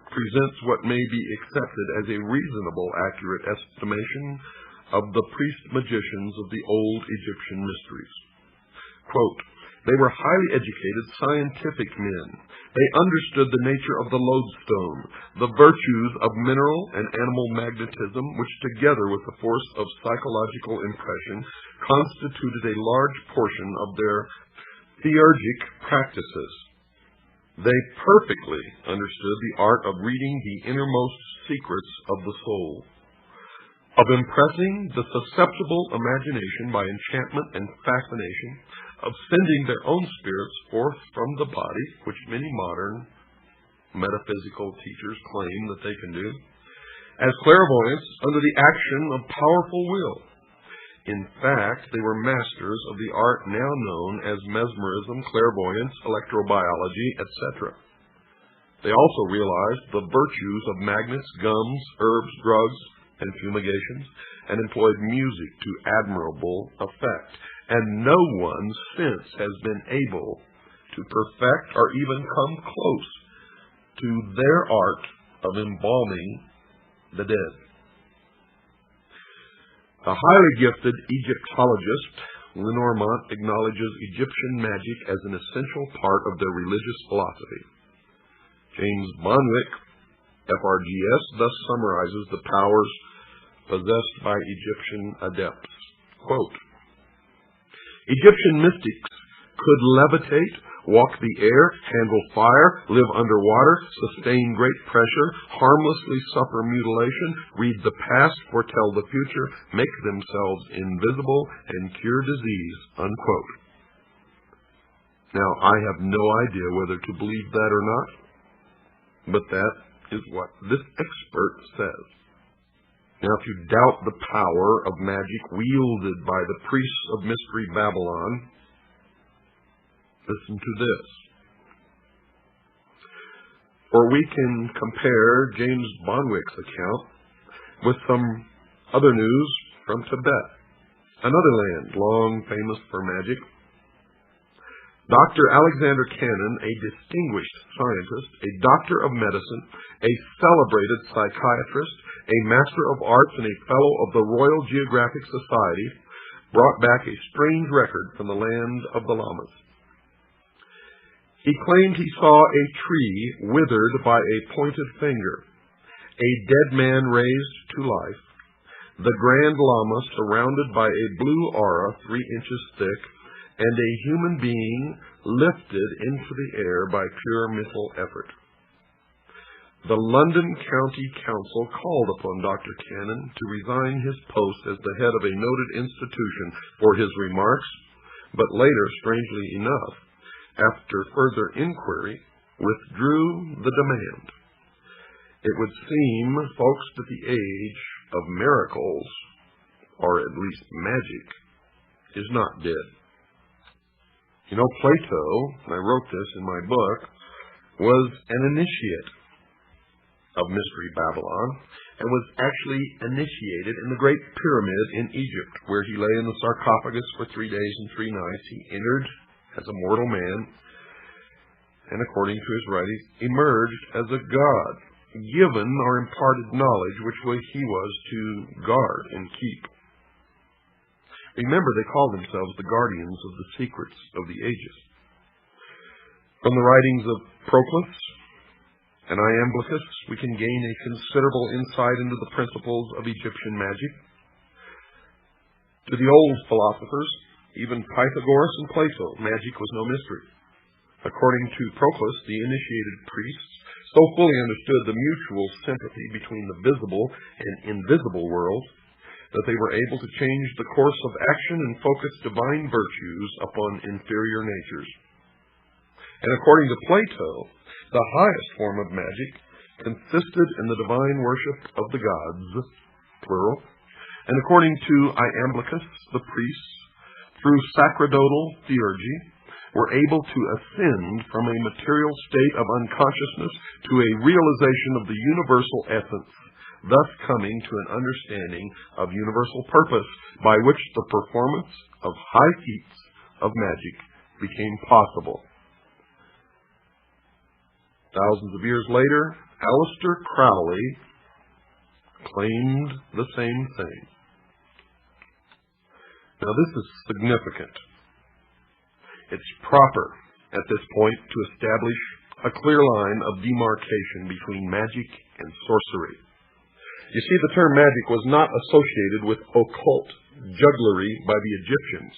presents what may be accepted as a reasonable, accurate estimation of the priest-magicians of the old Egyptian mysteries. Quote, "They were highly educated, scientific men. They understood the nature of the lodestone, the virtues of mineral and animal magnetism, which together with the force of psychological impression constituted a large portion of their theurgic practices. They perfectly understood the art of reading the innermost secrets of the soul, of impressing the susceptible imagination by enchantment and fascination, of sending their own spirits forth from the body, which many modern metaphysical teachers claim that they can do, as clairvoyants under the action of powerful will. In fact, they were masters of the art now known as mesmerism, clairvoyance, electrobiology, etc. They also realized the virtues of magnets, gums, herbs, drugs, and fumigations, and employed music to admirable effect. And no one since has been able to perfect or even come close to their art of embalming the dead." A highly gifted Egyptologist, Lenormant, acknowledges Egyptian magic as an essential part of their religious philosophy. James Bonwick, FRGS, thus summarizes the powers possessed by Egyptian adepts. Quote, "Egyptian mystics could levitate, walk the air, handle fire, live underwater, sustain great pressure, harmlessly suffer mutilation, read the past, foretell the future, make themselves invisible, and cure disease." Unquote. Now, I have no idea whether to believe that or not, but that is what this expert says. Now, if you doubt the power of magic wielded by the priests of Mystery Babylon, listen to this. For we can compare James Bonwick's account with some other news from Tibet, another land long famous for magic. Dr. Alexander Cannon, a distinguished scientist, a doctor of medicine, a celebrated psychiatrist, a master of arts, and a fellow of the Royal Geographic Society, brought back a strange record from the land of the Lamas. He claimed he saw a tree withered by a pointed finger, a dead man raised to life, the Grand Lama surrounded by a blue aura 3 inches thick, and a human being lifted into the air by pure mental effort. The London County Council called upon Dr. Cannon to resign his post as the head of a noted institution for his remarks, but later, strangely enough, after further inquiry, withdrew the demand. It would seem, folks, that the age of miracles, or at least magic, is not dead. You know, Plato, and I wrote this in my book, was an initiate of Mystery Babylon, and was actually initiated in the Great Pyramid in Egypt, where he lay in the sarcophagus for 3 days and 3 nights. He entered as a mortal man, and according to his writings, emerged as a god, given or imparted knowledge which he was to guard and keep. Remember, they called themselves the guardians of the secrets of the ages. From the writings of Proclus and Iamblichus, we can gain a considerable insight into the principles of Egyptian magic. To the old philosophers, even Pythagoras and Plato, magic was no mystery. According to Proclus, the initiated priests so fully understood the mutual sympathy between the visible and invisible worlds that they were able to change the course of action and focus divine virtues upon inferior natures. And according to Plato, the highest form of magic consisted in the divine worship of the gods, plural, and according to Iamblichus, the priests, through sacerdotal theurgy, were able to ascend from a material state of unconsciousness to a realization of the universal essence, thus coming to an understanding of universal purpose by which the performance of high feats of magic became possible. Thousands of years later, Aleister Crowley claimed the same thing. Now, this is significant. It's proper at this point to establish a clear line of demarcation between magic and sorcery. You see, the term magic was not associated with occult jugglery by the Egyptians,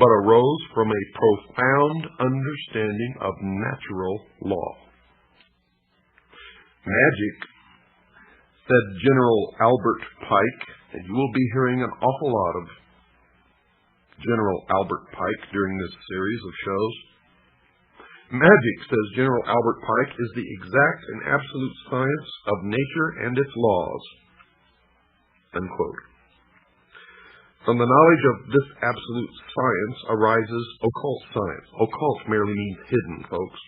but arose from a profound understanding of natural law. Magic, said General Albert Pike, and you will be hearing an awful lot of General Albert Pike during this series of shows. Magic, says General Albert Pike, is the exact and absolute science of nature and its laws. Unquote. From the knowledge of this absolute science arises occult science. Occult merely means hidden, folks.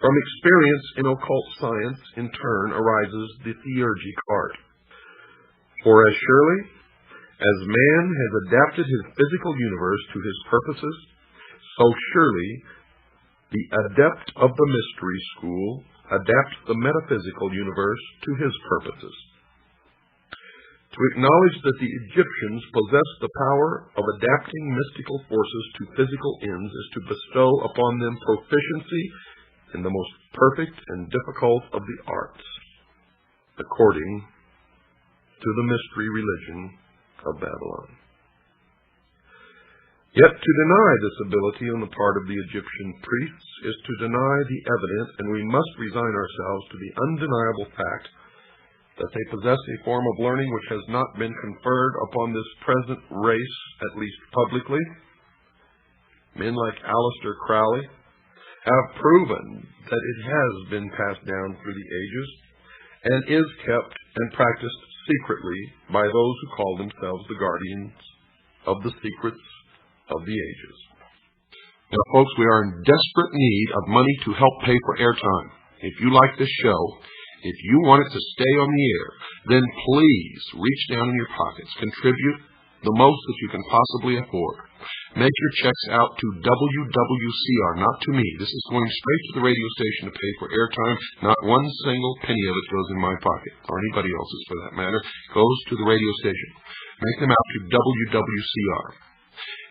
From experience in occult science, in turn, arises the theurgic art. For as surely as man has adapted his physical universe to his purposes, so surely the adept of the mystery school adapts the metaphysical universe to his purposes. To acknowledge that the Egyptians possessed the power of adapting mystical forces to physical ends is to bestow upon them proficiency in the most perfect and difficult of the arts, according to the mystery religion of Babylon. Yet to deny this ability on the part of the Egyptian priests is to deny the evident, and we must resign ourselves to the undeniable fact that they possess a form of learning which has not been conferred upon this present race, at least publicly. Men like Aleister Crowley have proven that it has been passed down through the ages and is kept and practiced secretly by those who call themselves the guardians of the secrets of the ages. Now, folks, we are in desperate need of money to help pay for airtime. If you like this show, if you want it to stay on the air, then please reach down in your pockets, contribute the most that you can possibly afford. Make your checks out to WWCR, not to me. This is going straight to the radio station to pay for airtime. Not one single penny of it goes in my pocket, or anybody else's for that matter. Goes to the radio station. Make them out to WWCR.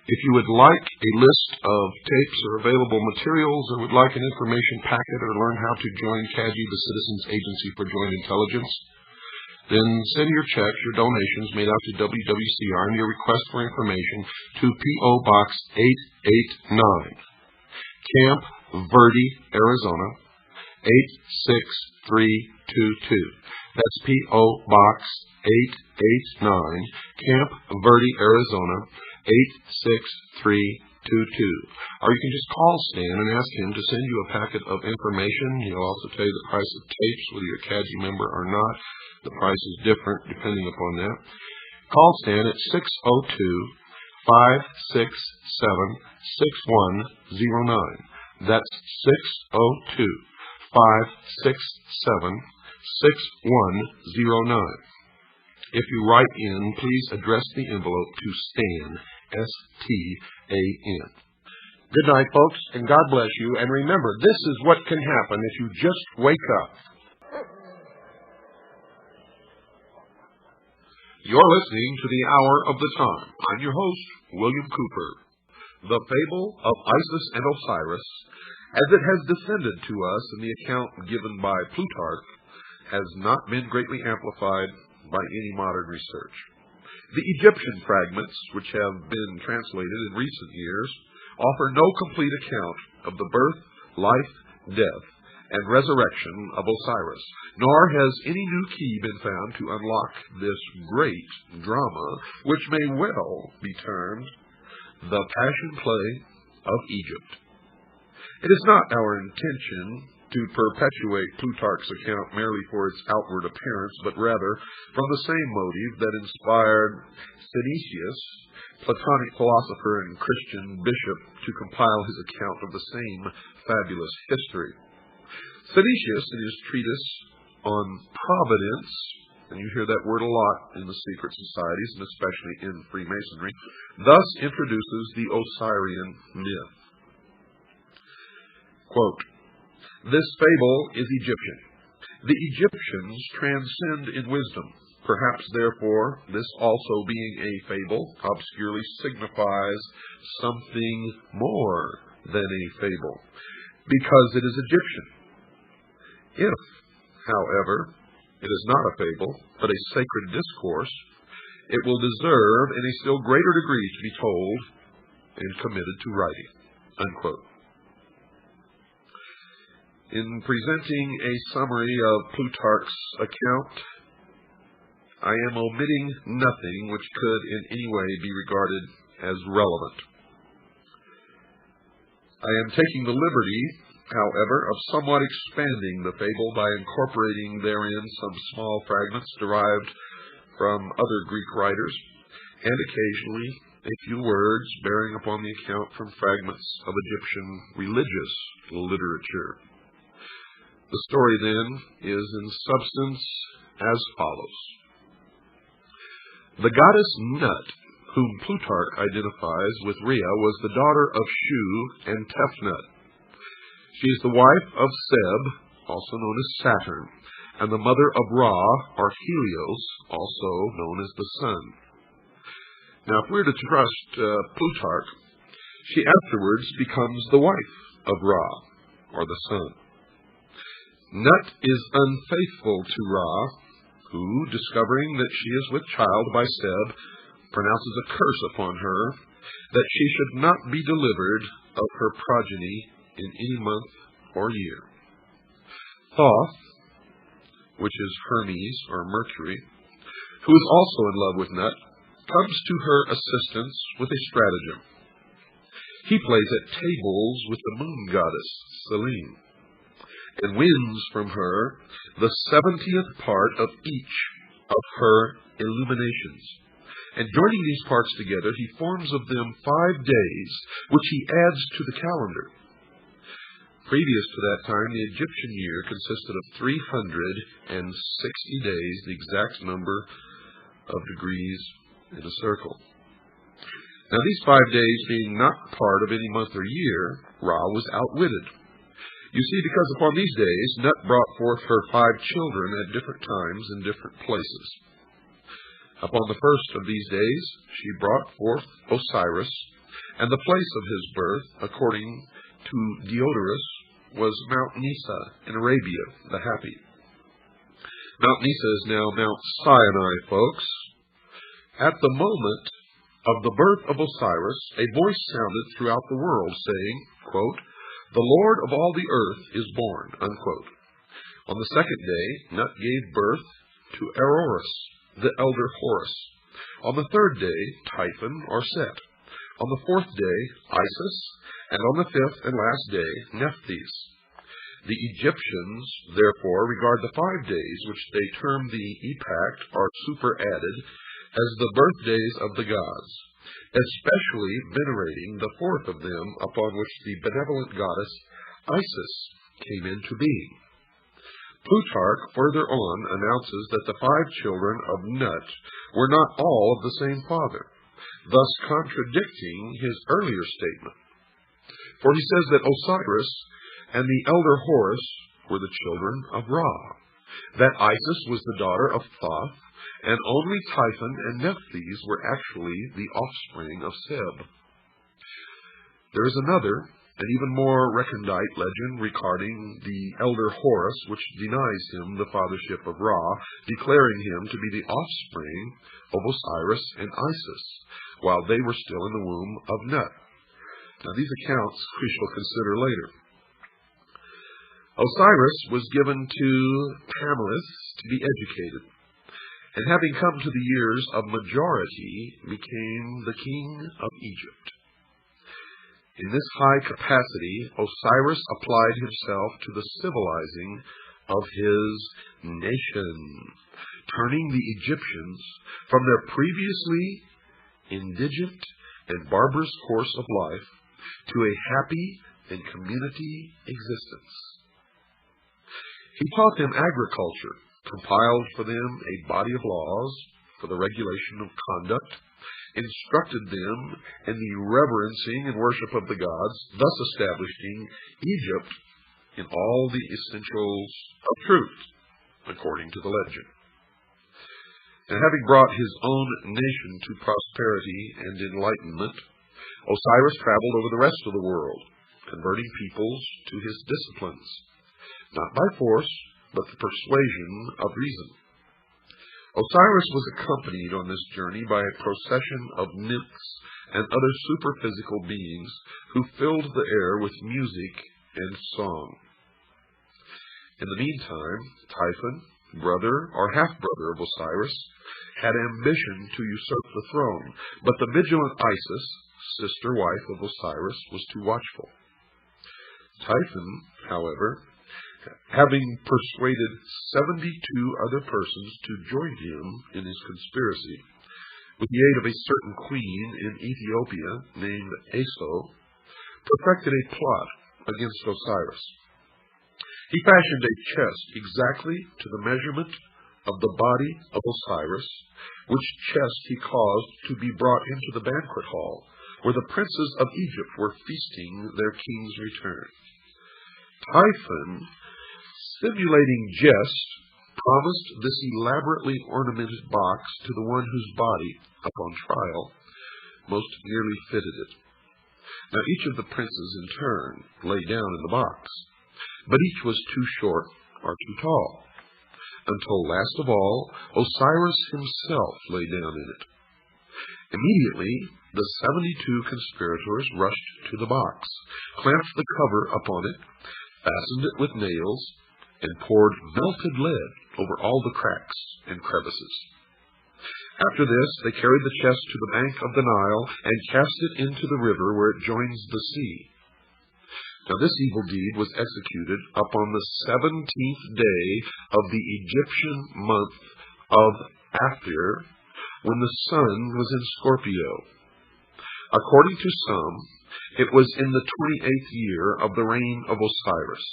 If you would like a list of tapes or available materials, or would like an information packet, or learn how to join CAGI, the Citizens Agency for Joint Intelligence, Then send your checks, your donations made out to WWCR, and your request for information to P.O. Box 889, Camp Verde, Arizona 86322. That's P.O. Box 889, Camp Verde, Arizona 86322. Or you can just call Stan and ask him to send you a packet of information. He'll also tell you the price of tapes, whether you're a CAGI member or not. The price is different depending upon that. Call Stan at 602-567-6109. That's 602-567-6109. If you write in, please address the envelope to Stan, S-T-A-N. Good night, folks, and God bless you. And remember, this is what can happen if you just wake up. You're listening to the Hour of the Time. I'm your host, William Cooper. The fable of Isis and Osiris, as it has descended to us in the account given by Plutarch, has not been greatly amplified by any modern research. The Egyptian fragments, which have been translated in recent years, offer no complete account of the birth, life, death, and resurrection of Osiris, nor has any new key been found to unlock this great drama, which may well be termed the Passion Play of Egypt. It is not our intention to perpetuate Plutarch's account merely for its outward appearance, but rather from the same motive that inspired Synesius, Platonic philosopher and Christian bishop, to compile his account of the same fabulous history. Synesius, in his treatise on Providence, and you hear that word a lot in the secret societies, and especially in Freemasonry, thus introduces the Osirian myth. Quote, "This fable is Egyptian. The Egyptians transcend in wisdom. Perhaps, therefore, this also being a fable, obscurely signifies something more than a fable, because it is Egyptian. If, however, it is not a fable, but a sacred discourse, it will deserve in a still greater degree to be told and committed to writing." Unquote. In presenting a summary of Plutarch's account, I am omitting nothing which could in any way be regarded as relevant. I am taking the liberty, however, of somewhat expanding the fable by incorporating therein some small fragments derived from other Greek writers, and occasionally a few words bearing upon the account from fragments of Egyptian religious literature. The story, then, is in substance as follows. The goddess Nut, whom Plutarch identifies with Rhea, was the daughter of Shu and Tefnut. She is the wife of Seb, also known as Saturn, and the mother of Ra, or Helios, also known as the sun. Now, if we're to trust Plutarch, she afterwards becomes the wife of Ra, or the sun. Nut is unfaithful to Ra, who, discovering that she is with child by Seb, pronounces a curse upon her that she should not be delivered of her progeny in any month or year. Thoth, which is Hermes or Mercury, who is also in love with Nut, comes to her assistance with a stratagem. He plays at tables with the moon goddess Selene, and wins from her the 70th part of each of her illuminations. And joining these parts together, he forms of them 5 days, which he adds to the calendar. Previous to that time, the Egyptian year consisted of 360 days, the exact number of degrees in a circle. Now, these 5 days being not part of any month or year, Ra was outwitted. You see, because upon these days, Nut brought forth her 5 children at different times in different places. Upon the first of these days, she brought forth Osiris, and the place of his birth, according to Diodorus, was Mount Nisa in Arabia, the Happy. Mount Nisa is now Mount Sinai, folks. At the moment of the birth of Osiris, a voice sounded throughout the world saying, quote, "The Lord of all the earth is born," unquote. On the second day, Nut gave birth to Eroris, the elder Horus. On the third day, Typhon or Set. On the fourth day, Isis. And on the fifth and last day, Nephthys. The Egyptians, therefore, regard the 5 days, which they term the epact or superadded, as the birthdays of the gods, especially venerating the fourth of them, upon which the benevolent goddess Isis came into being. Plutarch further on announces that the 5 children of Nut were not all of the same father, thus contradicting his earlier statement. For he says that Osiris and the elder Horus were the children of Ra, that Isis was the daughter of Thoth, and only Typhon and Nephthys were actually the offspring of Seb. There is another, and even more recondite legend regarding the elder Horus, which denies him the fathership of Ra, declaring him to be the offspring of Osiris and Isis, while they were still in the womb of Nut. Now, these accounts we shall consider later. Osiris was given to Tamilis to be educated, and having come to the years of majority, became the king of Egypt. In this high capacity, Osiris applied himself to the civilizing of his nation, turning the Egyptians from their previously indigent and barbarous course of life to a happy and community existence. He taught them agriculture, compiled for them a body of laws for the regulation of conduct, instructed them in the reverencing and worship of the gods, thus establishing Egypt in all the essentials of truth, according to the legend. And having brought his own nation to prosperity and enlightenment, Osiris traveled over the rest of the world, converting peoples to his disciplines, not by force, but the persuasion of reason. Osiris was accompanied on this journey by a procession of nymphs and other superphysical beings who filled the air with music and song. In the meantime, Typhon, brother or half-brother of Osiris, had ambition to usurp the throne, but the vigilant Isis, sister wife of Osiris, was too watchful. Typhon, however, having persuaded 72 other persons to join him in his conspiracy, with the aid of a certain queen in Ethiopia named Aso, perfected a plot against Osiris. He fashioned a chest exactly to the measurement of the body of Osiris, which chest he caused to be brought into the banquet hall, where the princes of Egypt were feasting their king's return. Typhon, simulating jest, promised this elaborately ornamented box to the one whose body, upon trial, most nearly fitted it. Now each of the princes in turn lay down in the box, but each was too short or too tall, until last of all Osiris himself lay down in it. Immediately the 72 conspirators rushed to the box, clamped the cover upon it, fastened it with nails, and poured melted lead over all the cracks and crevices. After this, they carried the chest to the bank of the Nile and cast it into the river where it joins the sea. Now this evil deed was executed upon the 17th day of the Egyptian month of Aphir, when the sun was in Scorpio. According to some, it was in the 28th year of the reign of Osiris,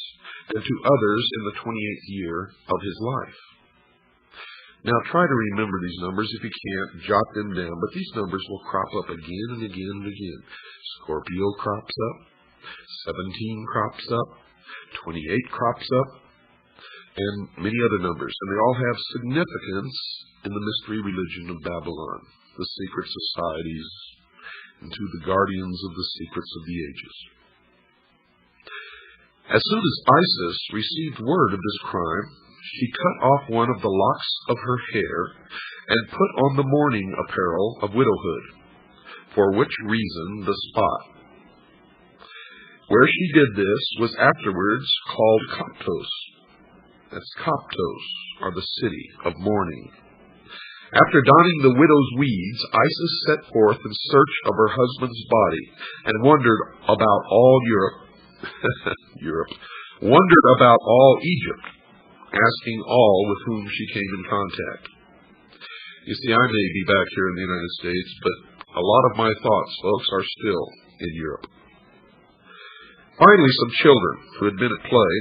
and to others in the 28th year of his life. Now try to remember these numbers. If you can't, jot them down, but these numbers will crop up again and again and again. Scorpio crops up, 17 crops up, 28 crops up, and many other numbers, and they all have significance in the mystery religion of Babylon, the secret societies, and to the guardians of the secrets of the ages. As soon as Isis received word of this crime, she cut off one of the locks of her hair and put on the mourning apparel of widowhood, for which reason the spot where she did this was afterwards called Coptos. That's Coptos, or the city of mourning. After donning the widow's weeds, Isis set forth in search of her husband's body and wandered about all wandered about all Egypt, asking all with whom she came in contact. You see, I may be back here in the United States, but a lot of my thoughts, folks, are still in Europe. Finally, some children who had been at play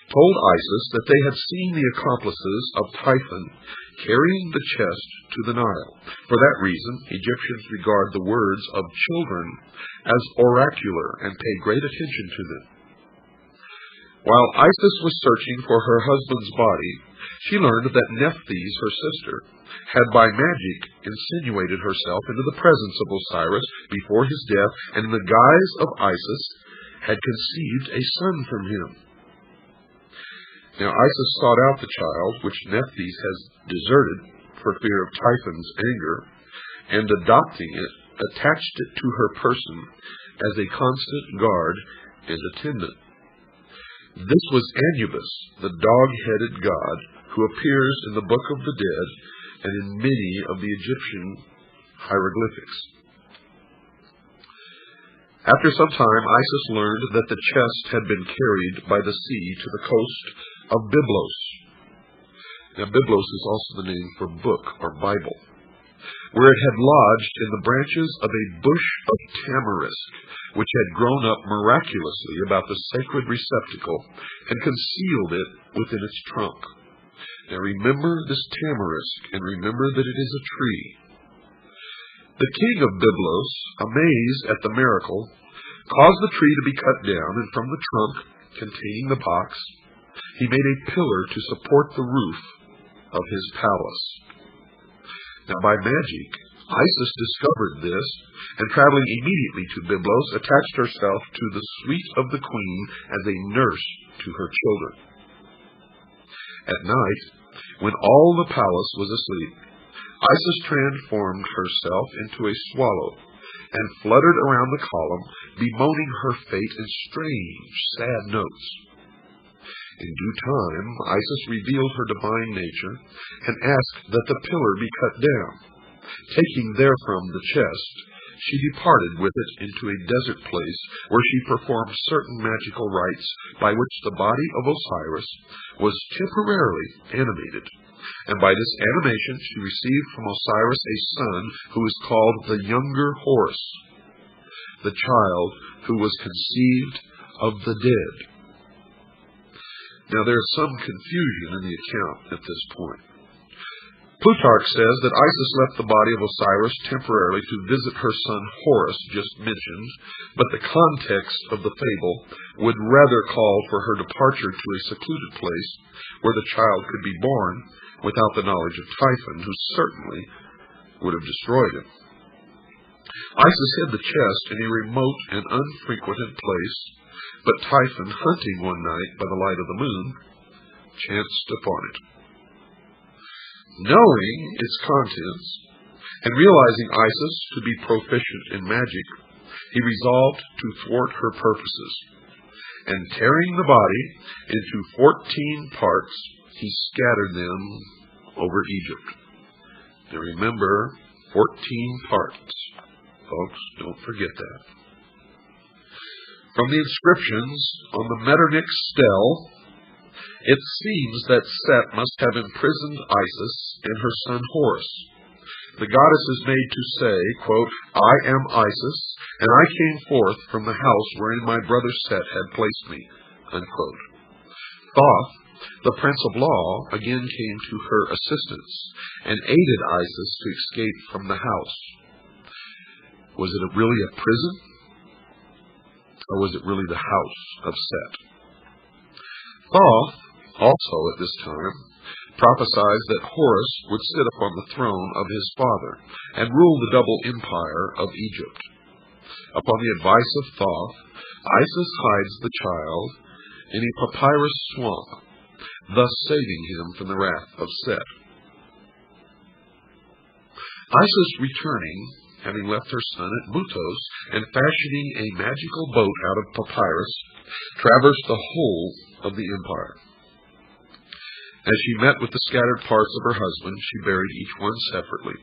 told Isis that they had seen the accomplices of Typhon carrying the chest to the Nile. For that reason, Egyptians regard the words of children as oracular and pay great attention to them. While Isis was searching for her husband's body, she learned that Nephthys, her sister, had by magic insinuated herself into the presence of Osiris before his death, and in the guise of Isis had conceived a son from him. Now Isis sought out the child, which Nephthys has deserted for fear of Typhon's anger, and adopting it, attached it to her person as a constant guard and attendant. This was Anubis, the dog-headed god, who appears in the Book of the Dead and in many of the Egyptian hieroglyphics. After some time, Isis learned that the chest had been carried by the sea to the coast of Byblos. Now, Byblos is also the name for book or Bible, where it had lodged in the branches of a bush of tamarisk, which had grown up miraculously about the sacred receptacle and concealed it within its trunk. Now remember this tamarisk, and remember that it is a tree. The king of Byblos, amazed at the miracle, caused the tree to be cut down, and from the trunk containing the box, he made a pillar to support the roof of his palace. Now by magic, Isis discovered this, and traveling immediately to Byblos, attached herself to the suite of the queen as a nurse to her children. At night, when all the palace was asleep, Isis transformed herself into a swallow and fluttered around the column, bemoaning her fate in strange, sad notes. In due time, Isis revealed her divine nature and asked that the pillar be cut down. Taking therefrom the chest, she departed with it into a desert place, where she performed certain magical rites by which the body of Osiris was temporarily animated. And by this animation she received from Osiris a son who is called the younger Horus, the child who was conceived of the dead. Now there is some confusion in the account at this point. Plutarch says that Isis left the body of Osiris temporarily to visit her son Horus, just mentioned, but the context of the fable would rather call for her departure to a secluded place where the child could be born without the knowledge of Typhon, who certainly would have destroyed him. Isis hid the chest in a remote and unfrequented place, but Typhon, hunting one night by the light of the moon, chanced upon it. Knowing its contents, and realizing Isis to be proficient in magic, he resolved to thwart her purposes, and tearing the body into 14 parts, he scattered them over Egypt. Now remember, 14 parts. Folks, don't forget that. From the inscriptions on the Metternich stele, it seems that Set must have imprisoned Isis and her son Horus. The goddess is made to say, quote, "I am Isis, and I came forth from the house wherein my brother Set had placed me," unquote. Thoth, the prince of law, again came to her assistance and aided Isis to escape from the house. Was it really a prison? Or was it really the house of Set? Thoth, also at this time, prophesied that Horus would sit upon the throne of his father and rule the double empire of Egypt. Upon the advice of Thoth, Isis hides the child in a papyrus swamp thus saving him from the wrath of Set. Isis returning, having left her son at Butos, and fashioning a magical boat out of papyrus, traversed the whole of the empire. As she met with the scattered parts of her husband, she buried each one separately.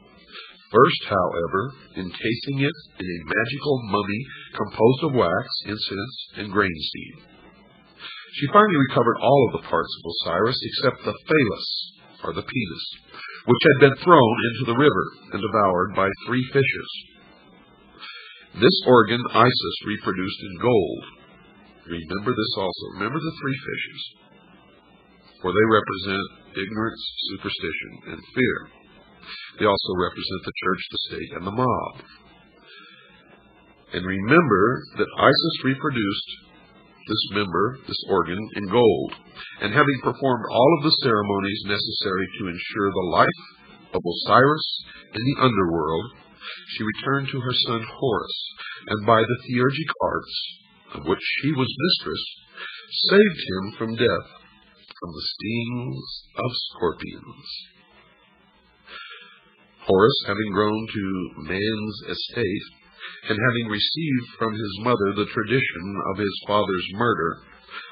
First, however, encasing it in a magical mummy composed of wax, incense, and grain seed. She finally recovered all of the parts of Osiris except the phallus, or the penis, which had been thrown into the river and devoured by 3 fishes. This organ Isis reproduced in gold. Remember this also. Remember the 3 fishes, for they represent ignorance, superstition, and fear. They also represent the church, the state, and the mob. And remember that Isis reproduced this organ, in gold, and having performed all of the ceremonies necessary to ensure the life of Osiris in the underworld, she returned to her son Horus, and by the theurgic arts of which she was mistress, saved him from death, from the stings of scorpions. Horus, having grown to man's estate, and having received from his mother the tradition of his father's murder,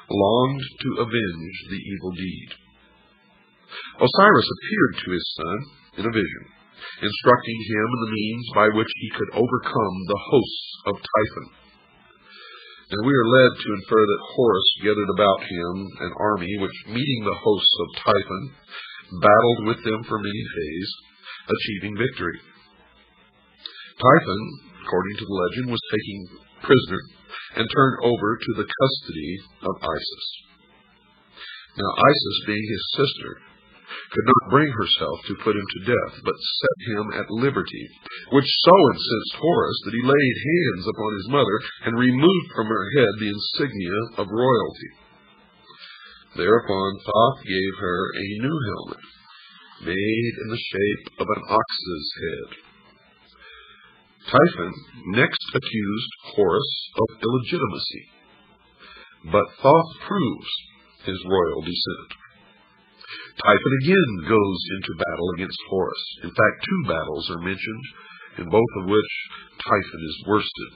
longed to avenge the evil deed. Osiris appeared to his son in a vision, instructing him in the means by which he could overcome the hosts of Typhon. And we are led to infer that Horus gathered about him an army which, meeting the hosts of Typhon, battled with them for many days, achieving victory. Typhon, according to the legend, was taken prisoner and turned over to the custody of Isis. Now Isis, being his sister, could not bring herself to put him to death, but set him at liberty, which so incensed Horus that he laid hands upon his mother and removed from her head the insignia of royalty. Thereupon Thoth gave her a new helmet, made in the shape of an ox's head. Typhon next accused Horus of illegitimacy, but Thoth proves his royal descent. Typhon again goes into battle against Horus. In fact, 2 battles are mentioned, in both of which Typhon is worsted.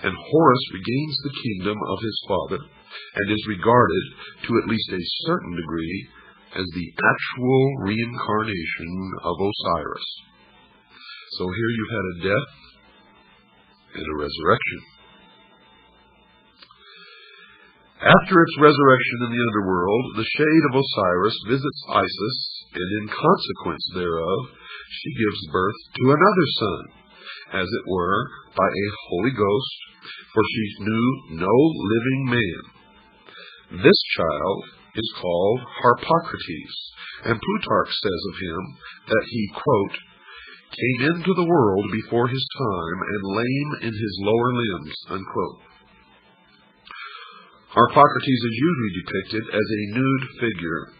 And Horus regains the kingdom of his father, and is regarded, to at least a certain degree, as the actual reincarnation of Osiris. So here you've had a death and a resurrection. After its resurrection in the underworld, the shade of Osiris visits Isis, and in consequence thereof, she gives birth to another son, as it were, by a Holy Ghost, for she knew no living man. This child is called Harpocrates, and Plutarch says of him that he, quote, came into the world before his time and lame in his lower limbs, unquote. Harpocrates is usually depicted as a nude figure,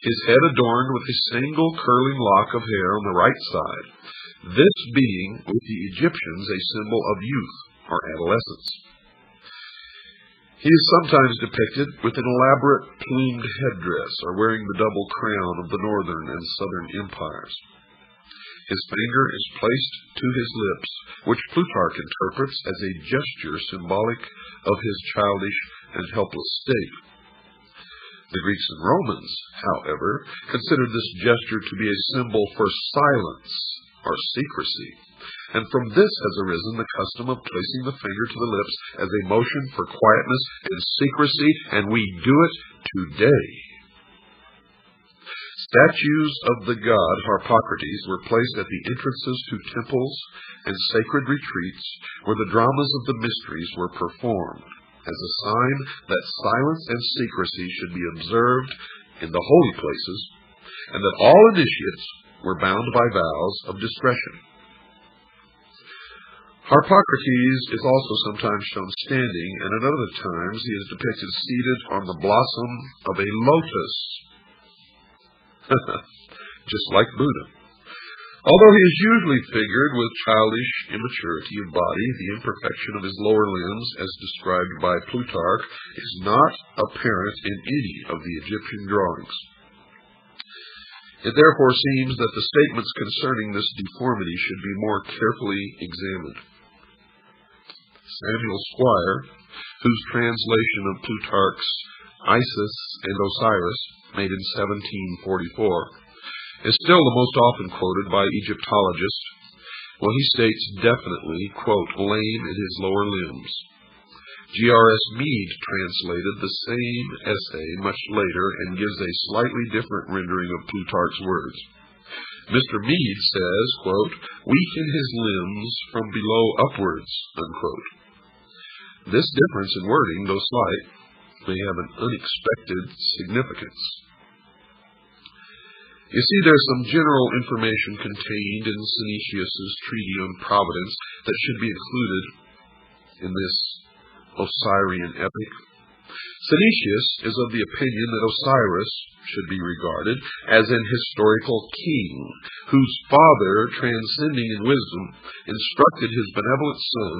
his head adorned with a single curling lock of hair on the right side, this being, with the Egyptians, a symbol of youth or adolescence. He is sometimes depicted with an elaborate plumed headdress, or wearing the double crown of the northern and southern empires. His finger is placed to his lips, which Plutarch interprets as a gesture symbolic of his childish and helpless state. The Greeks and Romans, however, considered this gesture to be a symbol for silence or secrecy, and from this has arisen the custom of placing the finger to the lips as a motion for quietness and secrecy, and we do it today. Statues of the god Harpocrates were placed at the entrances to temples and sacred retreats where the dramas of the mysteries were performed, as a sign that silence and secrecy should be observed in the holy places, and that all initiates were bound by vows of discretion. Harpocrates is also sometimes shown standing, and at other times he is depicted seated on the blossom of a lotus, just like Buddha. Although he is usually figured with childish immaturity of body, the imperfection of his lower limbs, as described by Plutarch, is not apparent in any of the Egyptian drawings. It therefore seems that the statements concerning this deformity should be more carefully examined. Samuel Squire, whose translation of Plutarch's Isis and Osiris, made in 1744, is still the most often quoted by Egyptologists. Well, he states definitely, quote, lame in his lower limbs. G.R.S. Mead translated the same essay much later and gives a slightly different rendering of Plutarch's words. Mr. Mead says, quote, weak in his limbs from below upwards, unquote. This difference in wording, though slight, may have an unexpected significance. You see, there's some general information contained in Synesius's treatise on Providence that should be included in this Osirian epic. Synesius is of the opinion that Osiris should be regarded as an historical king, whose father, transcending in wisdom, instructed his benevolent son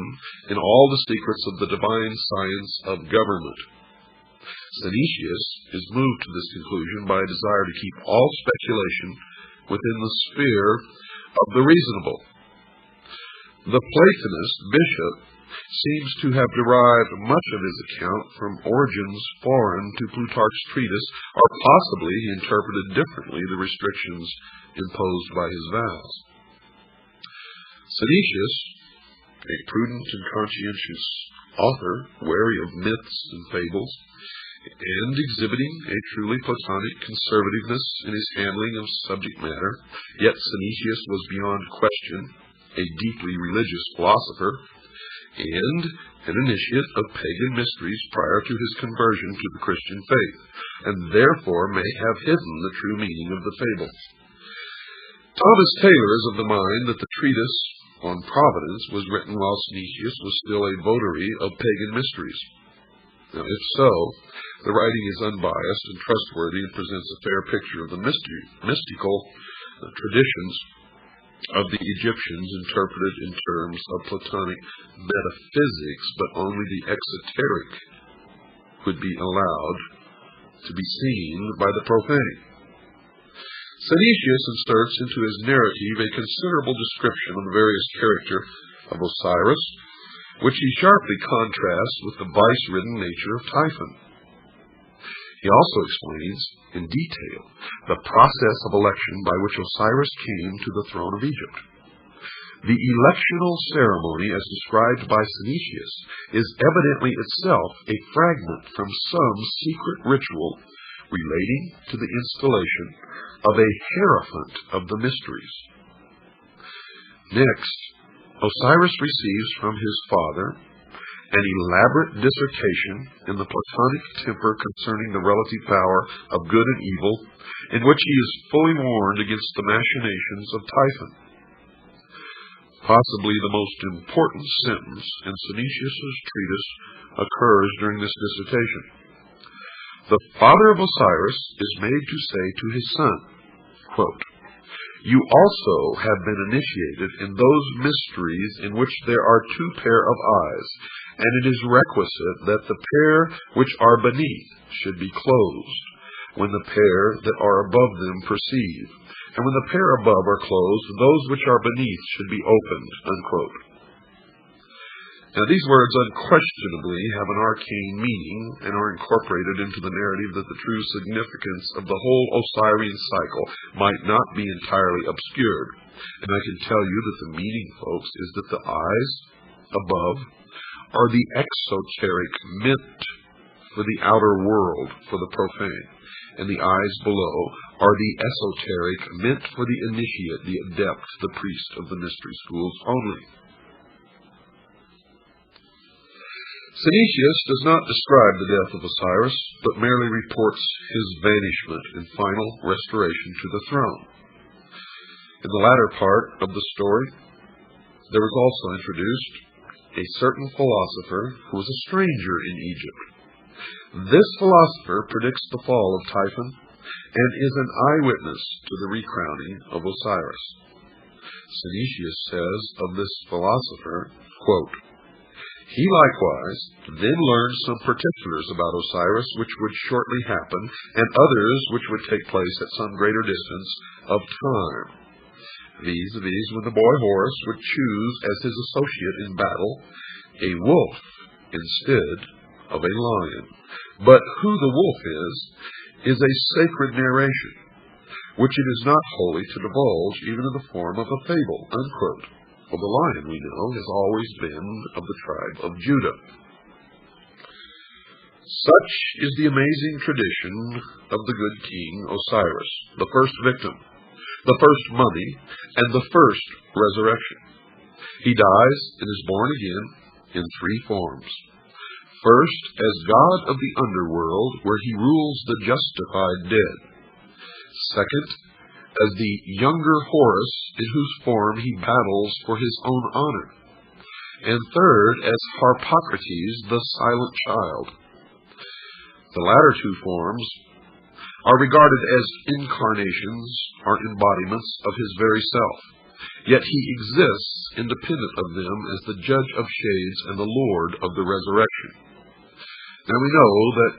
in all the secrets of the divine science of government. Synesius is moved to this conclusion by a desire to keep all speculation within the sphere of the reasonable. The Platonist bishop seems to have derived much of his account from origins foreign to Plutarch's treatise, or possibly he interpreted differently the restrictions imposed by his vows. Synesius, a prudent and conscientious author, wary of myths and fables, and exhibiting a truly Platonic conservativeness in his handling of subject matter, yet Synesius was beyond question a deeply religious philosopher and an initiate of pagan mysteries prior to his conversion to the Christian faith, and therefore may have hidden the true meaning of the fable. Thomas Taylor is of the mind that the treatise on Providence was written while Synesius was still a votary of pagan mysteries. Now, if so, the writing is unbiased and trustworthy and presents a fair picture of the mystical traditions of the Egyptians interpreted in terms of Platonic metaphysics, but only the exoteric would be allowed to be seen by the profane. Synesius inserts into his narrative a considerable description of the various character of Osiris, which he sharply contrasts with the vice-ridden nature of Typhon. He also explains in detail the process of election by which Osiris came to the throne of Egypt. The electional ceremony, as described by Synesius, is evidently itself a fragment from some secret ritual relating to the installation of a hierophant of the mysteries. Next, Osiris receives from his father an elaborate dissertation in the Platonic temper concerning the relative power of good and evil, in which he is fully warned against the machinations of Typhon. Possibly the most important sentence in Synesius's treatise occurs during this dissertation. The father of Osiris is made to say to his son, quote, you also have been initiated in those mysteries in which there are two pair of eyes, and it is requisite that the pair which are beneath should be closed, when the pair that are above them perceive, and when the pair above are closed, those which are beneath should be opened, unquote. Now, these words unquestionably have an arcane meaning and are incorporated into the narrative that the true significance of the whole Osirian cycle might not be entirely obscured. And I can tell you that the meaning, folks, is that the eyes above are the exoteric meant for the outer world, for the profane, and the eyes below are the esoteric meant for the initiate, the adept, the priest of the mystery schools only. Synesius does not describe the death of Osiris, but merely reports his vanishment and final restoration to the throne. In the latter part of the story, there was also introduced a certain philosopher who was a stranger in Egypt. This philosopher predicts the fall of Typhon and is an eyewitness to the recrowning of Osiris. Synesius says of this philosopher, quote, "He likewise then learned some particulars about Osiris which would shortly happen, and others which would take place at some greater distance of time. Vis-a-vis, when the boy Horus would choose as his associate in battle a wolf instead of a lion. But who the wolf is a sacred narration, which it is not holy to divulge even in the form of a fable," unquote. For the lion, we know, has always been of the tribe of Judah. Such is the amazing tradition of the good king Osiris, the first victim, the first mummy, and the first resurrection. He dies and is born again in three forms. First, as god of the underworld, where he rules the justified dead. Second, as the younger Horus, in whose form he battles for his own honor. And third, as Harpocrates, the silent child. The latter two forms are regarded as incarnations or embodiments of his very self, yet he exists independent of them as the judge of shades and the lord of the resurrection. Now we know that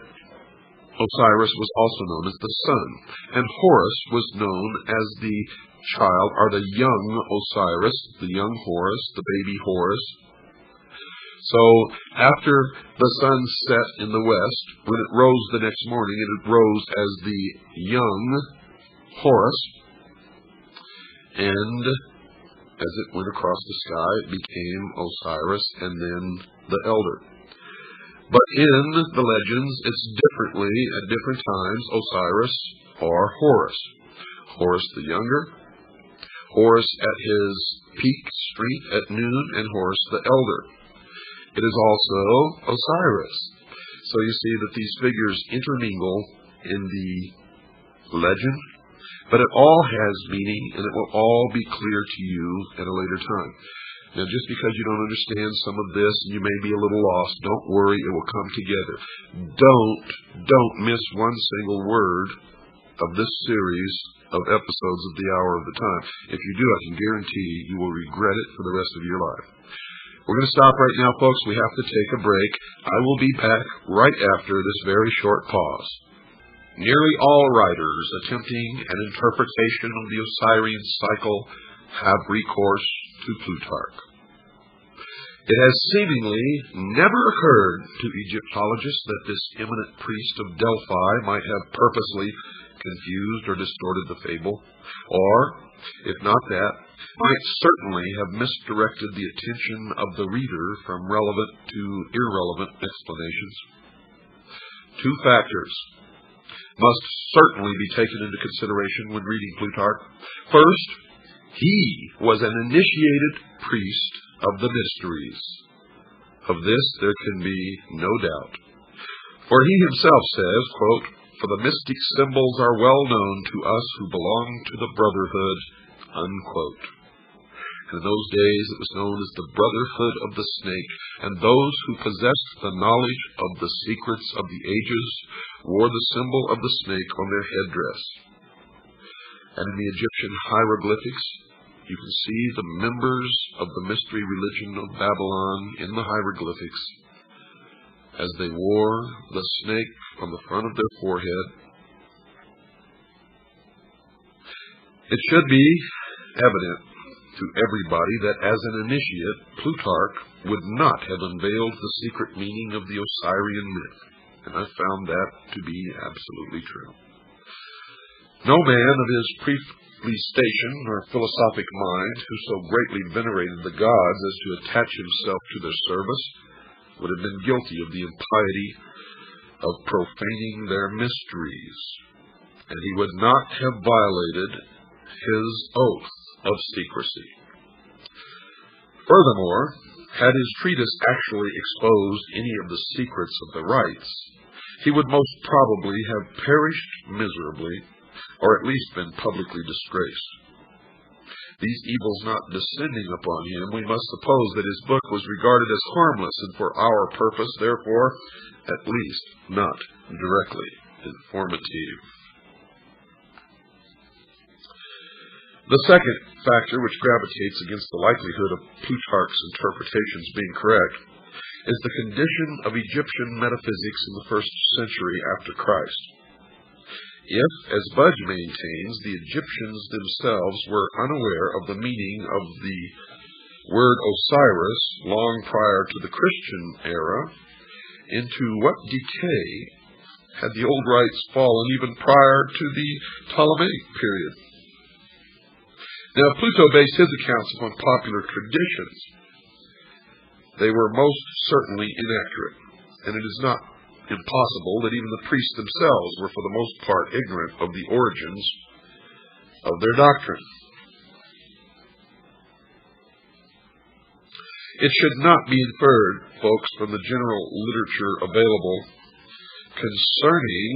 Osiris was also known as the sun, and Horus was known as the child, or the young Osiris, the young Horus, the baby Horus. So after the sun set in the west, when it rose the next morning, it rose as the young Horus, and as it went across the sky, it became Osiris and then the elder. But in the legends, it's differently at different times Osiris or Horus. Horus the younger, Horus at his peak strength at noon, and Horus the elder. It is also Osiris. So you see that these figures intermingle in the legend, but it all has meaning, and it will all be clear to you at a later time. Now, just because you don't understand some of this and you may be a little lost, don't worry, it will come together. Don't miss one single word of this series of episodes of the Hour of the Time. If you do, I can guarantee you will regret it for the rest of your life. We're going to stop right now, folks. We have to take a break. I will be back right after this very short pause. Nearly all writers attempting an interpretation of the Osirian cycle have recourse to Plutarch. It has seemingly never occurred to Egyptologists that this eminent priest of Delphi might have purposely confused or distorted the fable, or, if not that, might certainly have misdirected the attention of the reader from relevant to irrelevant explanations. Two factors must certainly be taken into consideration when reading Plutarch. First, he was an initiated priest of the mysteries. Of this there can be no doubt. For he himself says, quote, "For the mystic symbols are well known to us who belong to the brotherhood," unquote. And in those days it was known as the brotherhood of the snake, and those who possessed the knowledge of the secrets of the ages wore the symbol of the snake on their headdress. And in the Egyptian hieroglyphics, you can see the members of the mystery religion of Babylon in the hieroglyphics as they wore the snake on the front of their forehead. It should be evident to everybody that as an initiate, Plutarch would not have unveiled the secret meaning of the Osirian myth, and I found that to be absolutely true. No man of his priestly station or philosophic mind who so greatly venerated the gods as to attach himself to their service would have been guilty of the impiety of profaning their mysteries, and he would not have violated his oath of secrecy. Furthermore, had his treatise actually exposed any of the secrets of the rites, he would most probably have perished miserably, or at least been publicly disgraced. These evils not descending upon him, we must suppose that his book was regarded as harmless and for our purpose, therefore, at least not directly informative. The second factor which gravitates against the likelihood of Plutarch's interpretations being correct is the condition of Egyptian metaphysics in the first century after Christ. If, as Budge maintains, the Egyptians themselves were unaware of the meaning of the word Osiris long prior to the Christian era, into what decay had the old rites fallen even prior to the Ptolemaic period? Now, Pluto based his accounts upon popular traditions. They were most certainly inaccurate, and it is not impossible that even the priests themselves were for the most part ignorant of the origins of their doctrine. It should not be inferred, folks, from the general literature available concerning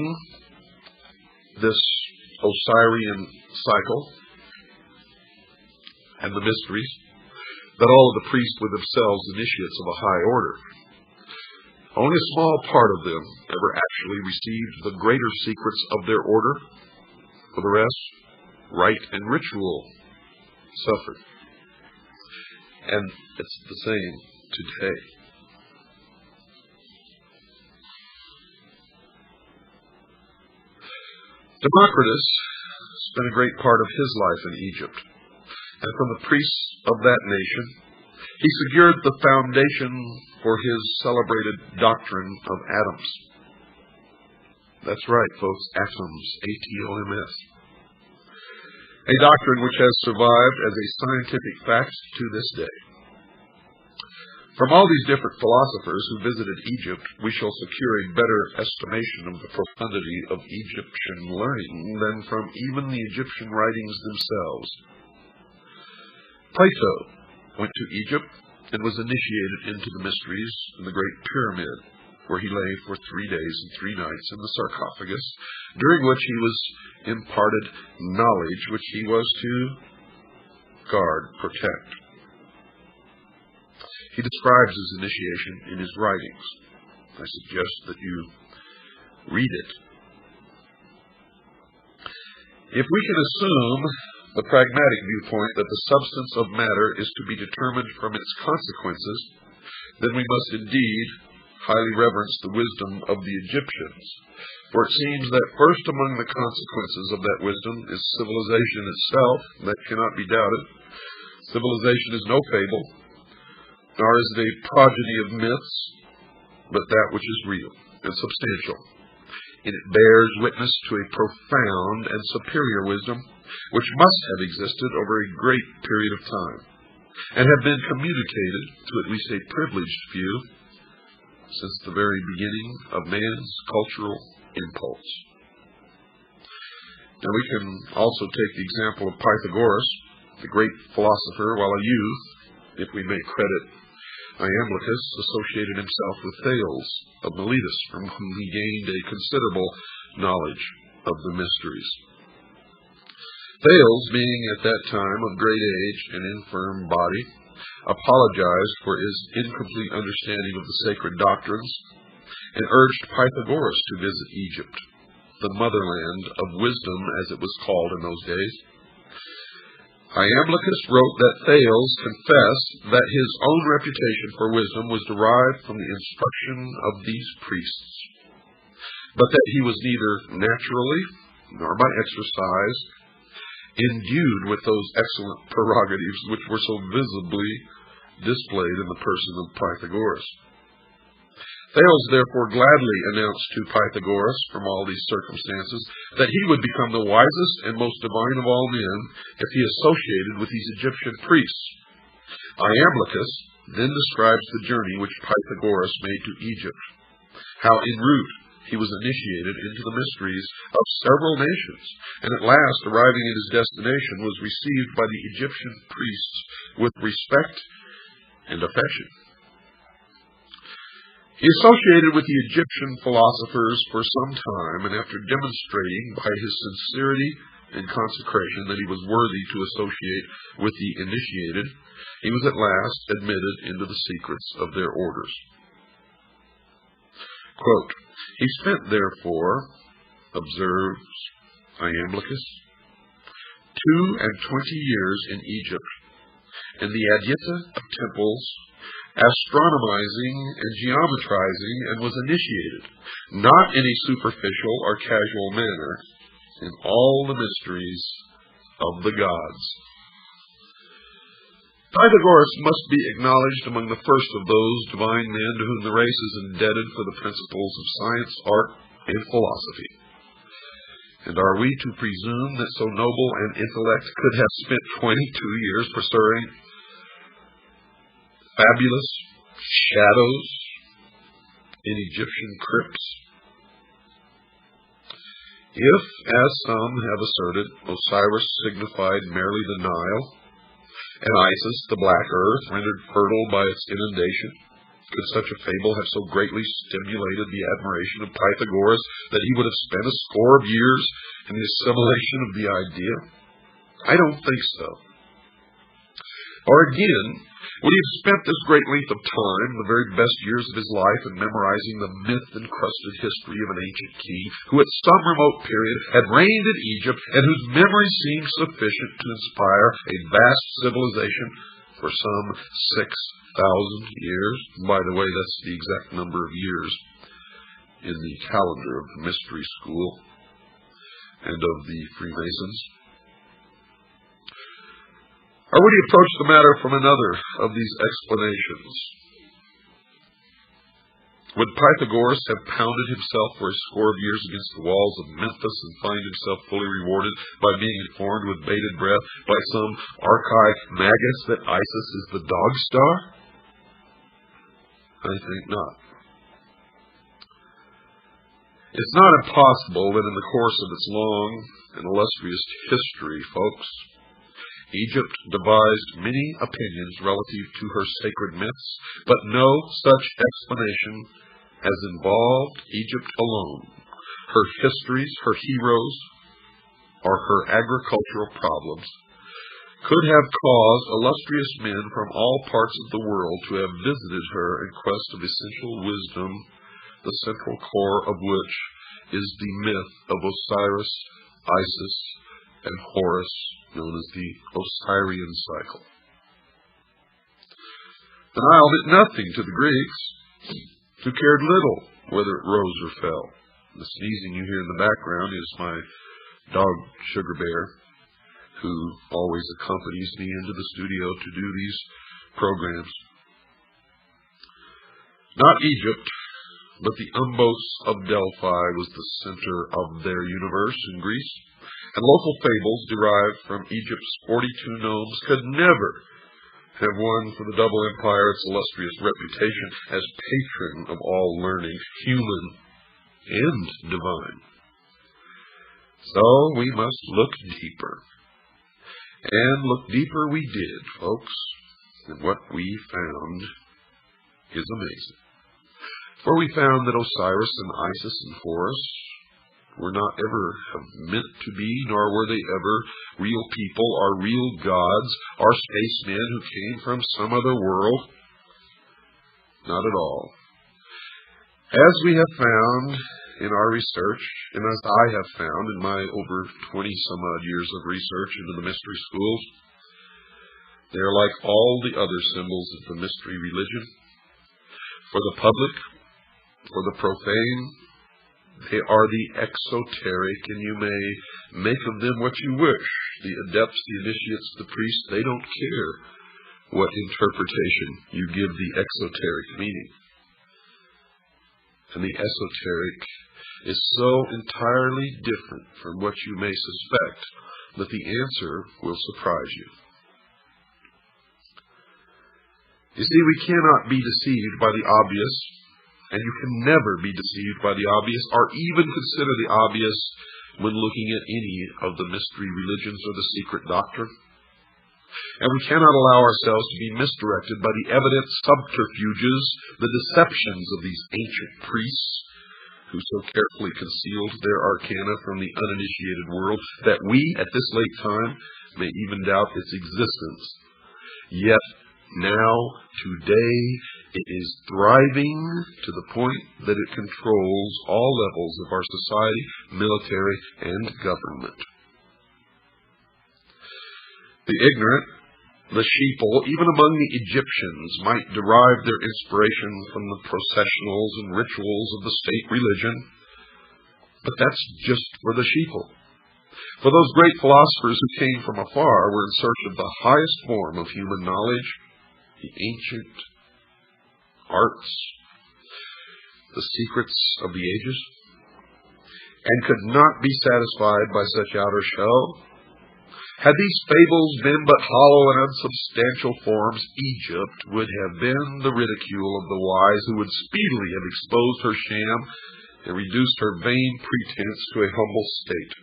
this Osirian cycle and the mysteries, that all of the priests were themselves initiates of a high order. Only a small part of them ever actually received the greater secrets of their order. For the rest, rite and ritual suffered. And it's the same today. Democritus spent a great part of his life in Egypt, and from the priests of that nation, he secured the foundation for his celebrated doctrine of atoms. That's right, folks, atoms, A-T-O-M-S. A doctrine which has survived as a scientific fact to this day. From all these different philosophers who visited Egypt, we shall secure a better estimation of the profundity of Egyptian learning than from even the Egyptian writings themselves. Plato went to Egypt and was initiated into the mysteries in the Great Pyramid, where he lay for 3 days and 3 nights in the sarcophagus, during which he was imparted knowledge which he was to guard, protect. He describes his initiation in his writings. I suggest that you read it. If we can assume the pragmatic viewpoint that the substance of matter is to be determined from its consequences, then we must indeed highly reverence the wisdom of the Egyptians, for it seems that first among the consequences of that wisdom is civilization itself. That cannot be doubted. Civilization is no fable, nor is it a progeny of myths, but that which is real and substantial. And it bears witness to a profound and superior wisdom, which must have existed over a great period of time, and have been communicated to at least a privileged few since the very beginning of man's cultural impulse. Now we can also take the example of Pythagoras, the great philosopher. While a youth, if we may credit Iamblichus, associated himself with Thales of Miletus, from whom he gained a considerable knowledge of the mysteries. Thales, being at that time of great age and infirm body, apologized for his incomplete understanding of the sacred doctrines and urged Pythagoras to visit Egypt, the motherland of wisdom, as it was called in those days. Iamblichus wrote that Thales confessed that his own reputation for wisdom was derived from the instruction of these priests, but that he was neither naturally nor by exercise endued with those excellent prerogatives which were so visibly displayed in the person of Pythagoras. Thales therefore gladly announced to Pythagoras, from all these circumstances, that he would become the wisest and most divine of all men if he associated with these Egyptian priests. Iamblichus then describes the journey which Pythagoras made to Egypt, how en route he was initiated into the mysteries of several nations, and at last, arriving at his destination, was received by the Egyptian priests with respect and affection. He associated with the Egyptian philosophers for some time, and after demonstrating by his sincerity and consecration that he was worthy to associate with the initiated, he was at last admitted into the secrets of their orders. Quote, "He spent, therefore," observes Iamblichus, years in Egypt, in the Adyta of temples, astronomizing and geometrizing, and was initiated, not in a superficial or casual manner, in all the mysteries of the gods. Pythagoras must be acknowledged among the first of those divine men to whom the race is indebted for the principles of science, art, and philosophy. And are we to presume that so noble an intellect could have spent 22 years pursuing fabulous shadows in Egyptian crypts? If, as some have asserted, Osiris signified merely the Nile, and Isis the black earth rendered fertile by its inundation, could such a fable have so greatly stimulated the admiration of Pythagoras that he would have spent a score of years in the assimilation of the idea? I don't think so. Or again, would he have spent this great length of time, the very best years of his life, in memorizing the myth-encrusted history of an ancient king who at some remote period had reigned in Egypt, and whose memory seemed sufficient to inspire a vast civilization for some 6,000 years? By the way, that's the exact number of years in the calendar of the Mystery School and of the Freemasons. Or would he approach the matter from another of these explanations? Would Pythagoras have pounded himself for a score of years against the walls of Memphis and find himself fully rewarded by being informed with bated breath by some archaic magus that Isis is the dog star? I think not. It's not impossible that in the course of its long and illustrious history, folks, Egypt devised many opinions relative to her sacred myths, but no such explanation as involved Egypt alone, her histories, her heroes, or her agricultural problems, could have caused illustrious men from all parts of the world to have visited her in quest of essential wisdom, the central core of which is the myth of Osiris, Isis, and Horus, known as the Osirian cycle. The Nile meant nothing to the Greeks, who cared little whether it rose or fell. The sneezing you hear in the background is my dog, Sugar Bear, who always accompanies me into the studio to do these programs. Not Egypt, but the Umbos of Delphi was the center of their universe in Greece, and local fables derived from Egypt's 42 gnomes could never have won for the double empire its illustrious reputation as patron of all learning, human and divine. So we must look deeper. And look deeper we did, folks, and what we found is amazing. For we found that Osiris and Isis and Horus were not ever meant to be, nor were they ever real people or real gods or spacemen who came from some other world. Not at all. As we have found in our research, and as I have found in my over 20-some-odd years of research into the mystery schools, they are like all the other symbols of the mystery religion. For the public, for the profane, they are the exoteric, and you may make of them what you wish. The adepts, the initiates, the priests, they don't care what interpretation you give the exoteric meaning. And the esoteric is so entirely different from what you may suspect that the answer will surprise you. You see, we cannot be deceived by the obvious, and you can never be deceived by the obvious, or even consider the obvious when looking at any of the mystery religions or the secret doctrine. And we cannot allow ourselves to be misdirected by the evident subterfuges, the deceptions of these ancient priests, who so carefully concealed their arcana from the uninitiated world that we, at this late time, may even doubt its existence. Yet, now, today, it is thriving to the point that it controls all levels of our society, military, and government. The ignorant, the sheeple, even among the Egyptians, might derive their inspiration from the processionals and rituals of the state religion, but that's just for the sheeple. For those great philosophers who came from afar were in search of the highest form of human knowledge, the ancient arts, the secrets of the ages, and could not be satisfied by such outer show. Had these fables been but hollow and unsubstantial forms, Egypt would have been the ridicule of the wise, who would speedily have exposed her sham and reduced her vain pretense to a humble state.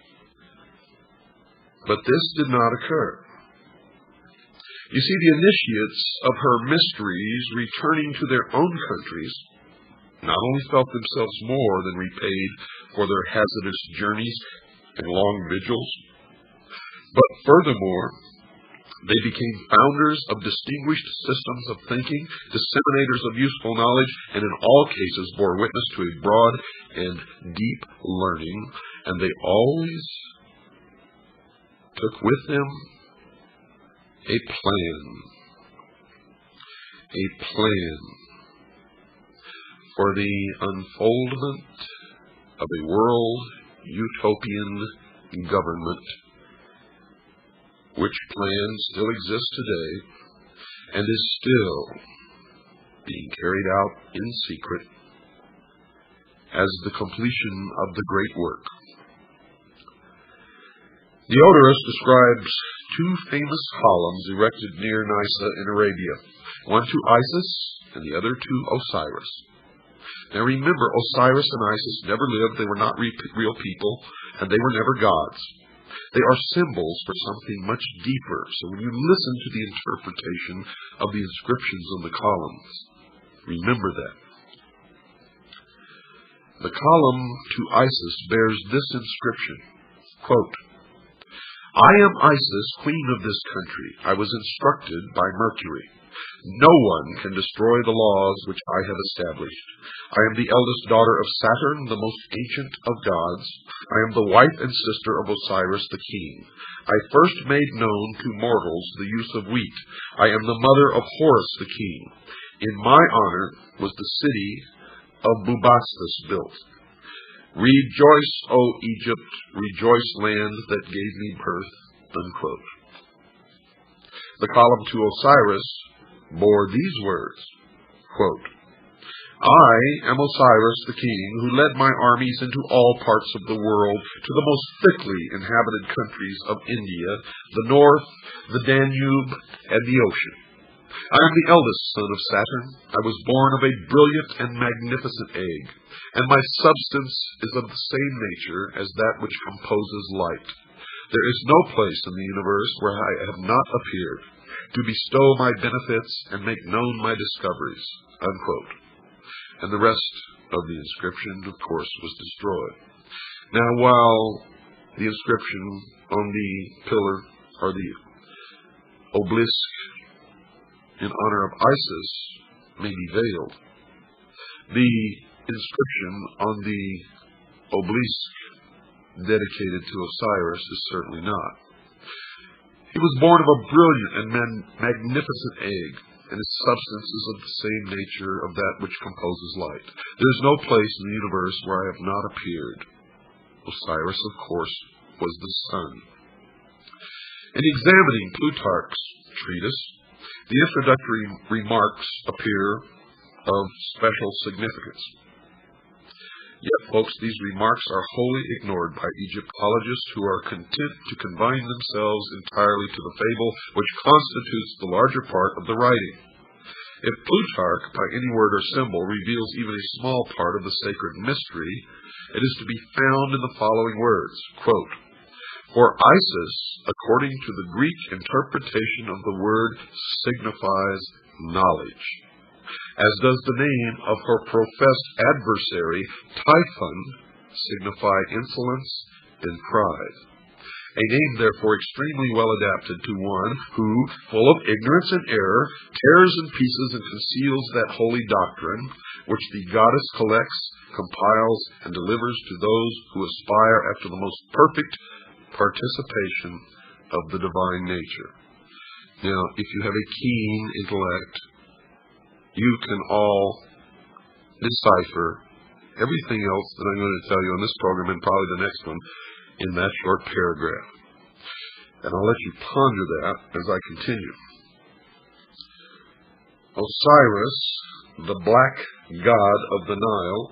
But this did not occur. You see, the initiates of her mysteries, returning to their own countries, not only felt themselves more than repaid for their hazardous journeys and long vigils, but furthermore, they became founders of distinguished systems of thinking, disseminators of useful knowledge, and in all cases bore witness to a broad and deep learning, and they always took with them a plan for the unfoldment of a world utopian government, which plan still exists today and is still being carried out in secret as the completion of the great work. Diodorus describes two famous columns erected near Nysa in Arabia, one to Isis and the other to Osiris. Now remember, Osiris and Isis never lived, they were not real people, and they were never gods. They are symbols for something much deeper. So when you listen to the interpretation of the inscriptions on the columns, remember that. The column to Isis bears this inscription, quote, "I am Isis, queen of this country. I was instructed by Mercury. No one can destroy the laws which I have established. I am the eldest daughter of Saturn, the most ancient of gods. I am the wife and sister of Osiris the king. I first made known to mortals the use of wheat. I am the mother of Horus the king. In my honor was the city of Bubastis built. Rejoice, O Egypt, rejoice, land that gave me birth." Unquote. The column to Osiris bore these words, quote, "I am Osiris the king, who led my armies into all parts of the world, to the most thickly inhabited countries of India, the north, the Danube, and the ocean. I am the eldest son of Saturn. I was born of a brilliant and magnificent egg, and my substance is of the same nature as that which composes light. There is no place in the universe where I have not appeared, to bestow my benefits and make known my discoveries." Unquote. And the rest of the inscription, of course, was destroyed. Now, while the inscription on the pillar, or the obelisk in honor of Isis, may be veiled, the inscription on the obelisk dedicated to Osiris is certainly not. He was born of a brilliant and magnificent egg, and his substance is of the same nature of that which composes light. There is no place in the universe where I have not appeared. Osiris, of course, was the sun. In examining Plutarch's treatise, the introductory remarks appear of special significance. Yet, folks, these remarks are wholly ignored by Egyptologists, who are content to confine themselves entirely to the fable which constitutes the larger part of the writing. If Plutarch, by any word or symbol, reveals even a small part of the sacred mystery, it is to be found in the following words, quote, "For Isis, according to the Greek interpretation of the word, signifies knowledge, as does the name of her professed adversary, Typhon, signify insolence and pride. A name, therefore, extremely well adapted to one who, full of ignorance and error, tears in pieces and conceals that holy doctrine, which the goddess collects, compiles, and delivers to those who aspire after the most perfect participation of the divine nature." Now, if you have a keen intellect, you can all decipher everything else that I'm going to tell you on this program and probably the next one in that short paragraph. And I'll let you ponder that as I continue. Osiris, the black god of the Nile,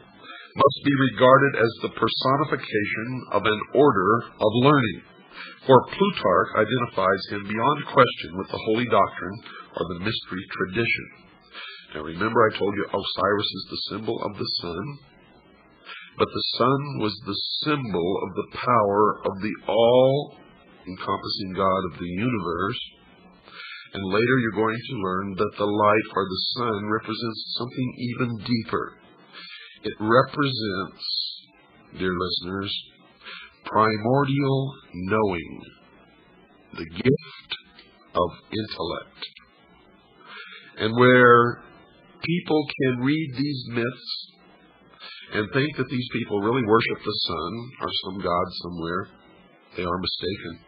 must be regarded as the personification of an order of learning, for Plutarch identifies him beyond question with the holy doctrine or the mystery tradition. Now remember, I told you Osiris is the symbol of the sun, but the sun was the symbol of the power of the all-encompassing God of the universe. And later you're going to learn that the light or the sun represents something even deeper. It represents, dear listeners, primordial knowing, the gift of intellect. And where people can read these myths and think that these people really worship the sun or some god somewhere, they are mistaken.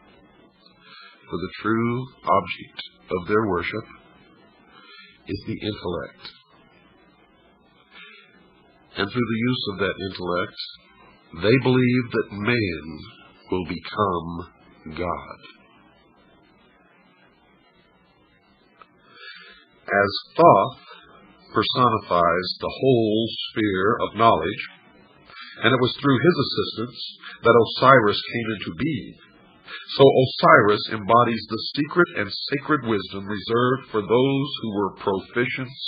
For the true object of their worship is the intellect. And through the use of that intellect, they believe that man will become God. As Thoth personifies the whole sphere of knowledge, and it was through his assistance that Osiris came into being, so Osiris embodies the secret and sacred wisdom reserved for those who were proficients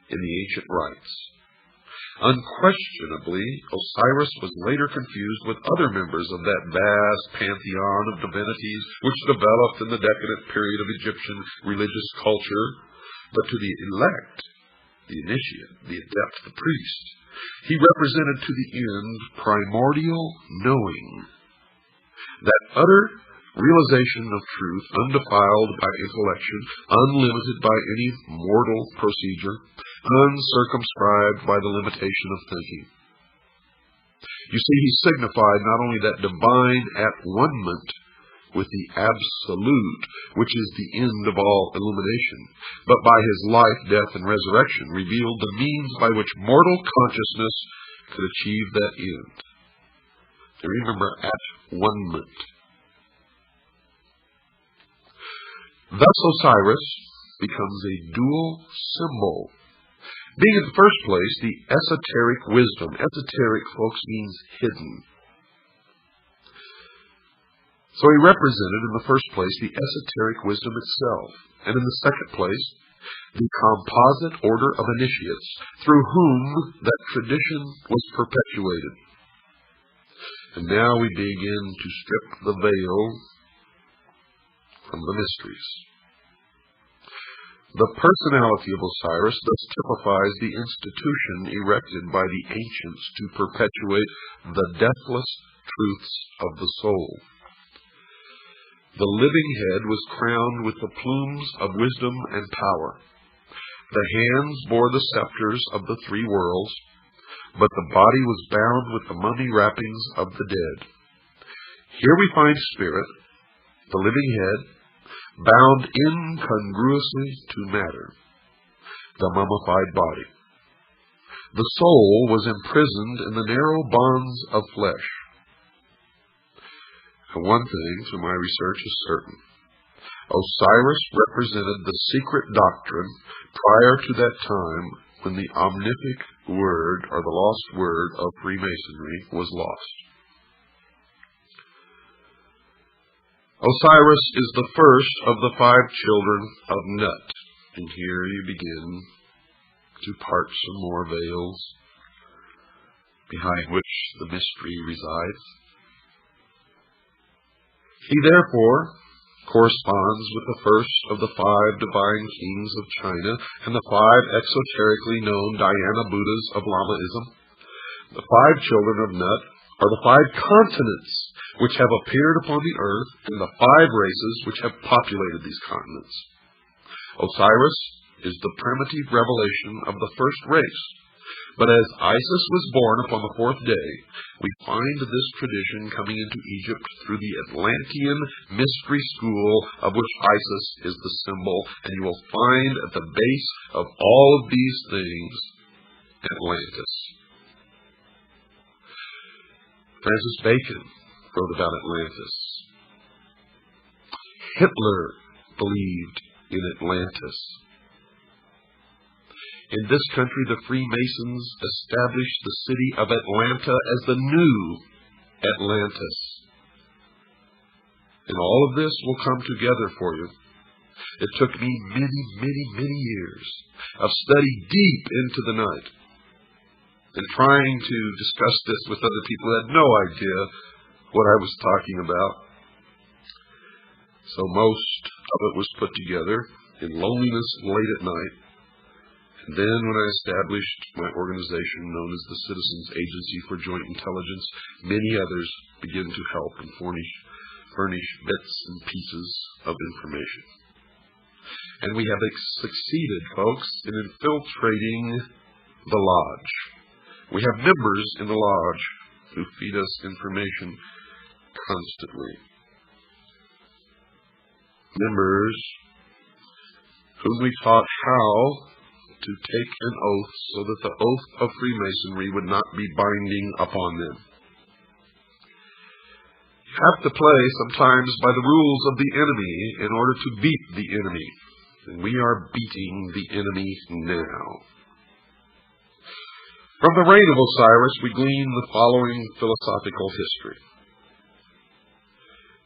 in the ancient rites. Unquestionably, Osiris was later confused with other members of that vast pantheon of divinities which developed in the decadent period of Egyptian religious culture. But to the elect, the initiate, the adept, the priest, he represented to the end primordial knowing, that utter realization of truth, undefiled by intellection, unlimited by any mortal procedure, uncircumscribed by the limitation of thinking. You see, he signified not only that divine at-one-ment with the absolute, which is the end of all illumination, but by his life, death, and resurrection revealed the means by which mortal consciousness could achieve that end. Now remember, at-one-ment. Thus Osiris becomes a dual symbol, being in the first place the esoteric wisdom. Esoteric, folks, means hidden. So he represented in the first place the esoteric wisdom itself, and in the second place the composite order of initiates through whom that tradition was perpetuated. And now we begin to strip the veil from the mysteries. The personality of Osiris thus typifies the institution erected by the ancients to perpetuate the deathless truths of the soul. The living head was crowned with the plumes of wisdom and power. The hands bore the scepters of the three worlds, but the body was bound with the mummy wrappings of the dead. Here we find spirit, the living head, bound incongruously to matter, the mummified body. The soul was imprisoned in the narrow bonds of flesh. And one thing through my research is certain. Osiris represented the secret doctrine prior to that time when the omnific word, or the lost word, of Freemasonry was lost. Osiris is the first of the 5 children of Nut. And here you begin to part some more veils behind which the mystery resides. He therefore corresponds with the first of the 5 divine kings of China and the 5 exoterically known Dhyana Buddhas of Lamaism. The 5 children of Nut are the 5 continents which have appeared upon the earth and the 5 races which have populated these continents. Osiris is the primitive revelation of the first race, But as Isis was born upon the fourth day, we find this tradition coming into Egypt through the Atlantean mystery school, of which Isis is the symbol. And you will find at the base of all of these things Atlantis. Francis Bacon wrote about Atlantis. Hitler believed in Atlantis. In this country, the Freemasons established the city of Atlanta as the new Atlantis. And all of this will come together for you. It took me many years of study deep into the night and trying to discuss this with other people who had no idea what I was talking about. So most of it was put together in loneliness late at night. And then when I established my organization known as the Citizens Agency for Joint Intelligence, many others began to help and furnish bits and pieces of information. And we have succeeded, folks, in infiltrating the lodge. We have members in the lodge who feed us information constantly. Members whom we taught how to take an oath so that the oath of Freemasonry would not be binding upon them. You have to play sometimes by the rules of the enemy in order to beat the enemy. And we are beating the enemy now. From the reign of Osiris, we glean the following philosophical history.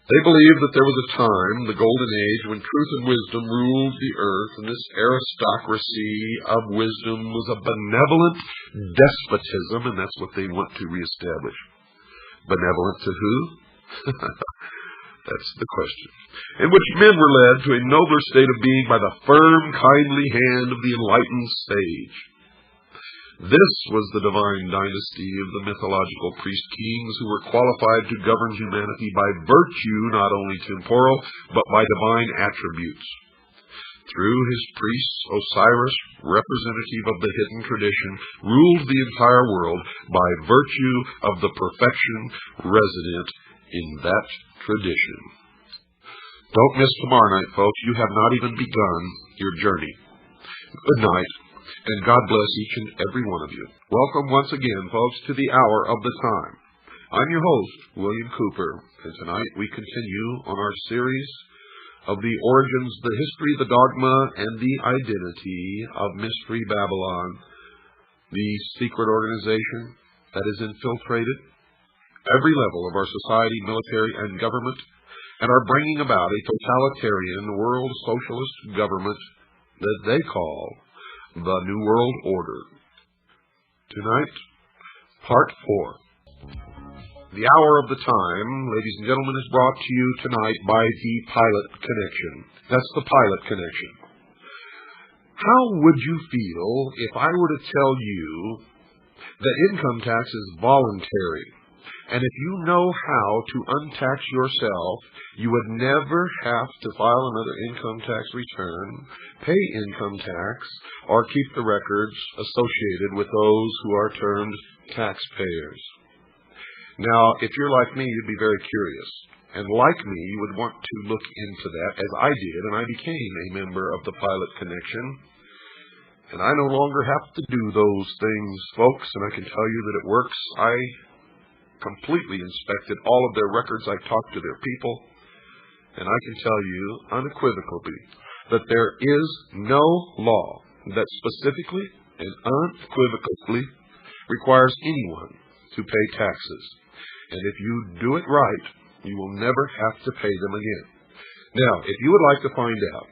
They believed that there was a time, the Golden Age, when truth and wisdom ruled the earth, and this aristocracy of wisdom was a benevolent despotism, and that's what they want to reestablish. Benevolent to who? That's the question. In which men were led to a nobler state of being by the firm, kindly hand of the enlightened sage. This was the divine dynasty of the mythological priest kings who were qualified to govern humanity by virtue not only temporal, but by divine attributes. Through his priests, Osiris, representative of the hidden tradition, ruled the entire world by virtue of the perfection resident in that tradition. Don't miss tomorrow night, folks. You have not even begun your journey. Good night. And God bless each and every one of you. Welcome once again, folks, to the hour of the time. I'm your host, William Cooper, and tonight we continue on our series of the origins, the history, the dogma, and the identity of Mystery Babylon, the secret organization that has infiltrated every level of our society, military, and government, and are bringing about a totalitarian world socialist government that they call the New World Order. Tonight, Part 4. The Hour of the Time, ladies and gentlemen, is brought to you tonight by the Pilot Connection. That's the Pilot Connection. How would you feel if I were to tell you that income tax is voluntary, and if you know how to untax yourself, you would never have to file another income tax return, pay income tax, or keep the records associated with those who are termed taxpayers? Now, if you're like me, you'd be very curious. And like me, you would want to look into that, as I did, and I became a member of the Pilot Connection. And I no longer have to do those things, folks, and I can tell you that it works. I completely inspected all of their records. I talked to their people, and I can tell you unequivocally that there is no law that specifically and unequivocally requires anyone to pay taxes. And if you do it right, you will never have to pay them again. Now, if you would like to find out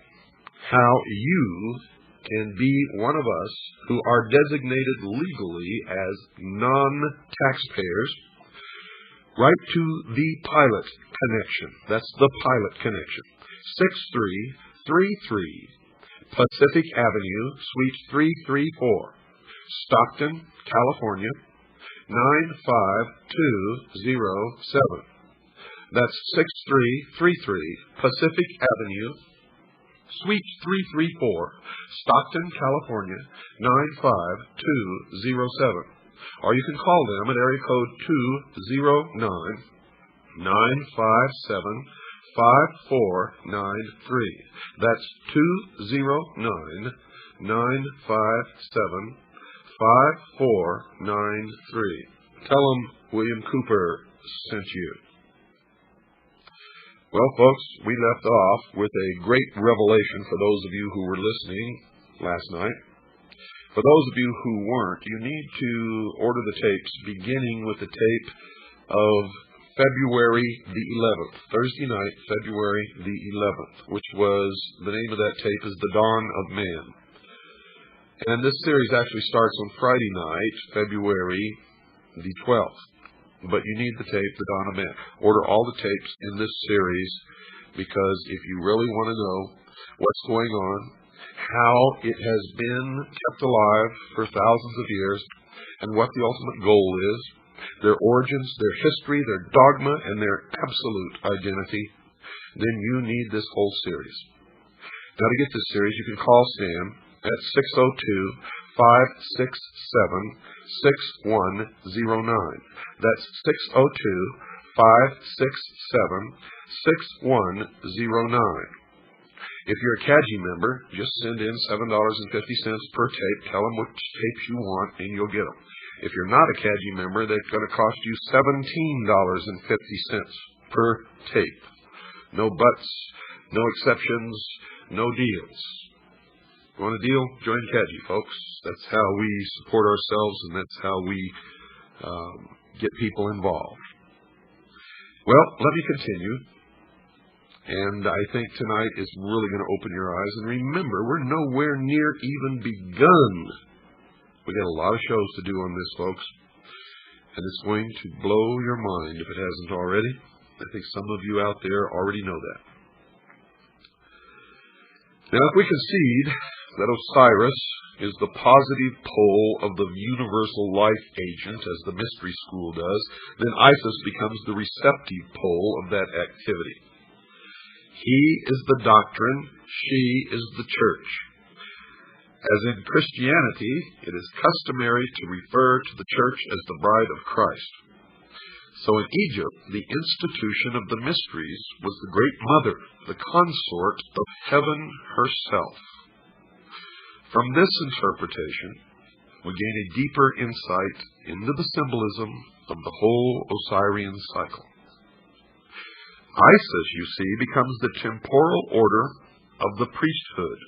how you can be one of us who are designated legally as non-taxpayers, write to the Pilot Connection. That's the Pilot Connection. 6333 Pacific Avenue, Suite 334, Stockton, California, 95207. That's 6333 Pacific Avenue, Suite 334, Stockton, California, 95207. Or you can call them at area code 209-957-5493. That's 209-957-5493. Tell them William Cooper sent you. Well, folks, we left off with a great revelation for those of you who were listening last night. For those of you who weren't, you need to order the tapes, beginning with the tape of February the 11th, Thursday night, February the 11th, which was, the name of that tape is The Dawn of Man. And this series actually starts on Friday night, February the 12th. But you need the tape, The Dawn of Man. Order all the tapes in this series, because if you really want to know what's going on, how it has been kept alive for thousands of years, and what the ultimate goal is, their origins, their history, their dogma, and their absolute identity, then you need this whole series. Now, to get this series, you can call Sam at 602-567-6109. That's 602-567-6109. If you're a CAGI member, just send in $7.50 per tape. Tell them which tapes you want, and you'll get them. If you're not a CAGI member, they're going to cost you $17.50 per tape. No buts, no exceptions, no deals. Want a deal? Join CAGI, folks. That's how we support ourselves, and that's how we get people involved. Well, let me continue. And I think tonight is really going to open your eyes. And remember, we're nowhere near even begun. We got a lot of shows to do on this, folks. And it's going to blow your mind if it hasn't already. I think some of you out there already know that. Now, if we concede that Osiris is the positive pole of the universal life agent, as the mystery school does, then Isis becomes the receptive pole of that activity. He is the doctrine, she is the church. As in Christianity, it is customary to refer to the church as the bride of Christ. So in Egypt, the institution of the mysteries was the great mother, the consort of heaven herself. From this interpretation, we gain a deeper insight into the symbolism of the whole Osirian cycle. Isis, you see, becomes the temporal order of the priesthood,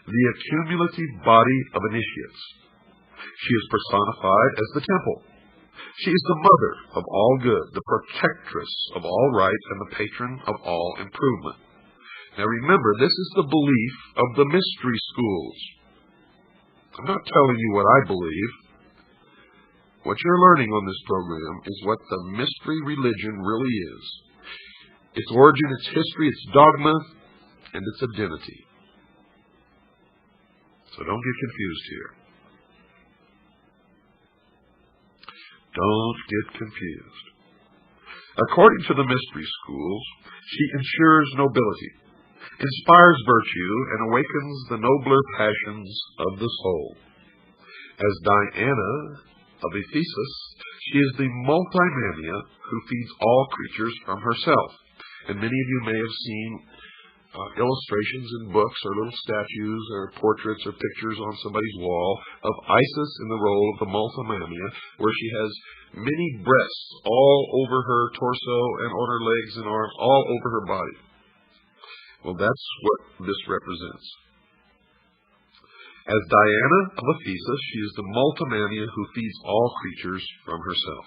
the accumulative body of initiates. She is personified as the temple. She is the mother of all good, the protectress of all right, and the patron of all improvement. Now remember, this is the belief of the mystery schools. I'm not telling you what I believe. What you're learning on this program is what the mystery religion really is. Its origin, its history, its dogma, and its identity. So don't get confused here. Don't get confused. According to the mystery schools, she ensures nobility, inspires virtue, and awakens the nobler passions of the soul. As Diana of Ephesus, she is the multimania who feeds all creatures from herself. And many of you may have seen illustrations in books or little statues or portraits or pictures on somebody's wall of Isis in the role of the multimania, where she has many breasts all over her torso and on her legs and arms, all over her body. Well, that's what this represents. As Diana of Ephesus, she is the multimania who feeds all creatures from herself.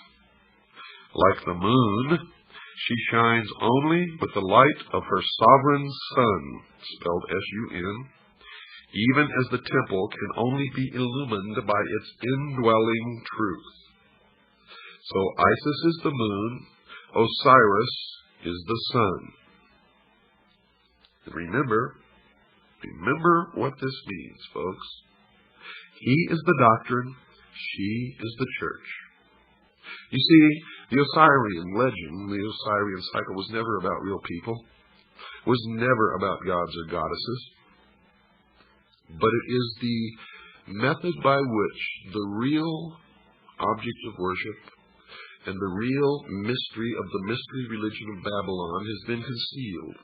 Like the moon, she shines only with the light of her sovereign sun, spelled S-U-N, even as the temple can only be illumined by its indwelling truth. So Isis is the moon, Osiris is the sun. And remember what this means, folks. He is the doctrine, she is the church. You see, the Osirian legend, the Osirian cycle, was never about real people, was never about gods or goddesses. but it is the method by which the real object of worship and the real mystery of the mystery religion of Babylon has been concealed.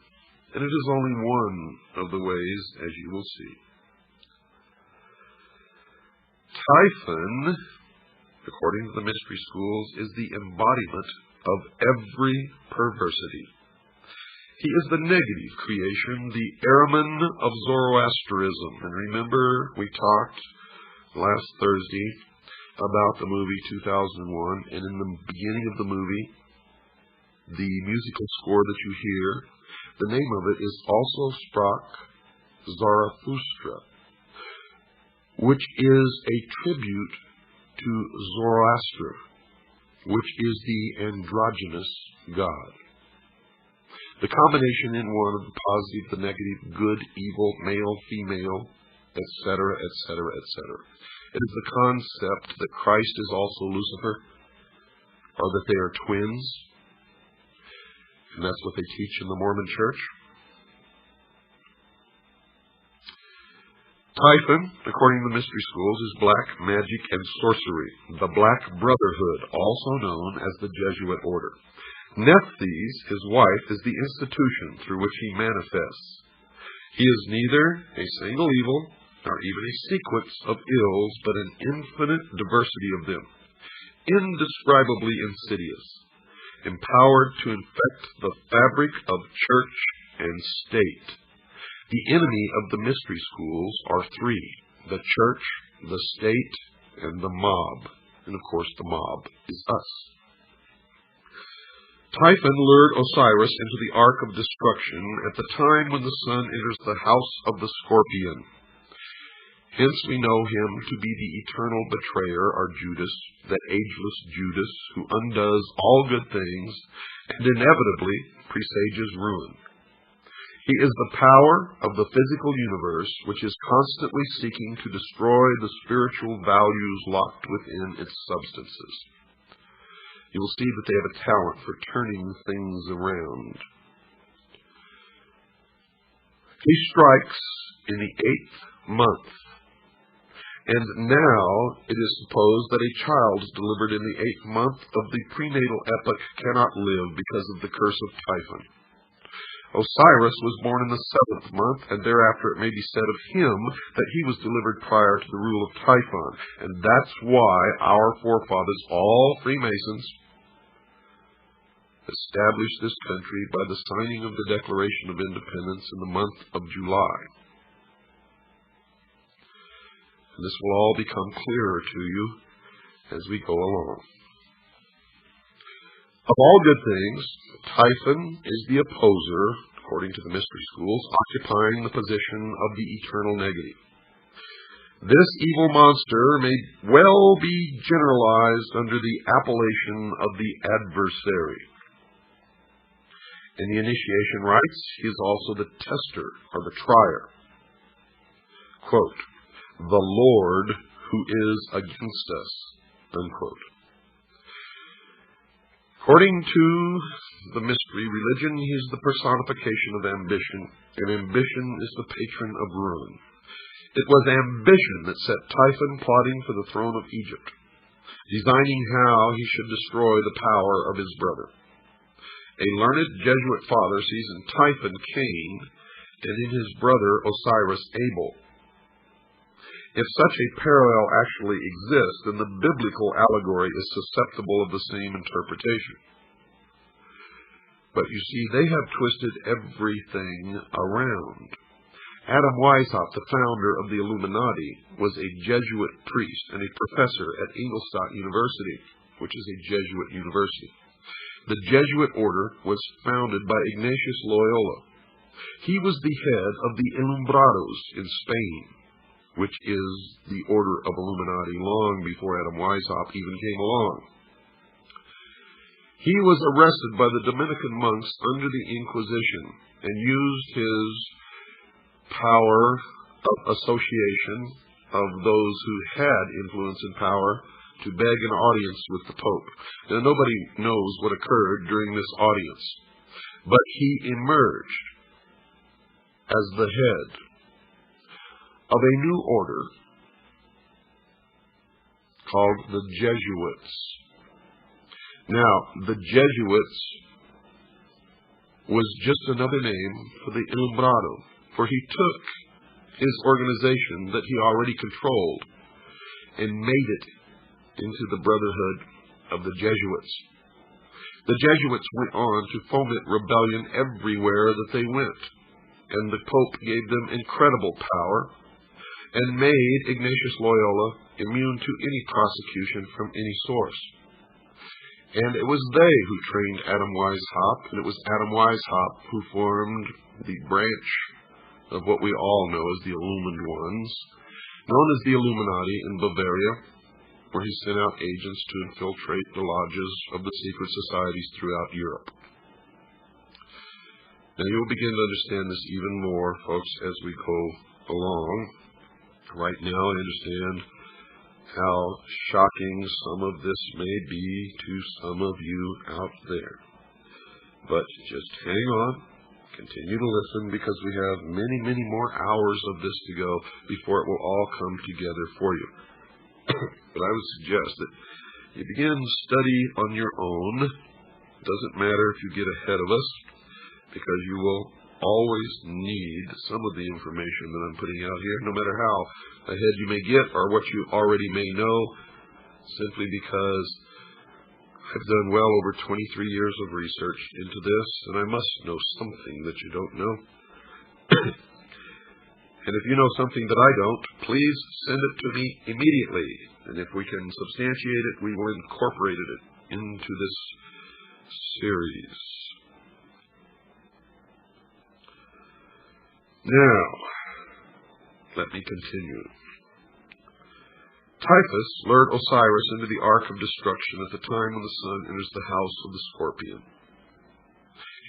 And it is only one of the ways, as you will see. Typhon, according to the mystery schools, is the embodiment of every perversity. He is the negative creation, the Ahriman of Zoroastrianism. And remember, we talked last Thursday about the movie 2001, and in the beginning of the movie, the musical score that you hear, the name of it is Also Sprach Zarathustra, which is a tribute to Zoroaster, which is the androgynous god. The combination in one of the positive, the negative, good, evil, male, female, etc., etc., etc. It is the concept that Christ is also Lucifer, or that they are twins, and that's what they teach in the Mormon Church. Typhon, according to the mystery schools, is black magic and sorcery, the Black Brotherhood, also known as the Jesuit order. Nephthys, his wife, is the institution through which he manifests. He is neither a single evil, nor even a sequence of ills, but an infinite diversity of them, indescribably insidious, empowered to infect the fabric of church and state. The enemy of the mystery schools are three: the church, the state, and the mob. And of course, the mob is us. Typhon lured Osiris into the ark of destruction at the time when the sun enters the house of the scorpion. Hence we know him to be the eternal betrayer, or Judas, that ageless Judas who undoes all good things and inevitably presages ruin. He is the power of the physical universe, which is constantly seeking to destroy the spiritual values locked within its substances. You will see that they have a talent for turning things around. He strikes in the 8th month, and now it is supposed that a child delivered in the 8th month of the prenatal epoch cannot live because of the curse of Typhon. Osiris was born in the 7th month, and thereafter it may be said of him that he was delivered prior to the rule of Typhon. And that's why our forefathers, all Freemasons, established this country by the signing of the Declaration of Independence in the month of July. And this will all become clearer to you as we go along. Of all good things, Typhon is the opposer, according to the mystery schools, occupying the position of the eternal negative. This evil monster may well be generalized under the appellation of the adversary. In the initiation rites, he is also the tester, or the trier. Quote, "The Lord who is against us," unquote. According to the mystery religion, he is the personification of ambition, and ambition is the patron of ruin. It was ambition that set Typhon plotting for the throne of Egypt, designing how he should destroy the power of his brother. A learned Jesuit father sees in Typhon Cain, and in his brother Osiris Abel. If such a parallel actually exists, then the biblical allegory is susceptible of the same interpretation. But you see, they have twisted everything around. Adam Weishaupt, the founder of the Illuminati, was a Jesuit priest and a professor at Ingolstadt University, which is a Jesuit university. The Jesuit order was founded by Ignatius Loyola. He was the head of the Alumbrados in Spain, which is the order of Illuminati long before Adam Weishaupt even came along. He was arrested by the Dominican monks under the Inquisition and used his power of association of those who had influence and power to beg an audience with the Pope. Now, nobody knows what occurred during this audience, but he emerged as the head of a new order called the Jesuits. Now, the Jesuits was just another name for the Illuminati, for he took his organization that he already controlled and made it into the Brotherhood of the Jesuits. The Jesuits went on to foment rebellion everywhere that they went, and the Pope gave them incredible power and made Ignatius Loyola immune to any prosecution from any source. And it was they who trained Adam Weishaupt, and it was Adam Weishaupt who formed the branch of what we all know as the Illumined Ones, known as the Illuminati in Bavaria, where he sent out agents to infiltrate the lodges of the secret societies throughout Europe. Now you'll begin to understand this even more, folks, as we go along. Right now I understand how shocking some of this may be to some of you out there. But just hang on, continue to listen, because we have many, many more hours of this to go before it will all come together for you. But I would suggest that you begin study on your own. It doesn't matter if you get ahead of us, because you will always need some of the information that I'm putting out here, no matter how ahead you may get or what you already may know, simply because I've done well over 23 years of research into this, and I must know something that you don't know. And if you know something that I don't, please send it to me immediately. And if we can substantiate it, we will incorporate it into this series. Now, let me continue. Typhus lured Osiris into the ark of destruction at the time when the sun enters the house of the scorpion.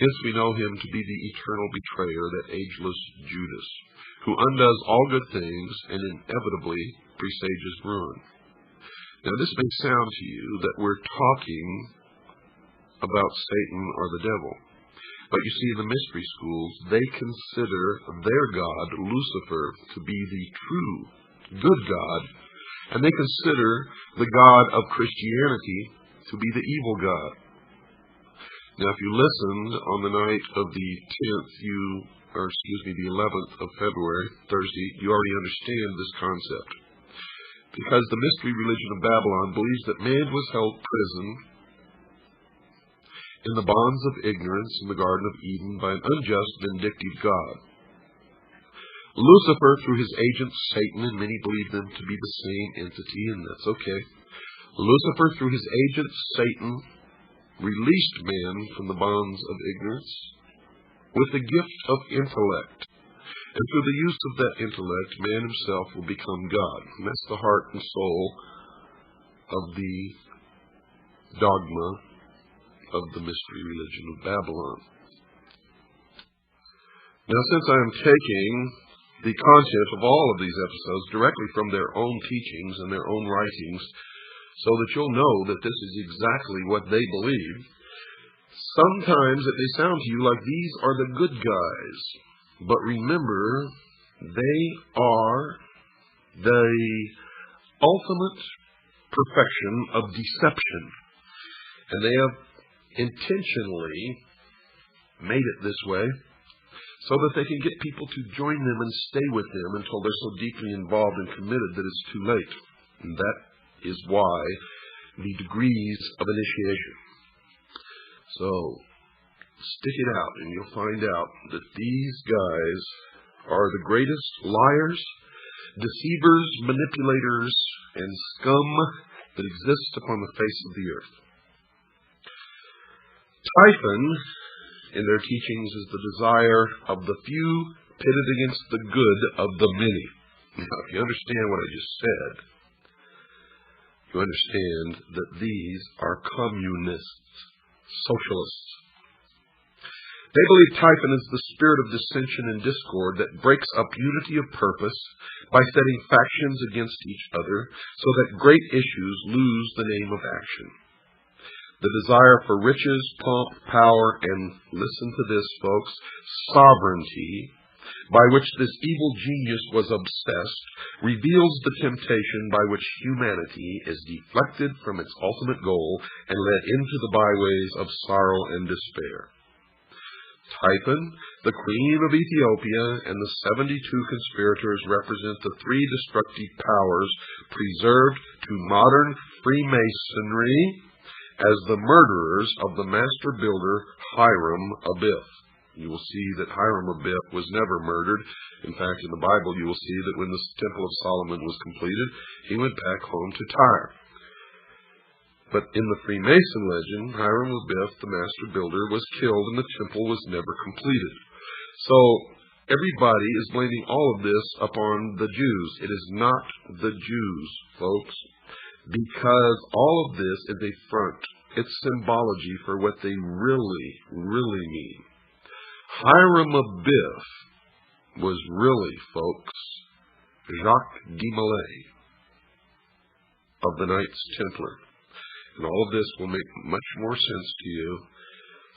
Hence we know him to be the eternal betrayer, that ageless Judas, who undoes all good things and inevitably presages ruin. Now this may sound to you that we're talking about Satan or the devil. But you see, in the mystery schools, they consider their god, Lucifer, to be the true, good God, and they consider the God of Christianity to be the evil God. Now, if you listened on the night of the 10th, the 11th of February, Thursday, you already understand this concept. Because the mystery religion of Babylon believes that man was held prisoned in the bonds of ignorance in the Garden of Eden by an unjust, vindictive God. Lucifer, through his agent Satan, and many believe them to be the same entity, and that's okay. Lucifer, through his agent Satan, released man from the bonds of ignorance with the gift of intellect. And through the use of that intellect, man himself will become God. And that's the heart and soul of the dogma of the mystery religion of Babylon. Now, since I am taking the content of all of these episodes directly from their own teachings and their own writings, so that you'll know that this is exactly what they believe, sometimes it may sound to you like these are the good guys. But remember, they are the ultimate perfection of deception. And they have intentionally made it this way so that they can get people to join them and stay with them until they're so deeply involved and committed that it's too late. And that is why the degrees of initiation. So stick it out and you'll find out that these guys are the greatest liars, deceivers, manipulators, and scum that exist upon the face of the earth. Typhon, in their teachings, is the desire of the few pitted against the good of the many. Now, if you understand what I just said, you understand that these are communists, socialists. They believe Typhon is the spirit of dissension and discord that breaks up unity of purpose by setting factions against each other so that great issues lose the name of action. The desire for riches, pomp, power, and, listen to this, folks, sovereignty by which this evil genius was obsessed, reveals the temptation by which humanity is deflected from its ultimate goal and led into the byways of sorrow and despair. Typhon, the queen of Ethiopia, and the 72 conspirators represent the three destructive powers preserved to modern Freemasonry as the murderers of the master builder Hiram Abiff. You will see that Hiram Abiff was never murdered. In fact, in the Bible, you will see that when the Temple of Solomon was completed, he went back home to Tyre. But in the Freemason legend, Hiram Abiff, the master builder, was killed and the temple was never completed. So everybody is blaming all of this upon the Jews. It is not the Jews, folks, because all of this is a front. It's symbology for what they really, really mean. Hiram Abiff was really, folks, Jacques de Molay of the Knights Templar. And all of this will make much more sense to you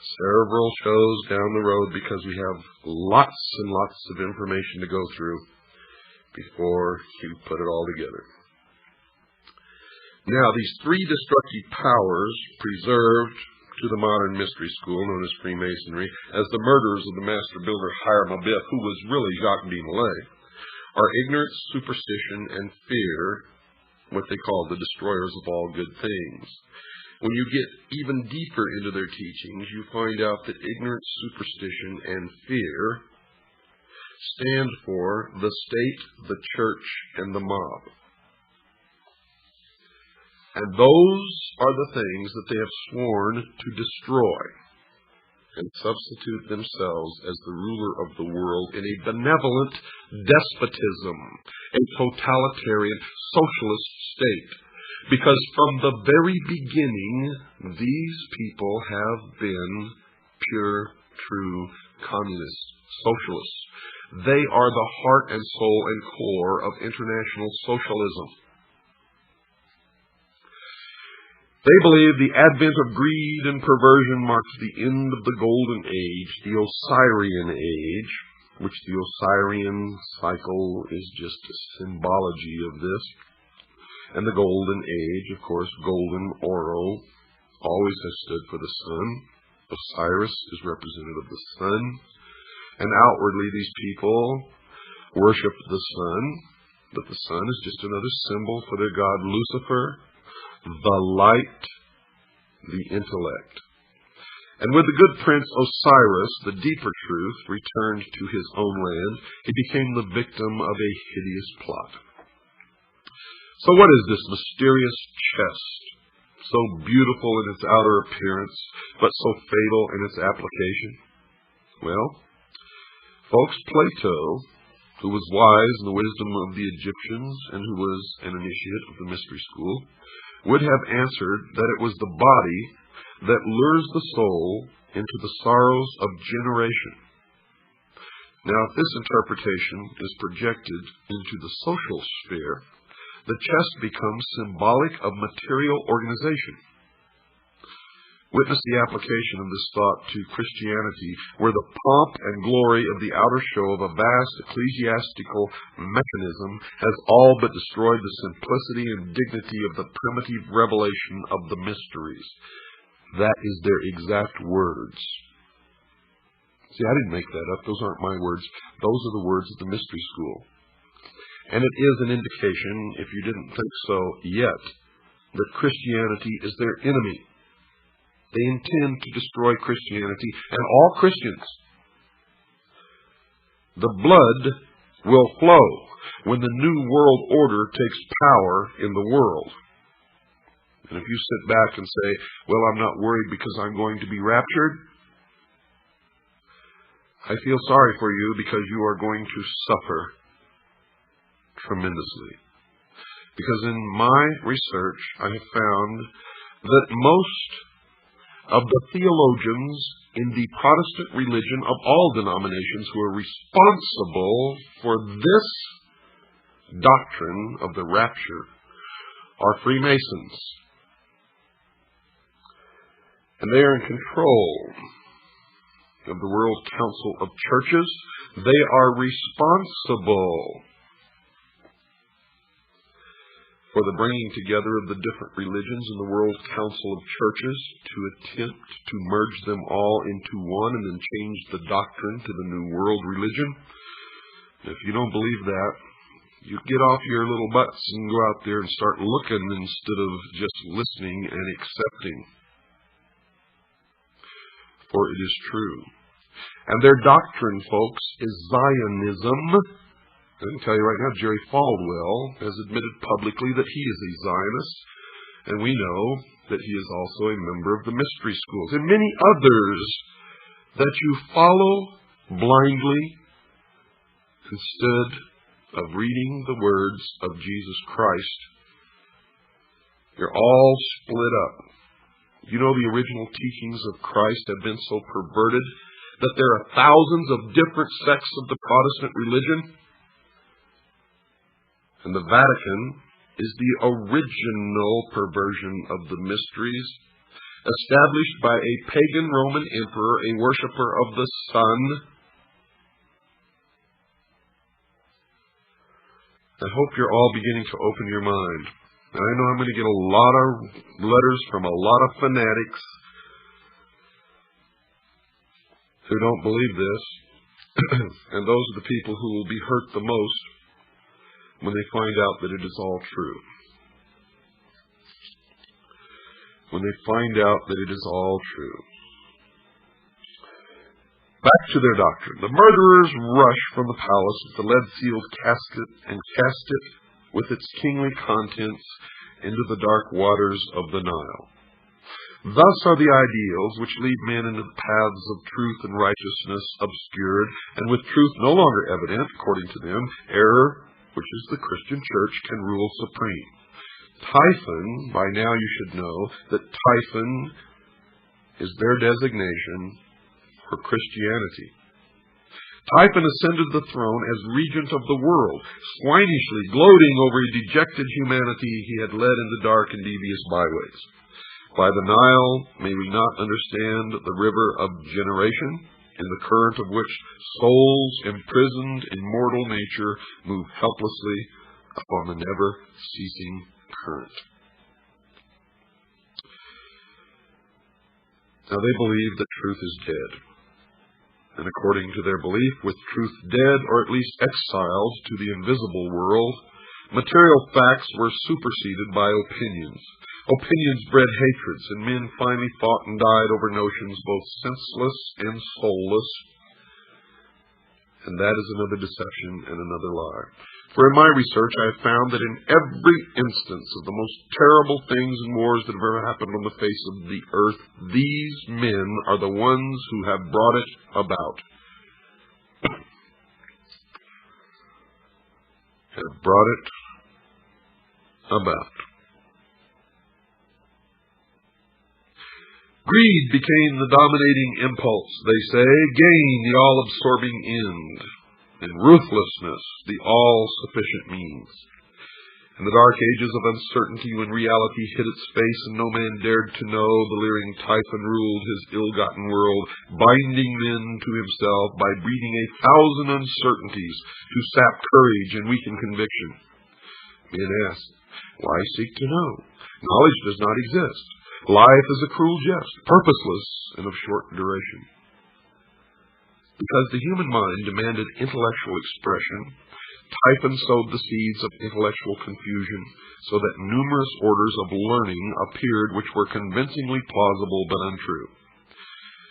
several shows down the road, because we have lots and lots of information to go through before you put it all together. Now, these three destructive powers preserved to the modern mystery school known as Freemasonry as the murderers of the master builder Hiram Abiff, who was really Jacques de Molay, are ignorance, superstition, and fear, what they call the destroyers of all good things. When you get even deeper into their teachings, you find out that ignorance, superstition, and fear stand for the state, the church, and the mob. And those are the things that they have sworn to destroy and substitute themselves as the ruler of the world in a benevolent despotism, a totalitarian socialist state. Because from the very beginning, these people have been pure, true communists, socialists. They are the heart and soul and core of international socialism. They believe the advent of greed and perversion marks the end of the Golden Age, the Osirian Age, which the Osirian cycle is just a symbology of this. And the Golden Age, of course, golden, oro, always has stood for the sun. Osiris is representative of the sun. And outwardly, these people worship the sun, but the sun is just another symbol for their god Lucifer, the light, the intellect. And when the good prince Osiris, the deeper truth, returned to his own land, he became the victim of a hideous plot. So what is this mysterious chest, so beautiful in its outer appearance, but so fatal in its application? Well, folks, Plato, who was wise in the wisdom of the Egyptians and who was an initiate of the mystery school, would have answered that it was the body that lures the soul into the sorrows of generation. Now, if this interpretation is projected into the social sphere, the chest becomes symbolic of material organization. Witness the application of this thought to Christianity, where the pomp and glory of the outer show of a vast ecclesiastical mechanism has all but destroyed the simplicity and dignity of the primitive revelation of the mysteries. That is their exact words. See, I didn't make that up. Those aren't my words. Those are the words of the mystery school. And it is an indication, if you didn't think so yet, that Christianity is their enemy. They intend to destroy Christianity and all Christians. The blood will flow when the new world order takes power in the world. And if you sit back and say, well, I'm not worried because I'm going to be raptured, I feel sorry for you, because you are going to suffer tremendously. Because in my research, I have found that most of the theologians in the Protestant religion of all denominations who are responsible for this doctrine of the rapture are Freemasons. And they are in control of the World Council of Churches. They are responsible for the bringing together of the different religions in the World Council of Churches to attempt to merge them all into one and then change the doctrine to the New World religion. If you don't believe that, you get off your little butts and go out there and start looking instead of just listening and accepting. For it is true. And their doctrine, folks, is Zionism. I can tell you right now, Jerry Falwell has admitted publicly that he is a Zionist, and we know that he is also a member of the mystery schools, and many others that you follow blindly instead of reading the words of Jesus Christ. You're all split up. You know, the original teachings of Christ have been so perverted that there are thousands of different sects of the Protestant religion. And the Vatican is the original perversion of the mysteries, established by a pagan Roman emperor, a worshiper of the sun. I hope you're all beginning to open your mind. And I know I'm going to get a lot of letters from a lot of fanatics who don't believe this. And those are the people who will be hurt the most when they find out that it is all true. When they find out that it is all true. Back to their doctrine. The murderers rush from the palace with the lead-sealed casket and cast it with its kingly contents into the dark waters of the Nile. Thus are the ideals which lead men into the paths of truth and righteousness obscured, and with truth no longer evident, according to them, error, which is the Christian church, can rule supreme. Typhon, by now you should know that Typhon is their designation for Christianity. Typhon ascended the throne as regent of the world, swinishly gloating over a dejected humanity he had led into dark and devious byways. By the Nile may we not understand the river of generation, in the current of which souls imprisoned in mortal nature move helplessly upon the never-ceasing current. Now they believe that truth is dead. And according to their belief, with truth dead, or at least exiled to the invisible world, material facts were superseded by opinions. Opinions bred hatreds, and men finally fought and died over notions both senseless and soulless. And that is another deception and another lie. For in my research I have found that in every instance of the most terrible things and wars that have ever happened on the face of the earth, these men are the ones who have brought it about. Have brought it about. Greed became the dominating impulse, they say, gain the all-absorbing end, and ruthlessness the all-sufficient means. In the dark ages of uncertainty, when reality hid its face and no man dared to know, the leering Typhon ruled his ill-gotten world, binding men to himself by breeding 1,000 uncertainties to sap courage and weaken conviction. Men ask, why seek to know? Knowledge does not exist. Life is a cruel jest, purposeless and of short duration. Because the human mind demanded intellectual expression, Typhon sowed the seeds of intellectual confusion, so that numerous orders of learning appeared which were convincingly plausible but untrue.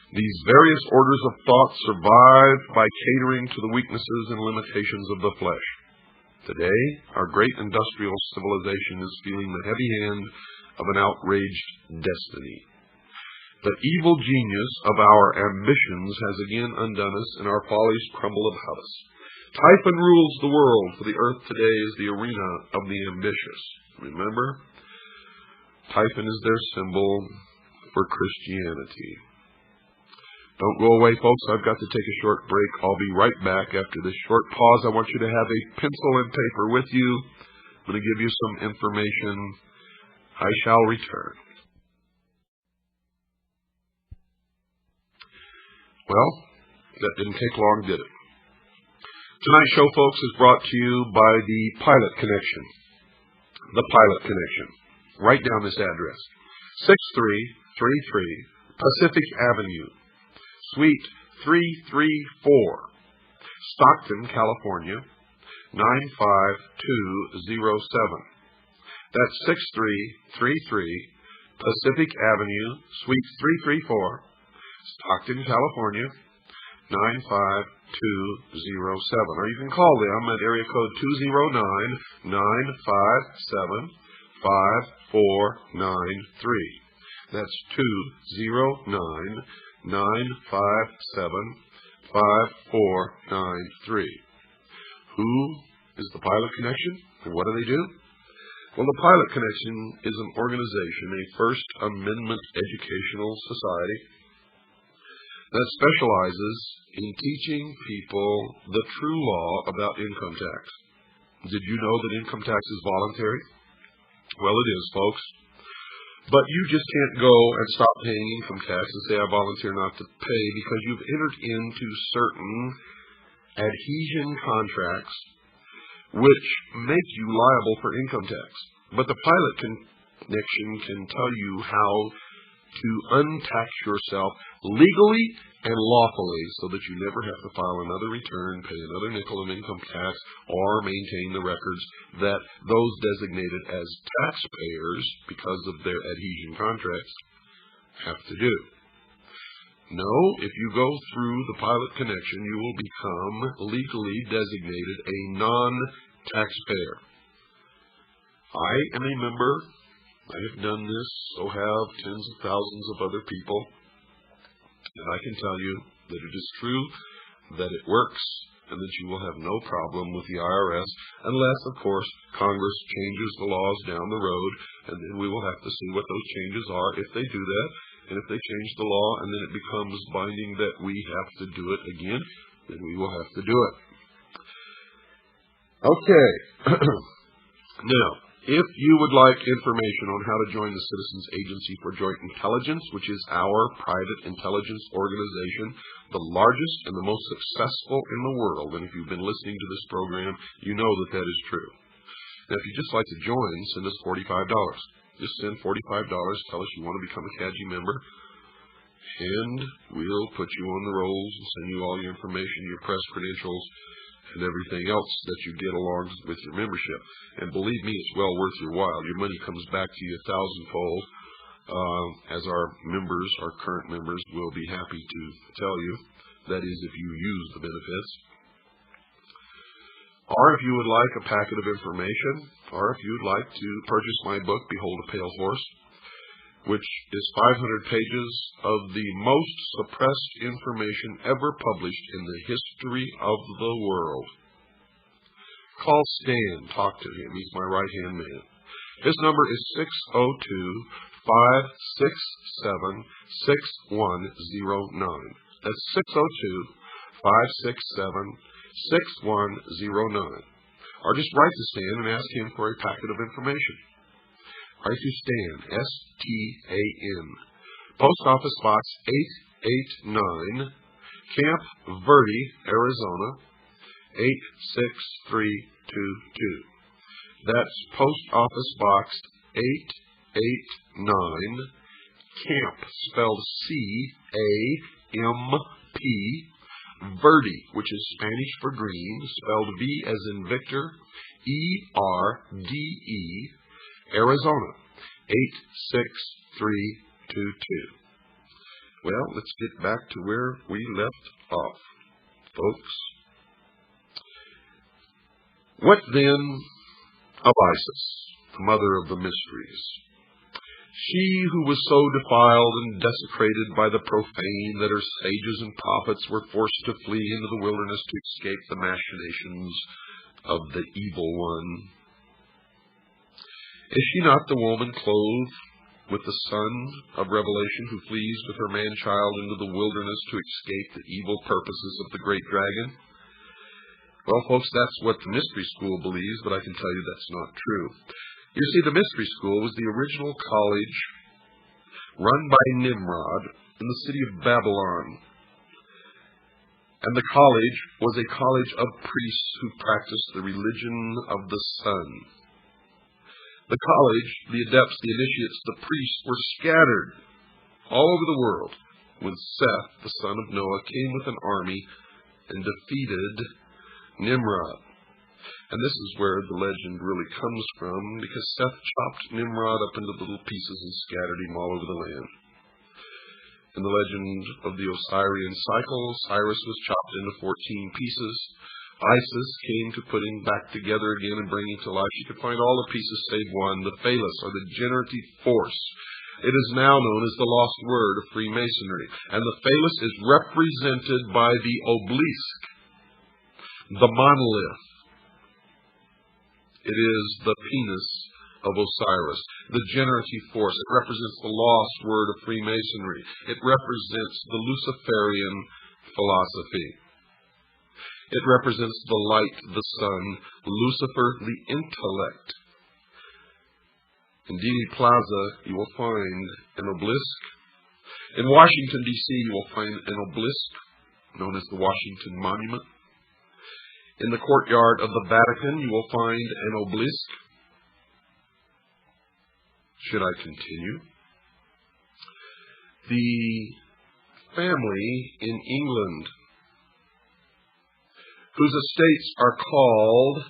These various orders of thought survived by catering to the weaknesses and limitations of the flesh. Today, our great industrial civilization is feeling the heavy hand of an outraged destiny. The evil genius of our ambitions has again undone us, and our follies crumble about us. Typhon rules the world, for the earth today is the arena of the ambitious. Remember? Typhon is their symbol for Christianity. Don't go away, folks. I've got to take a short break. I'll be right back after this short pause. I want you to have a pencil and paper with you. I'm going to give you some information. I shall return. Well, that didn't take long, did it? Tonight's show, folks, is brought to you by the Pilot Connection. The Pilot Connection. Write down this address. 6333 Pacific Avenue, Suite 334, Stockton, California, 95207. That's 6333 Pacific Avenue, Suite 334, Stockton, California, 95207. Or you can call them at area code 209-957-5493. That's 209-957-5493. Who is the Pilot Connection, and what do they do? Well, the Pilot Connection is an organization, a First Amendment educational society that specializes in teaching people the true law about income tax. Did you know that income tax is voluntary? Well, it is, folks. But you just can't go and stop paying income tax and say, I volunteer not to pay, because you've entered into certain adhesion contracts which make you liable for income tax. But the Pilot Connection can tell you how to untax yourself legally and lawfully so that you never have to file another return, pay another nickel of income tax, or maintain the records that those designated as taxpayers because of their adhesion contracts have to do. No, if you go through the Pilot Connection, you will become legally designated a non-taxpayer. I am a member. I have done this, so have tens of thousands of other people. And I can tell you that it is true, that it works, and that you will have no problem with the IRS, unless, of course, Congress changes the laws down the road, and then we will have to see what those changes are if they do that. And if they change the law and then it becomes binding that we have to do it again, then we will have to do it. Okay. Now, if you would like information on how to join the Citizens Agency for Joint Intelligence, which is our private intelligence organization, the largest and the most successful in the world, and if you've been listening to this program, you know that that is true. Now, if you'd just like to join, send us $45. Just send $45, tell us you want to become a CAGI member, and we'll put you on the rolls and send you all your information, your press credentials, and everything else that you get along with your membership. And believe me, it's well worth your while. Your money comes back to you 1,000-fold, as our members, our current members, will be happy to tell you. That is, if you use the benefits. Or if you would like a packet of information, or if you would like to purchase my book, Behold a Pale Horse, which is 500 pages of the most suppressed information ever published in the history of the world. Call Stan. Talk to him. He's my right-hand man. His number is 602-567-6109. That's 602-567-6109. Or just write to Stan and ask him for a packet of information. Write to Stan, S-T-A-N. Post Office Box 889, Camp Verde, Arizona, 86322. That's Post Office Box 889, Camp, spelled C-A-M-P, Verde, which is Spanish for green, spelled V as in Victor, E-R-D-E, Arizona, 86322. Well, let's get back to where we left off, folks. What then of Isis, the mother of the mysteries? She who was so defiled and desecrated by the profane that her sages and prophets were forced to flee into the wilderness to escape the machinations of the evil one. Is she not the woman clothed with the son of Revelation who flees with her man-child into the wilderness to escape the evil purposes of the great dragon? Well, folks, that's what the mystery school believes, but I can tell you that's not true. You see, the mystery school was the original college run by Nimrod in the city of Babylon. And the college was a college of priests who practiced the religion of the sun. The college, the adepts, the initiates, the priests were scattered all over the world when Seth, the son of Noah, came with an army and defeated Nimrod. And this is where the legend really comes from, because Seth chopped Nimrod up into little pieces and scattered him all over the land. In the legend of the Osirian cycle, Cyrus was chopped into 14 pieces. Isis came to put him back together again and bring him to life. She could find all the pieces save one, the phallus, or the generative force. It is now known as the lost word of Freemasonry. And the phallus is represented by the obelisk, the monolith. It is the penis of Osiris, the generative force. It represents the lost word of Freemasonry. It represents the Luciferian philosophy. It represents the light, the sun, Lucifer, the intellect. In Dealey Plaza, you will find an obelisk. In Washington, D.C., you will find an obelisk known as the Washington Monument. In the courtyard of the Vatican, you will find an obelisk. Should I continue? The family in England, whose estates are called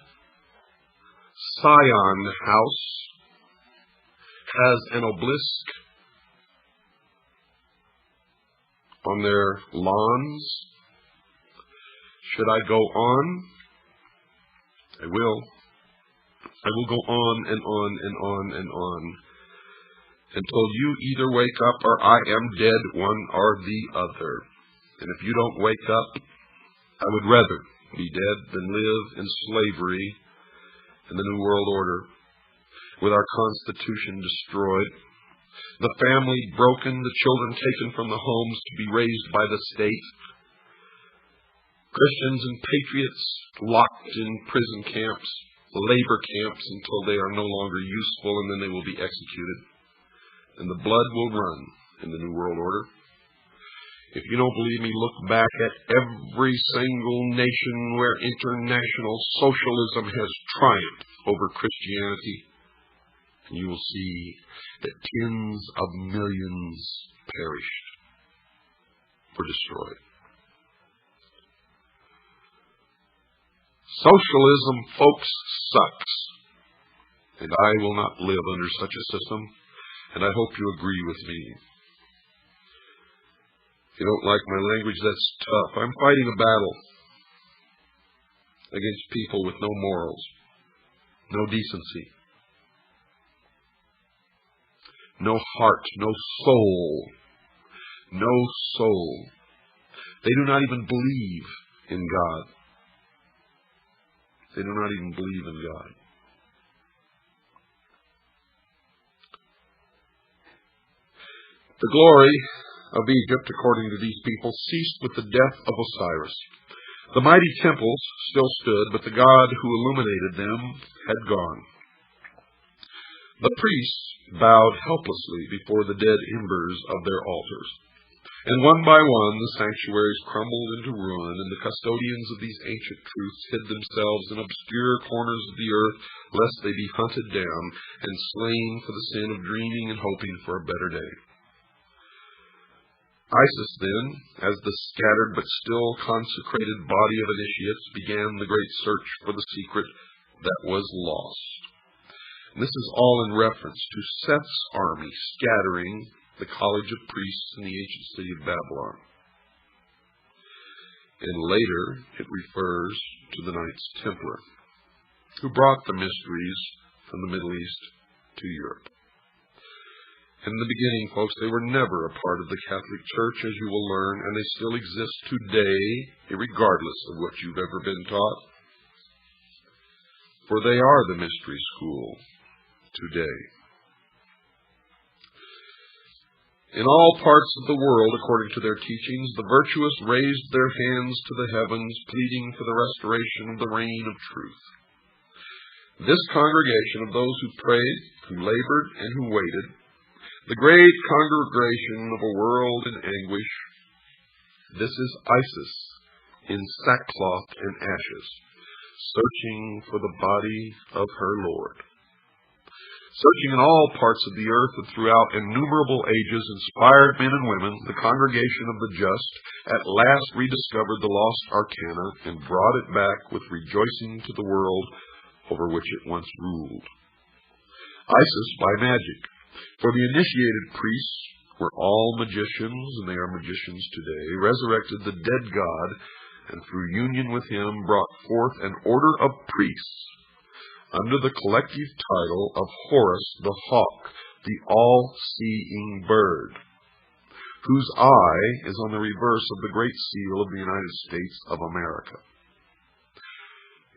Scion House, has an obelisk on their lawns. Should I go on? I will. I will go on and on and on and on until you either wake up or I am dead, one or the other. And if you don't wake up, I would rather be dead than live in slavery in the New World Order, with our Constitution destroyed, the family broken, the children taken from the homes to be raised by the state, Christians and patriots locked in prison camps, labor camps, until they are no longer useful, and then they will be executed. And the blood will run in the New World Order. If you don't believe me, look back at every single nation where international socialism has triumphed over Christianity, and you will see that tens of millions perished, were destroyed. Socialism, folks, sucks. And I will not live under such a system, and I hope you agree with me. If you don't like my language, that's tough. I'm fighting a battle against people with no morals, no decency, no heart, no soul. No soul. They do not even believe in God. They do not even believe in God. The glory of Egypt, according to these people, ceased with the death of Osiris. The mighty temples still stood, but the God who illuminated them had gone. The priests bowed helplessly before the dead embers of their altars. And one by one the sanctuaries crumbled into ruin, and the custodians of these ancient truths hid themselves in obscure corners of the earth, lest they be hunted down and slain for the sin of dreaming and hoping for a better day. Isis then, as the scattered but still consecrated body of initiates, began the great search for the secret that was lost. And this is all in reference to Seth's army scattering the college of priests in the ancient city of Babylon. And later it refers to the Knights Templar, who brought the mysteries from the Middle East to Europe. In the beginning, folks, they were never a part of the Catholic Church, as you will learn, and they still exist today, regardless of what you've ever been taught. For they are the mystery school today. In all parts of the world, according to their teachings, the virtuous raised their hands to the heavens, pleading for the restoration of the reign of truth. This congregation of those who prayed, who labored, and who waited, the great congregation of a world in anguish, this is Isis in sackcloth and ashes, searching for the body of her Lord. Searching in all parts of the earth and throughout innumerable ages, inspired men and women, the congregation of the just at last rediscovered the lost arcana and brought it back with rejoicing to the world over which it once ruled. Isis by magic. For the initiated priests were all magicians, and they are magicians today, resurrected the dead god, and through union with him brought forth an order of priests under the collective title of Horus the Hawk, the all-seeing bird, whose eye is on the reverse of the Great Seal of the United States of America.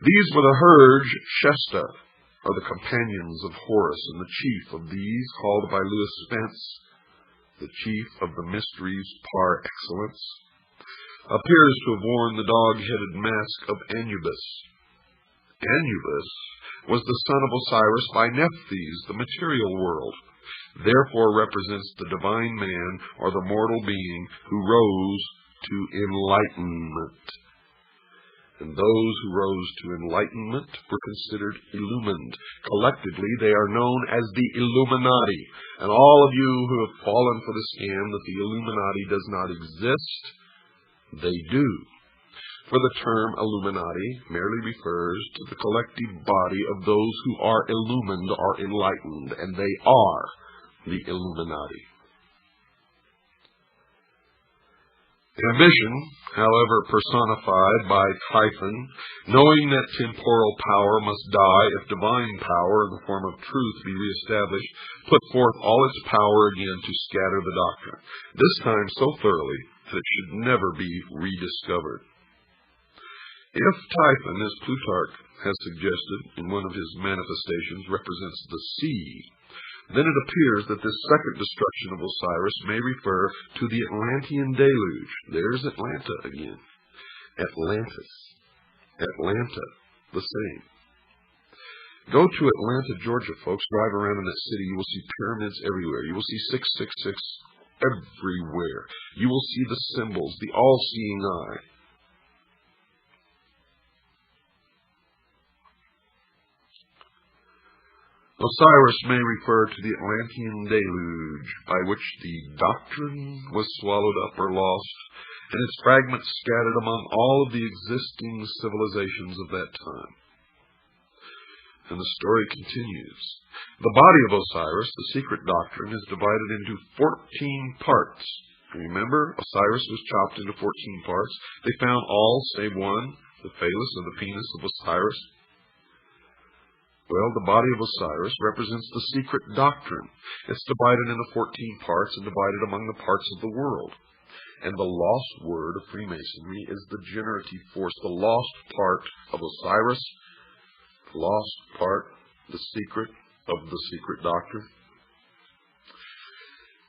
These were the Hurge Shesta, or the companions of Horus, and the chief of these, called by Louis Spence the chief of the mysteries par excellence, appears to have worn the dog-headed mask of Anubis. Anubis was the son of Osiris by Nephthys, the material world, therefore represents the divine man, or the mortal being, who rose to enlightenment. And those who rose to enlightenment were considered illumined. Collectively, they are known as the Illuminati. And all of you who have fallen for the scam that the Illuminati does not exist, they do. For the term Illuminati merely refers to the collective body of those who are illumined or enlightened, and they are the Illuminati. Ambition, however, personified by Typhon, knowing that temporal power must die if divine power in the form of truth be reestablished, put forth all its power again to scatter the doctrine, this time so thoroughly that it should never be rediscovered. If Typhon, as Plutarch has suggested in one of his manifestations, represents the sea, then it appears that this second destruction of Osiris may refer to the Atlantean deluge. There's Atlanta again. Atlantis. Atlanta. The same. Go to Atlanta, Georgia, folks. Drive around in that city. You will see pyramids everywhere. You will see 666 everywhere. You will see the symbols, the all-seeing eye. Osiris may refer to the Atlantean deluge, by which the doctrine was swallowed up or lost, and its fragments scattered among all of the existing civilizations of that time. And the story continues. The body of Osiris, the secret doctrine, is divided into 14 parts. Remember, Osiris was chopped into 14 parts. They found all save one, the phallus or the penis of Osiris. Well, the body of Osiris represents the secret doctrine. It's divided into 14 parts and divided among the parts of the world. And the lost word of Freemasonry is the generative force, the lost part of Osiris, the lost part, the secret of the secret doctrine.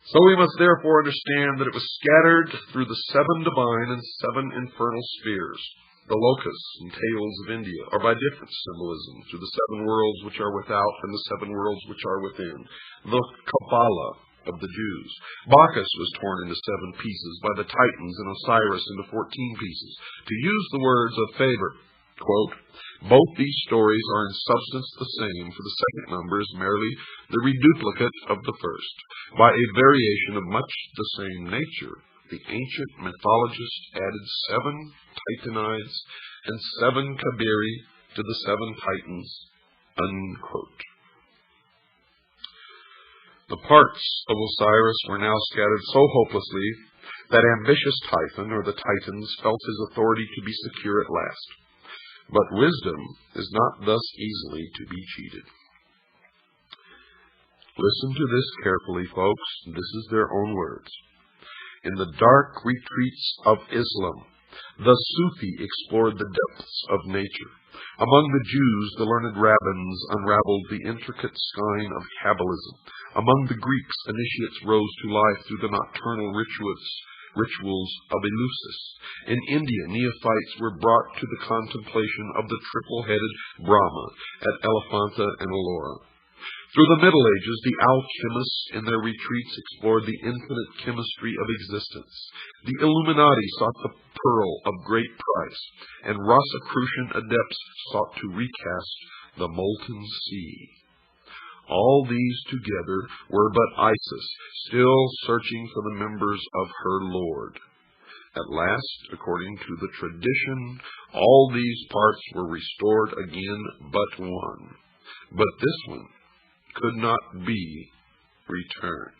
So we must therefore understand that it was scattered through the 7 divine and 7 infernal spheres. The locusts and tails of India are by different symbolism through the 7 worlds which are without and the 7 worlds which are within. The Kabbalah of the Jews. Bacchus was torn into 7 pieces by the Titans and Osiris into 14 pieces. To use the words of Faber, quote, both these stories are in substance the same, for the second number is merely the reduplicate of the first. By a variation of much the same nature, the ancient mythologists added 7 Titanides and 7 Kabiri to the 7 Titans, unquote. The parts of Osiris were now scattered so hopelessly that ambitious Typhon, or the Titans, felt his authority to be secure at last. But wisdom is not thus easily to be cheated. Listen to this carefully, folks. This is their own words. In the dark retreats of Islam, the Sufi explored the depths of nature. Among the Jews, the learned rabbins unraveled the intricate skein of Kabbalism. Among the Greeks, initiates rose to life through the nocturnal rituals of Eleusis. In India, neophytes were brought to the contemplation of the triple-headed Brahma at Elephanta and Ellora. Through the Middle Ages, the alchemists in their retreats explored the infinite chemistry of existence. The Illuminati sought the pearl of great price, and Rosicrucian adepts sought to recast the molten sea. All these together were but Isis, still searching for the members of her Lord. At last, according to the tradition, all these parts were restored again but one. But this one could not be returned.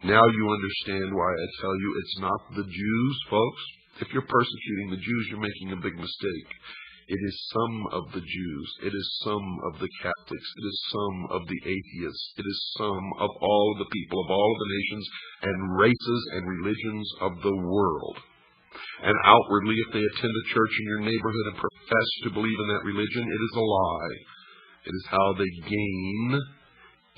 Now you understand why I tell you it's not the Jews, folks. If you're persecuting the Jews, you're making a big mistake. It is some of the Jews. It is some of the Catholics. It is some of the atheists. It is some of all of the people of all of the nations and races and religions of the world. And outwardly, if they attend a church in your neighborhood and profess to believe in that religion, it is a lie. It is how they gain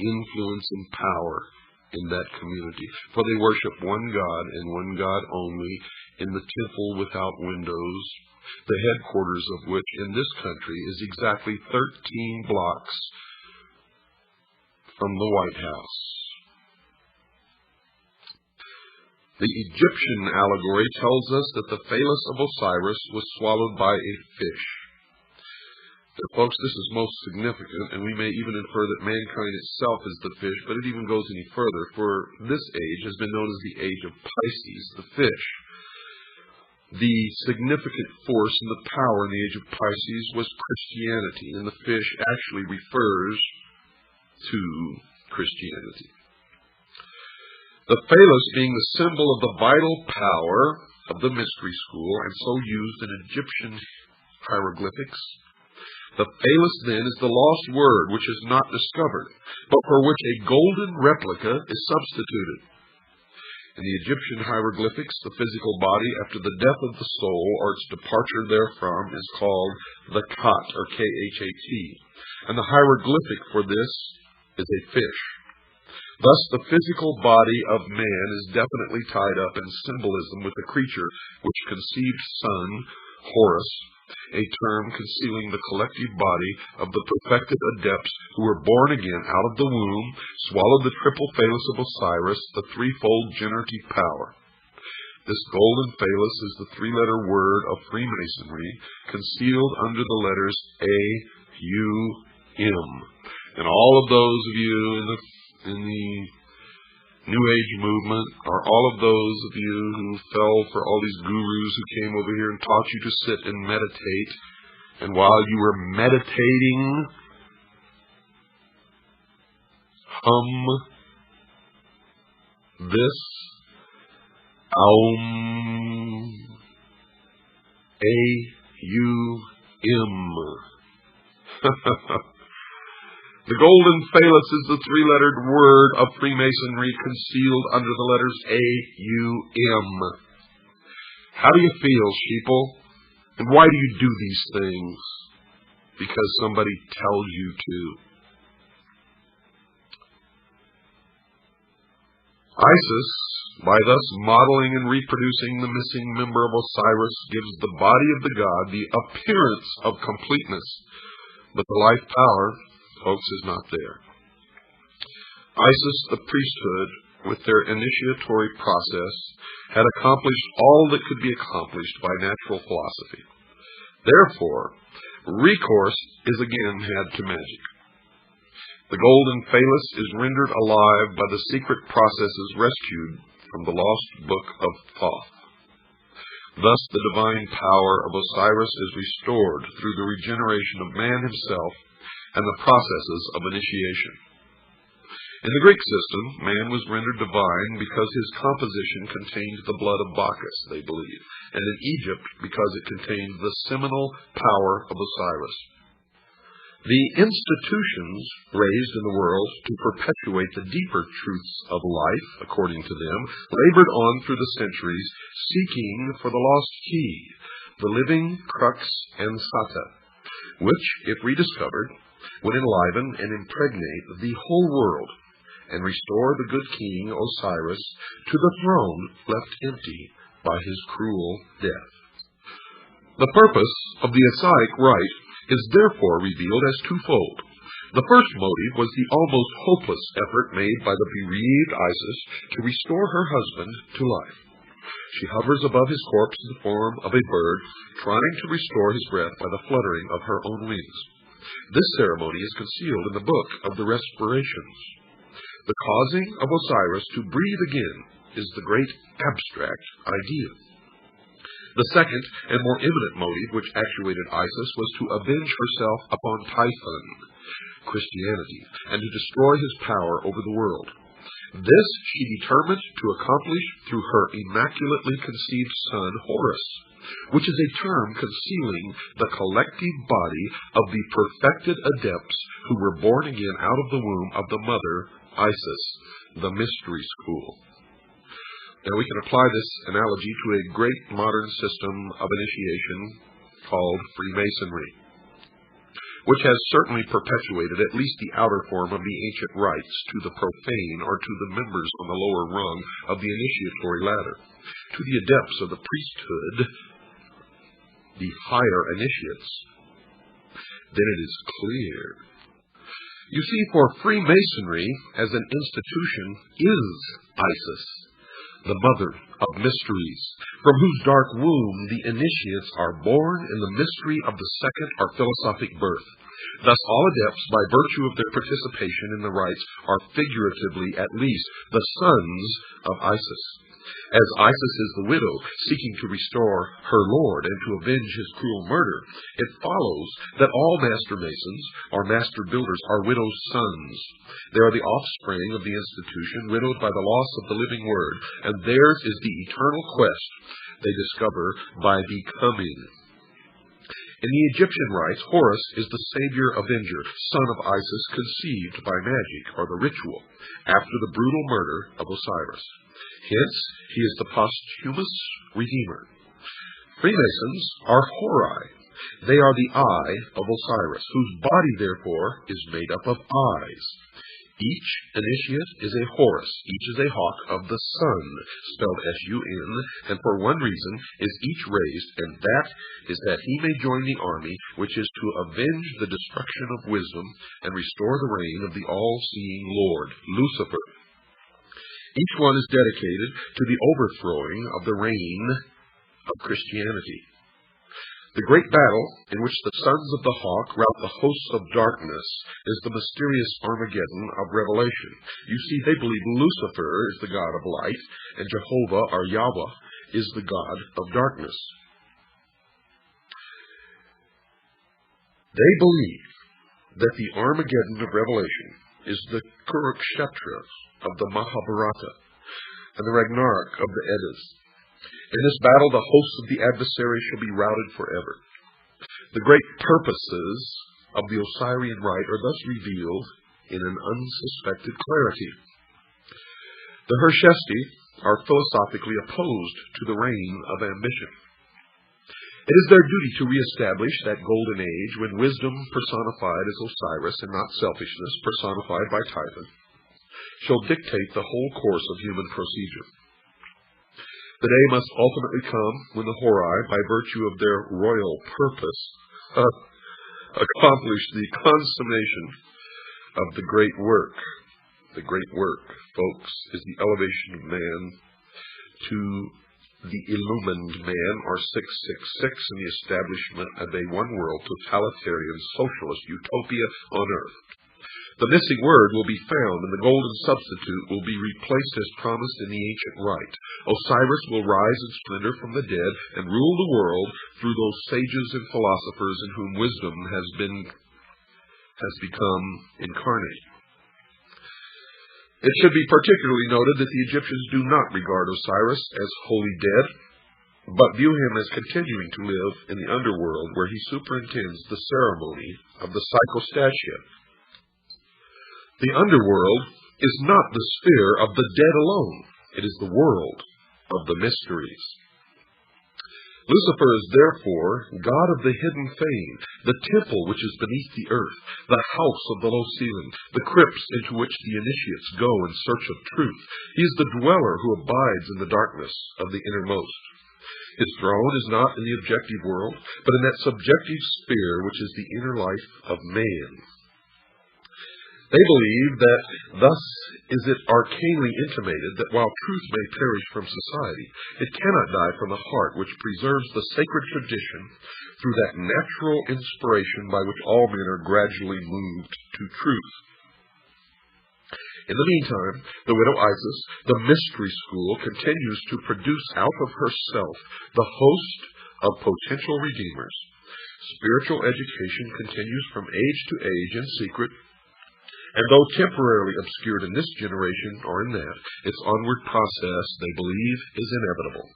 influence and power in that community. For they worship one God and one God only in the temple without windows, the headquarters of which in this country is exactly 13 blocks from the White House. The Egyptian allegory tells us that the phallus of Osiris was swallowed by a fish. Now, folks, this is most significant, and we may even infer that mankind itself is the fish, but it even goes any further, for this age has been known as the age of Pisces, the fish. The significant force and the power in the age of Pisces was Christianity, and the fish actually refers to Christianity. The phallus being the symbol of the vital power of the mystery school, and so used in Egyptian hieroglyphics. The phallus, then, is the lost word which is not discovered, but for which a golden replica is substituted. In the Egyptian hieroglyphics, the physical body after the death of the soul or its departure therefrom is called the Khat, or K-H-A-T, and the hieroglyphic for this is a fish. Thus, the physical body of man is definitely tied up in symbolism with the creature which conceived son, Horus, a term concealing the collective body of the perfected adepts who were born again out of the womb, swallowed the triple phallus of Osiris, the threefold generative power. This golden phallus is the three-letter word of Freemasonry, concealed under the letters A-U-M. And all of those of you in the New Age movement, or all of those of you who fell for all these gurus who came over here and taught you to sit and meditate, and while you were meditating, hum this Aum, A-U-M. The golden phallus is the three-lettered word of Freemasonry concealed under the letters A-U-M. How do you feel, sheeple? And why do you do these things? Because somebody tells you to. Isis, by thus modeling and reproducing the missing member of Osiris, gives the body of the god the appearance of completeness, but the life power, folks, is not there. Isis, the priesthood, with their initiatory process, had accomplished all that could be accomplished by natural philosophy. Therefore, recourse is again had to magic. The golden phallus is rendered alive by the secret processes rescued from the lost book of Thoth. Thus, the divine power of Osiris is restored through the regeneration of man himself and the processes of initiation. In the Greek system, man was rendered divine because his composition contained the blood of Bacchus, they believe, and in Egypt because it contained the seminal power of Osiris. The institutions raised in the world to perpetuate the deeper truths of life, according to them, labored on through the centuries, seeking for the lost key, the living crux ansata, which, if rediscovered, would enliven and impregnate the whole world and restore the good king Osiris to the throne left empty by his cruel death. The purpose of the Osiric rite is therefore revealed as twofold. The first motive was the almost hopeless effort made by the bereaved Isis to restore her husband to life. She hovers above his corpse in the form of a bird, trying to restore his breath by the fluttering of her own wings. This ceremony is concealed in the Book of the Respirations. The causing of Osiris to breathe again is the great abstract idea. The second and more imminent motive which actuated Isis was to avenge herself upon Typhon, Christianity, and to destroy his power over the world. This she determined to accomplish through her immaculately conceived son Horus, which is a term concealing the collective body of the perfected adepts who were born again out of the womb of the mother Isis, the mystery school. Now we can apply this analogy to a great modern system of initiation called Freemasonry, which has certainly perpetuated at least the outer form of the ancient rites to the profane or to the members on the lower rung of the initiatory ladder. To the adepts of the priesthood, the higher initiates, then it is clear. You see, for Freemasonry as an institution is Isis, the mother of mysteries, from whose dark womb the initiates are born in the mystery of the second or philosophic birth. Thus all adepts, by virtue of their participation in the rites, are figuratively at least the sons of Isis. As Isis is the widow seeking to restore her lord and to avenge his cruel murder, it follows that all master masons or master builders are widows' sons. They are the offspring of the institution, widowed by the loss of the living word, and theirs is the eternal quest they discover by becoming. In the Egyptian rites, Horus is the savior avenger, son of Isis, conceived by magic or the ritual after the brutal murder of Osiris. Hence, he is the posthumous redeemer. Freemasons are Horai. They are the eye of Osiris, whose body, therefore, is made up of eyes. Each initiate is a Horus, each is a hawk of the sun, spelled S-U-N, and for one reason is each raised, and that is that he may join the army, which is to avenge the destruction of wisdom and restore the reign of the all-seeing Lord, Lucifer. Each one is dedicated to the overthrowing of the reign of Christianity. The great battle in which the sons of the hawk rout the hosts of darkness is the mysterious Armageddon of Revelation. You see, they believe Lucifer is the god of light, and Jehovah, or Yahweh, is the god of darkness. They believe that the Armageddon of Revelation is the Kurukshetra of the Mahabharata and the Ragnarok of the Eddas. In this battle, the hosts of the adversary shall be routed forever. The great purposes of the Osirian rite are thus revealed in an unsuspected clarity. The Hershesti are philosophically opposed to the reign of ambition. It is their duty to reestablish that golden age when wisdom personified as Osiris and not selfishness personified by Typhon shall dictate the whole course of human procedure. The day must ultimately come when the Horai, by virtue of their royal purpose, accomplish the consummation of the great work. The great work, folks, is the elevation of man to the illumined man, or 666, and the establishment of a one-world, totalitarian, socialist utopia on earth. The missing word will be found, and the golden substitute will be replaced as promised in the ancient rite. Osiris will rise in splendor from the dead and rule the world through those sages and philosophers in whom wisdom has become incarnate. It should be particularly noted that the Egyptians do not regard Osiris as wholly dead, but view him as continuing to live in the underworld, where he superintends the ceremony of the psychostatia. The underworld is not the sphere of the dead alone. It is the world of the mysteries. Lucifer is therefore god of the hidden fane, the temple which is beneath the earth, the house of the low ceiling, the crypts into which the initiates go in search of truth. He is the dweller who abides in the darkness of the innermost. His throne is not in the objective world, but in that subjective sphere which is the inner life of man. They believe that thus is it arcanely intimated that while truth may perish from society, it cannot die from the heart which preserves the sacred tradition through that natural inspiration by which all men are gradually moved to truth. In the meantime, the widow Isis, the mystery school, continues to produce out of herself the host of potential redeemers. Spiritual education continues from age to age in secret, and though temporarily obscured in this generation or in that, its onward process, they believe, is inevitable.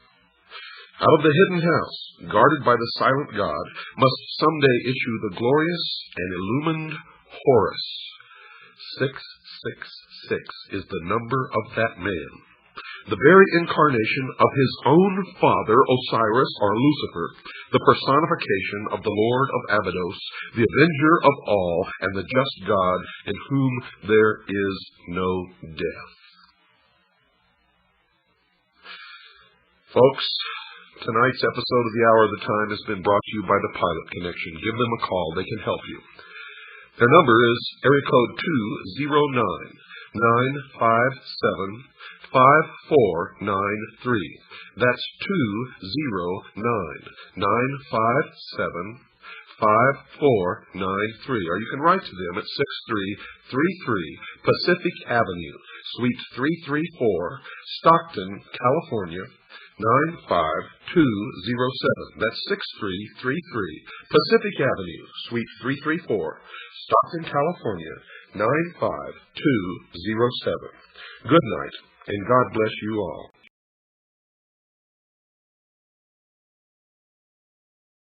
Out of the hidden house, guarded by the silent God, must someday issue the glorious and illumined Horus. 666 is the number of that man, the very incarnation of his own father, Osiris or Lucifer, the personification of the Lord of Abydos, the avenger of all, and the just God in whom there is no death. Folks, tonight's episode of the Hour of the Time has been brought to you by the Pilot Connection. Give them a call. They can help you. Their number is area code 209-957-5493. That's 209-957-5493. Or you can write to them at 6333 Pacific Avenue, Suite 334, Stockton, California, 95207. That's 6333 Pacific Avenue, Suite 334, Stockton, California, 95207. Good night, and God bless you all.